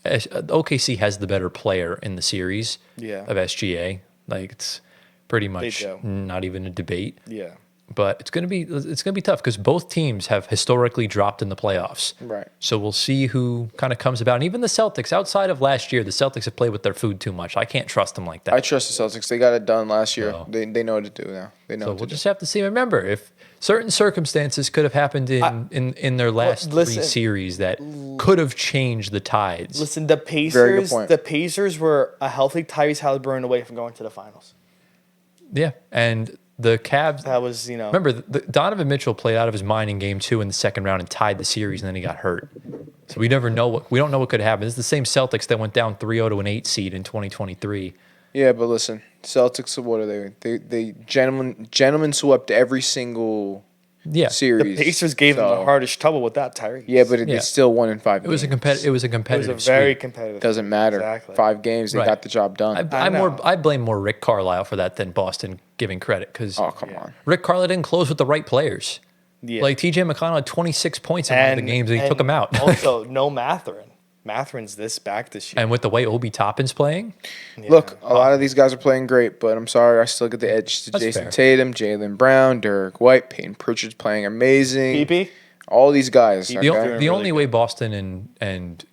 OKC has the better player in the series of SGA. Like it's pretty much do. not even a debate. Yeah. But it's gonna be tough because both teams have historically dropped in the playoffs. Right. So we'll see who kind of comes about. And even the Celtics, outside of last year, the Celtics have played with their food too much. I can't trust them like that. I trust the Celtics. They got it done last year. So- They know what to do now. They know So what we'll to just have to see. Remember, if certain circumstances could have happened in their last 3 series that could have changed the tides. Listen, the Very good Pacers. point. The Pacers were a healthy Tyrese Halliburton away from going to the finals. Yeah, and the Cavs. That was, Remember, Donovan Mitchell played out of his mind in Game 2 in the second round and tied the series, and then he got hurt. So we don't know what could happen. This is the same Celtics that went down 3-0 to an 8 seed in 2023. Yeah, but listen, Celtics. What are they? They gentlemen swept every single Yeah, series. the Pacers gave them the hardest trouble with that Tyrese. Yeah, but Yeah. it's still 1 in 5. it was a competitive. It was a competitive. It was a very sweep. competitive. Doesn't matter. Exactly. 5 games, they Right. got the job done. I blame more Rick Carlisle for that than Boston giving credit because Oh, come on. Rick Carlisle didn't close with the right players. Yeah. Like TJ McConnell had 26 points in one of the games and he took him out. Also, no Matherin. Matherin's back this year. And with the way Obi Toppin's playing, Look, a lot of these guys are playing great, but I'm sorry, I still get the edge to That's Jason fair. Tatum, Jaylen Brown, Derek White, Peyton Pritchard's playing amazing. PP? All these guys. the okay? only really way Boston and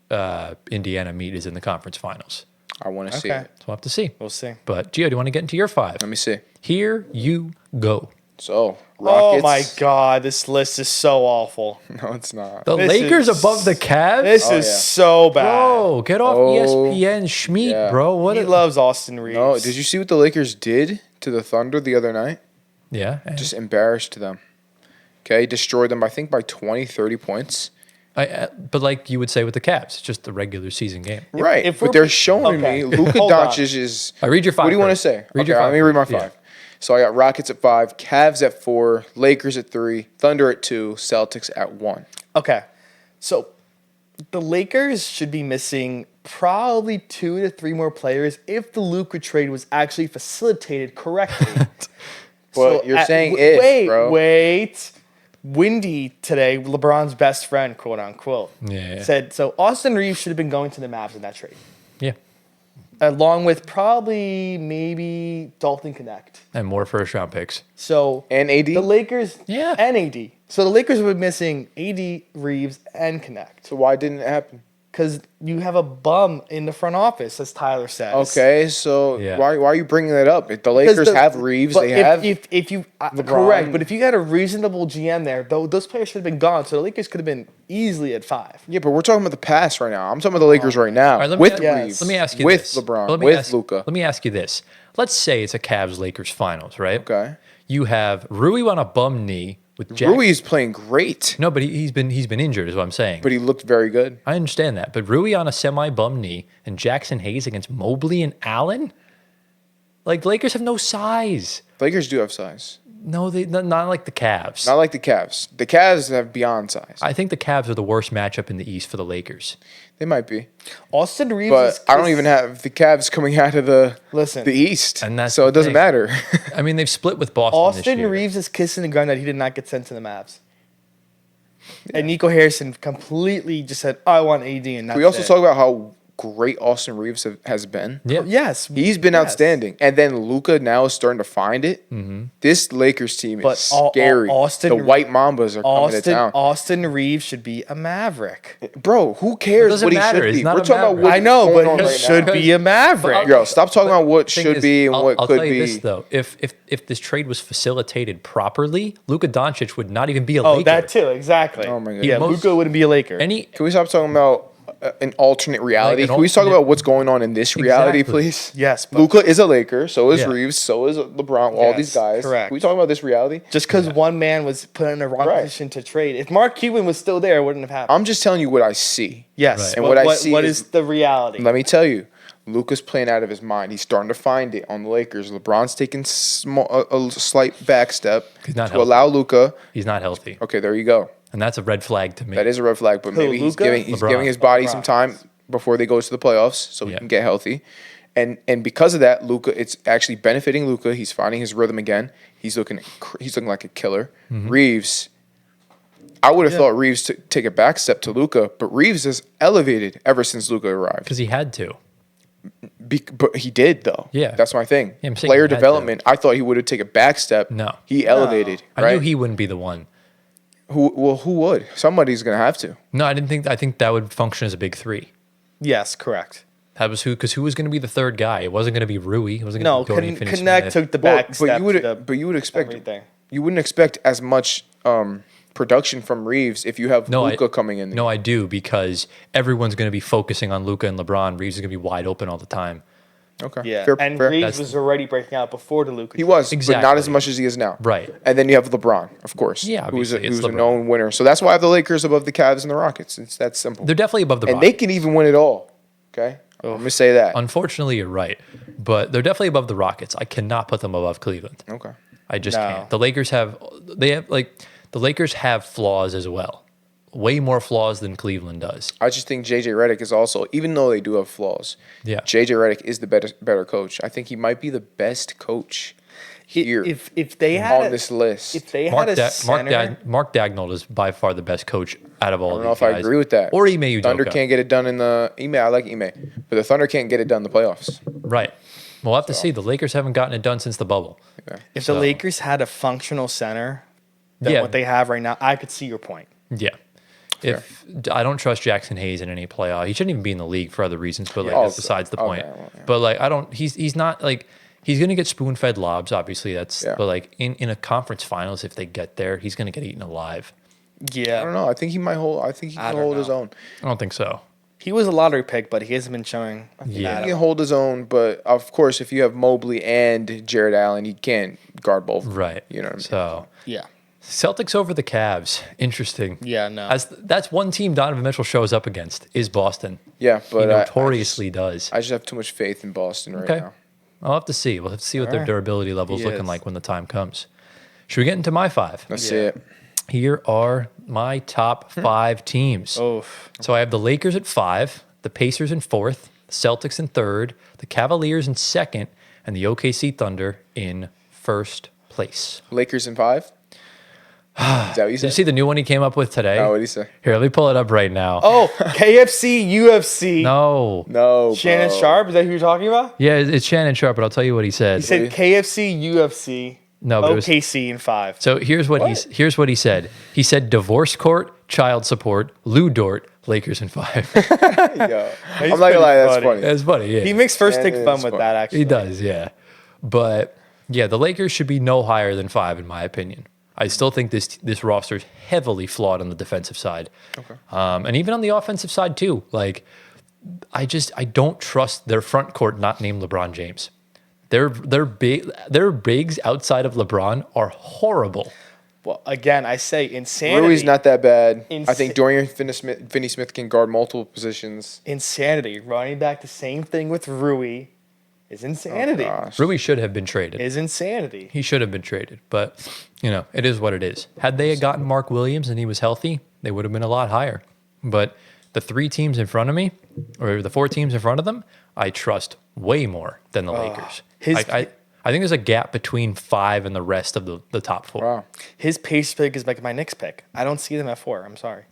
Indiana meet is in the conference finals. I want to see Okay. it. So we'll have to see. We'll see. But Gio, do you want to get into your 5? Let me see. Here you go. So, Rockets. Oh my God, this list is so awful. No, it's not. The This Lakers is- above the Cavs? This Oh, is yeah. so bad. Bro, get off Oh, ESPN Schmeat, yeah. bro. What He loves Austin Reeves. No, did you see what the Lakers did to the Thunder the other night? Yeah. Just embarrassed them. Okay, destroyed them, I think, by 20, 30 points. But like you would say with the Cavs, it's just the regular season game. Right, if but we're- they're showing okay. me Luka Hold on. Doncic is. All right, read your five What do you want to first. say? Read your Okay, five let me read my first. Yeah. 5. So I got Rockets at 5, Cavs at 4, Lakers at 3, Thunder at 2, Celtics at 1. Okay. So the Lakers should be missing probably 2 to 3 more players if the Luka trade was actually facilitated correctly. But you're saying if, wait, bro. Wait. Windy today, LeBron's best friend, quote unquote, Yeah. said so Austin Reeves should have been going to the Mavs in that trade. Yeah. Along with probably maybe Dalton Connect. And more first round picks. So And AD? the Lakers Yeah. and AD. So the Lakers were missing AD, Reeves, and Connect. So why didn't it happen? Because you have a bum in the front office, as Tyler says. Okay, so Yeah. why are you bringing that up? If the Because Lakers the- have Reeves, but they have if you LeBron. correct, but if you had a reasonable GM there, those players should have been gone. So the Lakers could have been easily at 5. Yeah, but we're talking about the past right now. I'm talking about the Lakers right now All right, with Yes. Reeves, Let me ask you with this. LeBron, Let me with ask- Luka. Let me ask you this. Let's say it's a Cavs Lakers finals, right? Okay, You have Rui on a bum knee with Jack. Rui is playing great, No, but he's been injured, is what I'm saying. but he looked very good. I understand that. But Rui on a semi bum knee and Jackson Hayes against Mobley and Allen? Like Lakers have no size. Lakers do have size, No, they not like the Cavs. not like the Cavs. The Cavs have beyond size. I think the Cavs are the worst matchup in the East for the Lakers. They might be, Austin Reeves but is I don't even have the Cavs coming out of the East, And that's so the it doesn't thing. matter. I mean, they've split with Boston this Austin year. Reeves is kissing the ground that he did not get sent to the Mavs. And Nico Harrison completely just said, I want AD, and that's We also it. talk about how great Austin Reeves has been. Yeah. Yes. He's been yes. outstanding, and then Luka now is starting to find it. This Lakers team But is scary. Austin- the White Mambas are coming to town. Austin Reeves should be a Maverick. Bro, who cares doesn't what he matter. should He's be? not We're a talking about Maverick. what I know, going but on he right should now. be a Maverick. Yo, stop talking about what Thing should is, be and what I'll could tell you be. this though: if this trade was facilitated properly, Luka Doncic would not even be a Oh, Laker. that too, exactly. Oh my God. Yeah, Most- Luka wouldn't be a Laker. Any Can we stop talking about an alternate reality? Like an Can we talk alternate- about what's going on in this reality, Exactly. please? Yes, but Luka is a Laker, so is Yeah. Reeves, so is LeBron, all Yes, these guys. correct. Can we talk about this reality? just because one man was put in the wrong Right. position to trade, if Mark Cuban was still there, it wouldn't have happened. I'm just telling you what I see. Yes, Right. And but what I see what is- is the reality? Let me tell you, Luka's playing out of his mind. He's starting to find it on the Lakers. LeBron's taking a slight back step He's not to healthy. allow Luka. he's not healthy, Okay, there you go. and that's a red flag to me. That is a red flag, but Who, maybe he's Luka? giving LeBron. his body LeBron. some time before they go to the playoffs, so he Yeah. can get healthy. And because of that, Luka, it's actually benefiting Luka. He's finding his rhythm again. He's looking like a killer. Mm-hmm. Reeves, I would have thought Reeves to take a back step to Luka, but Reeves has elevated ever since Luka arrived. because he had to. But he did though. Yeah. That's my thing. Yeah, I'm saying Player he had to. development. I thought he would have taken a back step. No. He elevated. I Right. knew he wouldn't be the one. Who would? Somebody's gonna have to. No, I didn't think. I think that would function as a big three. yes, correct. That was because who was going to be the third guy? It wasn't going to be Rui. It wasn't going No, to be Dorian Finney-Smith. Connect took the Well, back step. but you would expect everything. you wouldn't expect as much production from Reeves if you have No, Luka coming in. No, I do because everyone's going to be focusing on Luka and LeBron. Reeves is going to be wide open all the time. Okay. Yeah, Fair, and fair. Reeves That's- was already breaking out before the Luka. He was, but not as Exactly. much as he is now. Right. And then you have LeBron, of course. Yeah, who's a, obviously, it's who's a LeBron. known winner. So that's why I have the Lakers above the Cavs and the Rockets. It's that simple. They're definitely above the And Rockets. they can even win it all. Okay. I'm gonna say that. Unfortunately, you're right, but they're definitely above the Rockets. I cannot put them above Cleveland. Okay. I just No. can't. The Lakers have flaws as well, way more flaws than Cleveland does. I just think JJ Redick is also, even though they do have flaws, Yeah. JJ Redick is the better coach. I think he might be the best coach here If they had on this list. if they Mark, had a center, Mark Dagnall is by far the best coach out of all. I don't of know these if I guys. agree with that. Or Ime Udoka. Thunder can't get it done in the Ime. I like Ime, but the Thunder can't get it done in the playoffs. Right. We'll have to see. The Lakers haven't gotten it done since the bubble. Okay. if So- the Lakers had a functional center than Yeah. what they have right now, I could see your point. Yeah. If I don't trust Jackson Hayes in any playoff, he shouldn't even be in the league for other reasons. But like Yeah. that's besides the Okay, point. well, yeah. But like I don't. He's not like He's going to get spoon-fed lobs, obviously. Yeah. But like in a conference finals, if they get there, he's going to get eaten alive. Yeah. I don't know. I think he might hold. I think he can hold his own. I don't think so. He was a lottery pick, but he hasn't been showing. Yeah. He can hold his own, but of course, if you have Mobley and Jared Allen, he can't guard both. Right. You know what I mean? So Yeah. Celtics over the Cavs. Interesting. Yeah, no. That's one team Donovan Mitchell shows up against is Boston. Yeah, but He notoriously does. I just have too much faith in Boston right Okay. now. I'll have to see. We'll have to see what their right. durability level is He looking is. like when the time comes. Should we get into my 5? Let's see it. Here are my top 5 teams. Oh, So I have the Lakers at 5, the Pacers in 4th, the Celtics in 3rd, the Cavaliers in 2nd, and the OKC Thunder in 1st place. Lakers in 5. Is that what you Did you said? see the new one he came up with today? Oh, what did he say? Here, let me pull it up right now. oh, KFC, UFC. No. No, Shannon bro. Sharp, is that who you're talking about? Yeah, it's Shannon Sharp, but I'll tell you what he said. He said KFC, UFC, No, but it was- OKC in 5. So here's what here's what he said. He said divorce court, child support, Lou Dort, Lakers in 5. Yo, I'm not gonna lie, that's funny. That's funny. Yeah, He makes first Yeah, take it fun is with fun. that, actually. he does. Yeah, but yeah, the Lakers should be no higher than 5 in my opinion. I still think this roster is heavily flawed on the defensive side, and even on the offensive side too. Like, I don't trust their front court not named LeBron James. Their bigs outside of LeBron are horrible. Well, again, I say insanity. Rui's not that bad. I Insa- think Dorian Finney-Smith can guard multiple positions. Insanity. Running back the same thing with Rui is insanity. Gosh. Rui should have been traded. Is insanity. He should have been traded, but it is what it is. Had they gotten Mark Williams and he was healthy, they would have been a lot higher. But the 3 teams in front of me, or the 4 teams in front of them, I trust way more than the Lakers. I think there's a gap between 5 and the rest of the top 4. Wow. His pace pick is like my Knicks pick. I don't see them at 4. I'm sorry.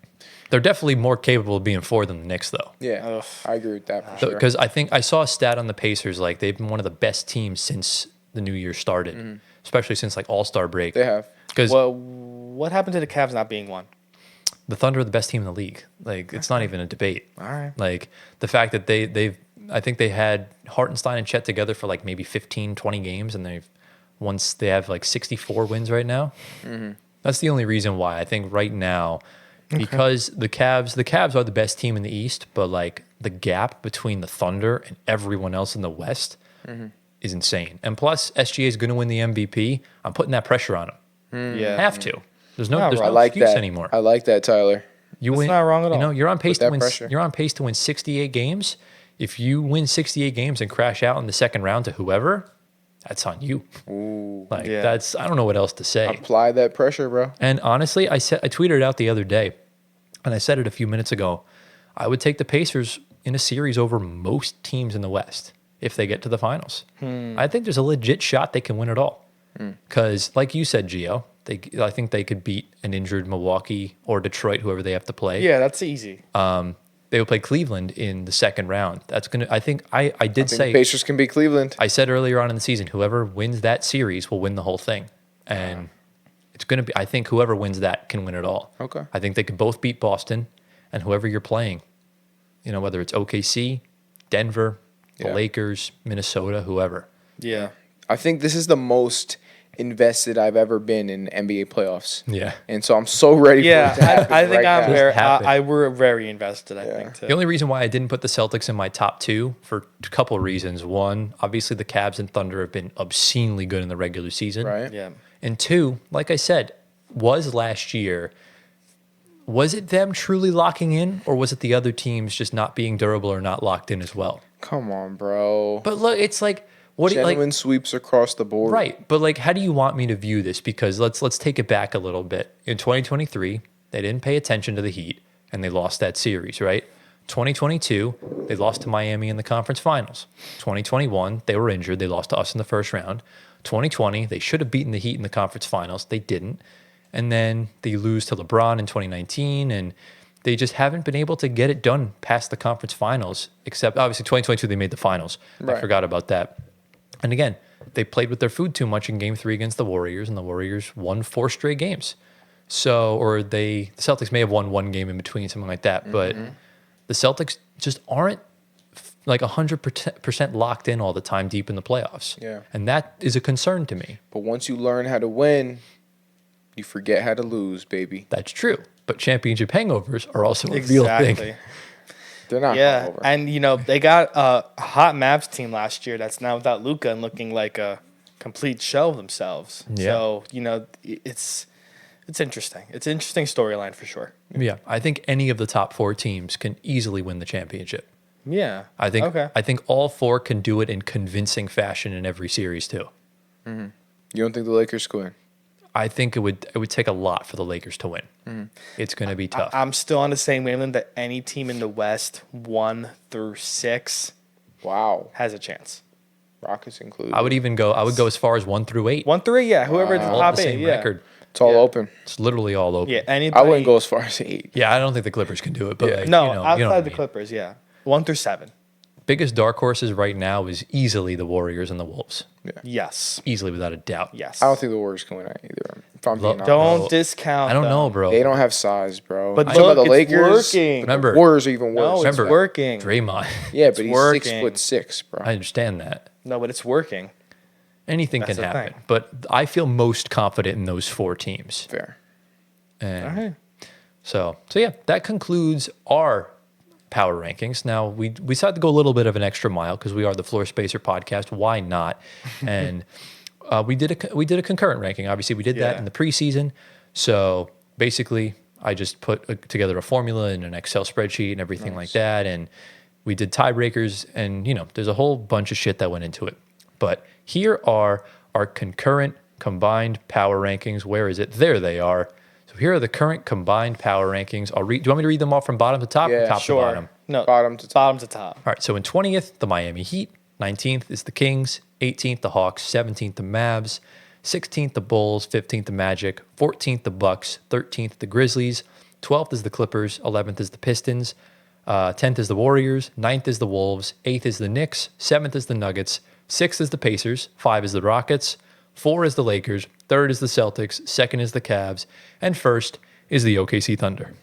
They're definitely more capable of being 4 than the Knicks, though. Yeah, Ugh. I agree with that for sure. Because I think I saw a stat on the Pacers, like they've been one of the best teams since the new year started, especially since like All-Star break. They have. Because Well, what happened to the Cavs not being 1? the Thunder are the best team in the league. Like, it's not even a debate. All right. Like, the fact that I think they had Hartenstein and Chet together for like maybe 15, 20 games, and they have like 64 wins right now. That's the only reason why. I think right now, because the Cavs are the best team in the East, but like the gap between the Thunder and everyone else in the West is insane. And plus, SGA is going to win the MVP. I'm putting that pressure on him. Yeah. Have to. There's no Not wrong. I like excuse that anymore. I like that, Tyler. You That's win. not wrong at all. You're on pace Put to that win. pressure. You're on pace to win 68 games. If you win 68 games and crash out in the second round to whoever, that's on you. Ooh. Like Yeah. that's I don't know what else to say. Apply that pressure, bro. And honestly, I tweeted it out the other day, and I said it a few minutes ago. I would take the Pacers in a series over most teams in the West if they get to the finals. I think there's a legit shot they can win it all. Because, like you said, Gio, I think they could beat an injured Milwaukee or Detroit, whoever they have to play. Yeah, that's easy. They will play Cleveland in the second round. That's gonna. I think I did The say. Pacers can beat Cleveland. I said earlier on in the season, whoever wins that series will win the whole thing, and it's gonna be. I think whoever wins that can win it all. Okay. I think they could both beat Boston, and whoever you're playing, whether it's OKC, Denver, the Yeah. Lakers, Minnesota, whoever. Yeah. I think this is the most invested I've ever been in NBA playoffs. Yeah. And so I'm so ready for it to Yeah, happen. I think right I'm now. very. happen. We're very invested. I Yeah. think too. The only reason why I didn't put the Celtics in my top 2 for a couple of reasons. One, obviously the Cavs and Thunder have been obscenely good in the regular season. Right. Yeah. And 2, like I said, was last year, was it them truly locking in, or was it the other teams just not being durable or not locked in as well? Come on, bro. But look, it's like, what do you Genuine like? sweeps across the board. Right, but like, how do you want me to view this? Because let's take it back a little bit. In 2023, they didn't pay attention to the Heat, and they lost that series. Right. 2022, they lost to Miami in the conference finals. 2021, they were injured. They lost to us in the first round. 2020, they should have beaten the Heat in the conference finals. They didn't. And then they lose to LeBron in 2019, and they just haven't been able to get it done past the conference finals, except obviously 2022, they made the finals. I Right. forgot about that. And again, they played with their food too much in game 3 against the Warriors, and the Warriors won 4 straight games. So, the Celtics may have won 1 game in between, something like that. But the Celtics just aren't like 100% locked in all the time deep in the playoffs. Yeah. And that is a concern to me. But once you learn how to win, you forget how to lose, baby. That's true. But championship hangovers are also a real thing. They're not Yeah, over. and they got a hot Mavs team last year that's now without Luka and looking like a complete shell of themselves. Yeah. So it's interesting. It's an interesting storyline for sure. Yeah. I think any of the top 4 teams can easily win the championship. Yeah, I think Okay. I think all 4 can do it in convincing fashion in every series too. You don't think the Lakers could win? I think it would take a lot for the Lakers to win. It's going to be tough. I'm still on the same wavelength that any team in the West 1 through 6 Wow. has a chance. Rockets included. I would go as far as 1 through 8. 1 through 8, yeah. Whoever the All top the 8, same yeah. record. It's all Yeah. open. It's literally all open. Yeah, I anybody. wouldn't go as far as 8. Yeah, I don't think the Clippers can do it, but Yeah. like, No, you know outside what I the mean. Clippers, yeah. 1 through 7. Biggest dark horses right now is easily the Warriors and the Wolves. Yes. Easily, without a doubt. Yes. I don't think the Warriors can win either. If I'm being honest. Don't Bro, discount I don't them. know, bro. They don't have size, bro. But I'm talking look, about the it's Lakers. working. Remember, Warriors are even No, worse. it's Remember, working. Draymond. Yeah, but he's working. 6'6", bro. I understand that. No, but it's working. Anything That's can the happen. thing. But I feel most confident in those 4 teams. Fair. And All right. so yeah, that concludes our power rankings. Now we decided to go a little bit of an extra mile because we are the Floor Spacer podcast. Why not? And we did a concurrent ranking. Obviously, we did that Yeah. in the preseason. So basically, I just put together a formula in an Excel spreadsheet and everything like that, and we did tiebreakers. And there's a whole bunch of shit that went into it. But here are our concurrent combined power rankings. Where is it? There they are. So here are the current combined power rankings. Do you want me to read them all from bottom to top or Yeah, top Sure. to bottom? No. Bottom to top. Bottom to top. All right, so in 20th, the Miami Heat. 19th is the Kings. 18th, the Hawks. 17th, the Mavs. 16th, the Bulls. 15th, the Magic. 14th, the Bucks. 13th, the Grizzlies. 12th is the Clippers. 11th is the Pistons. 10th is the Warriors. 9th is the Wolves. 8th is the Knicks. 7th is the Nuggets. 6th is the Pacers. 5 is the Rockets. 4 is the Lakers. 3rd is the Celtics. 2nd is the Cavs. And 1st is the OKC Thunder.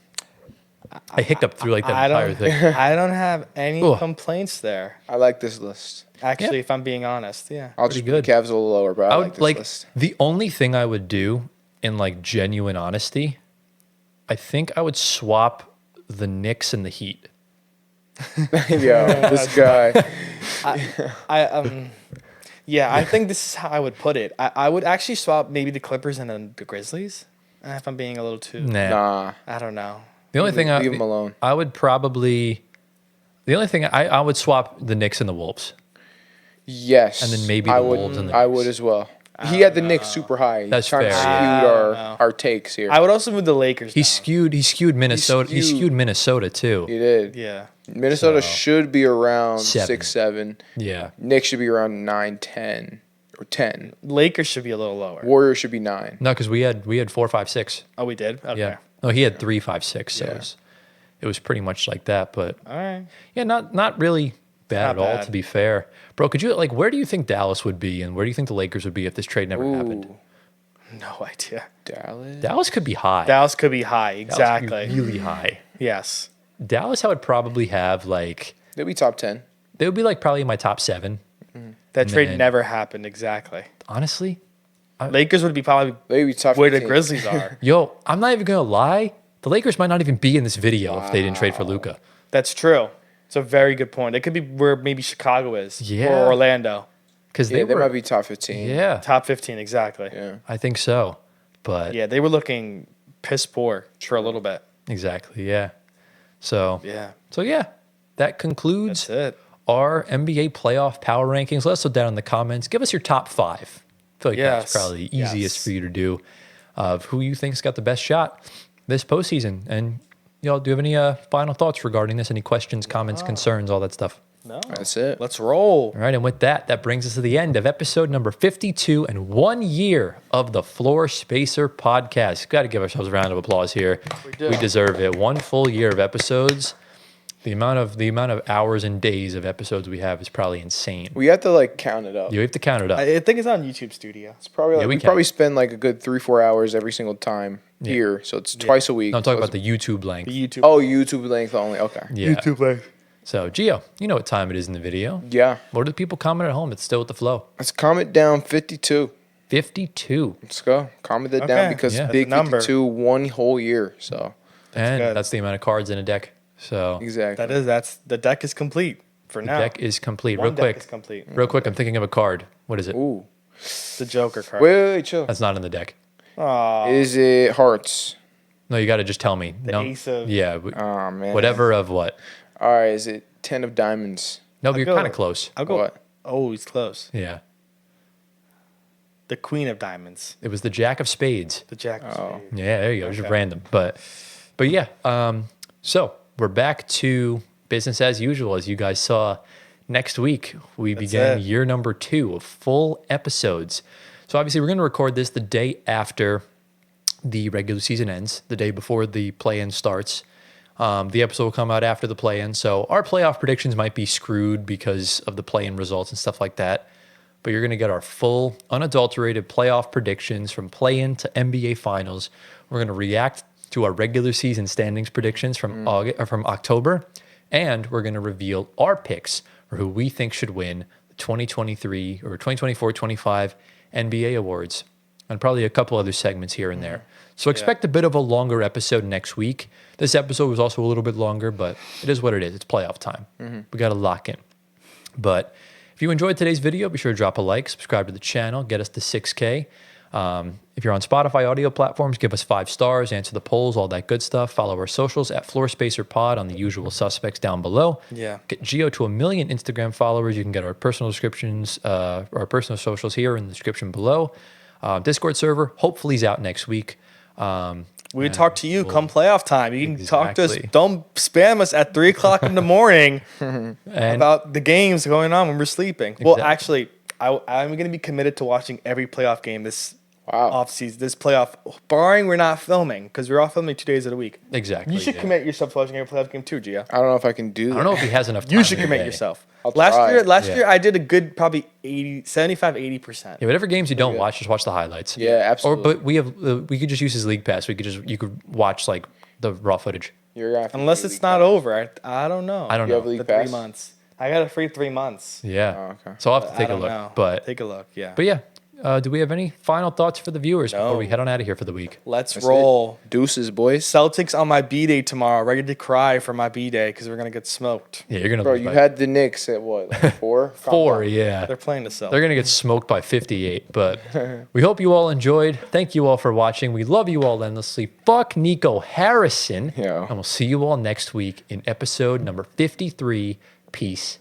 I hiccuped through like that I entire don't, thing. I don't have any Ugh. complaints there. I like this list. Actually, Yeah. if I'm being honest, yeah. I'll Pretty just put the good. Cavs a little lower, but I like this list. The only thing I would do in like genuine honesty, I think I would swap the Knicks and the Heat. Yo, this guy. Yeah, I think this is how I would put it. I would actually swap maybe the Clippers and then the Grizzlies. If I'm being a little too, Nah. I don't know. The only thing Leave him alone. I would probably, the only thing I would swap the Knicks and the Wolves. Yes. And then maybe I the would, Wolves and the I Knicks. would as well. He had the Knicks super high. He's That's trying to fair. skew I don't know. our takes here. I would also move the Lakers. He down. skewed Minnesota. He skewed- skewed Minnesota too. He did. Yeah. Minnesota So- should be around 7. 6, 7. Yeah. Knicks should be around 9, 10, or 10. Lakers should be a little lower. Warriors should be 9. No, because we had 4, 5, 6. Oh, we did. Okay. Yeah. No, he had 3, 5, 6. So Yeah. it was pretty much like that. But All right. yeah, not really bad Not at all, bad. to be fair. Bro, could you where do you think Dallas would be, and where do you think the Lakers would be if this trade never happened? Ooh, No idea. Dallas. Dallas could be high. Dallas could be high. Dallas Exactly. could be really high. Yes. Dallas, I would probably have They'll be top 10. they would be probably in my top 7. That trade Man. never happened. Exactly. Honestly, Lakers would be probably They'll be top where the 15. Grizzlies are. yo, I'm not even gonna lie. The Lakers might not even be in this video if they didn't trade for Luka. That's true. It's a very good point. It could be where maybe Chicago is. Yeah. Or Orlando. Because Yeah, they were, might be top 15. yeah, Top 15, exactly. Yeah. I think so. But Yeah, they were looking piss poor for a little bit. exactly, yeah. So Yeah. yeah, that concludes That's it. our NBA playoff power rankings. Let us know down in the comments. Give us your top 5. I feel like that's Yes. probably the easiest Yes. for you to do of who you think's got the best shot this postseason. And y'all, do you have any final thoughts regarding this? Any questions, comments, concerns, all that stuff? No. That's it. Let's roll. All right, and with that, that brings us to the end of episode number 52 and 1 year of the Floor Spacer podcast. Got to give ourselves a round of applause here. We deserve it. 1 full year of episodes. The amount of hours and days of episodes we have is probably insane. We have to count it up. You have to count it up. I think it's on YouTube Studio. It's probably Yeah, we we can. probably spend a good 3-4 hours every single time here. So it's twice a week. No, I'm talking So about the YouTube length. The YouTube. Oh, YouTube length only. Okay. Yeah. link. So, Gio, you know what time it is in the video. Yeah. What are the people comment at home? It's still with the flow. Let's comment down 52. 52. Let's go. Comment that Okay. down because Yeah. big That's a number. 52 one whole year. So And good. that's the amount of cards in a deck. So, exactly. That's the deck is complete for now. deck is complete. One Real deck quick. is complete. Real quick, I'm thinking of a card. What is it? Ooh. The Joker card. Wait, chill. That's not in the deck. Aw, Is it hearts? No, you got to just tell me. the no. ace of Yeah. Oh man. Whatever of what? All right. Is it 10 of diamonds? No, but you're go- kind of close. I'll go. What? Oh, he's close. Yeah. The Queen of Diamonds. It was the Jack of Spades. The Jack of Oh. Spades. Yeah, there you go. Just Okay. random. But yeah. So we're back to business as usual. As you guys saw, next week we begin it. year number 2 of full episodes. So obviously we're going to record this the day after the regular season ends, the day before the play-in starts. The episode will come out after the play-in, so our playoff predictions might be screwed because of the play-in results and stuff like that. But you're going to get our full, unadulterated playoff predictions from play-in to NBA Finals. We're going to react to our regular season standings predictions from from October, and we're going to reveal our picks for who we think should win the 2023 or 2024-25 NBA awards, and probably a couple other segments here and there. So expect a bit of a longer episode next week. This episode was also a little bit longer, but it is what it is. It's playoff time. We got to lock in. But if you enjoyed today's video, be sure to drop a like, subscribe to the channel, get us to 6K. If you're on Spotify audio platforms, give us 5 stars, answer the polls, all that good stuff. Follow our socials at FloorSpacerPod on the usual suspects down below. Yeah. Get Gio to 1 million Instagram followers. You can get our personal descriptions, our personal socials here in the description below. Discord server, hopefully is out next week. We talk to you come playoff time. You can talk to us. Exactly. Don't spam us at 3 o'clock in the morning And about the games going on when we're sleeping. Well, Exactly. actually, I'm going to be committed to watching every playoff game this Wow. off season, this playoff, barring we're not filming because we're all filming 2 days of the week. exactly. You should yeah. commit yourself to watching every playoff game too, Gia. I don't know if I can do that. I don't know if he has enough time. You should in the commit day. yourself. I'll Last try. year I did a good probably 75-80%. Yeah, whatever games you don't watch, just watch the highlights. Yeah, absolutely. Or but we could just use his league pass. You could watch like the raw footage. You're gonna have to Unless do it's league not pass. over. I don't know. I don't You have know. league The pass? 3 months. I got a free 3 months. Yeah. Oh, okay. So I'll have to I take a don't look. know. But Take a look. Yeah. yeah. Do we have any final thoughts for the viewers before No. we head on out of here for the week? Let's That's roll. it. Deuces, boys. Celtics on my B day tomorrow. Ready to cry for my B day because we're gonna get smoked. Yeah, you're gonna Bro, lose you by had the Knicks at what, like 4? Calm 4. down. Yeah. They're playing the Celtics. They're going to get smoked by 58, but we hope you all enjoyed. Thank you all for watching. We love you all endlessly. Fuck Nico Harrison. Yeah. And we'll see you all next week in episode number 53. Peace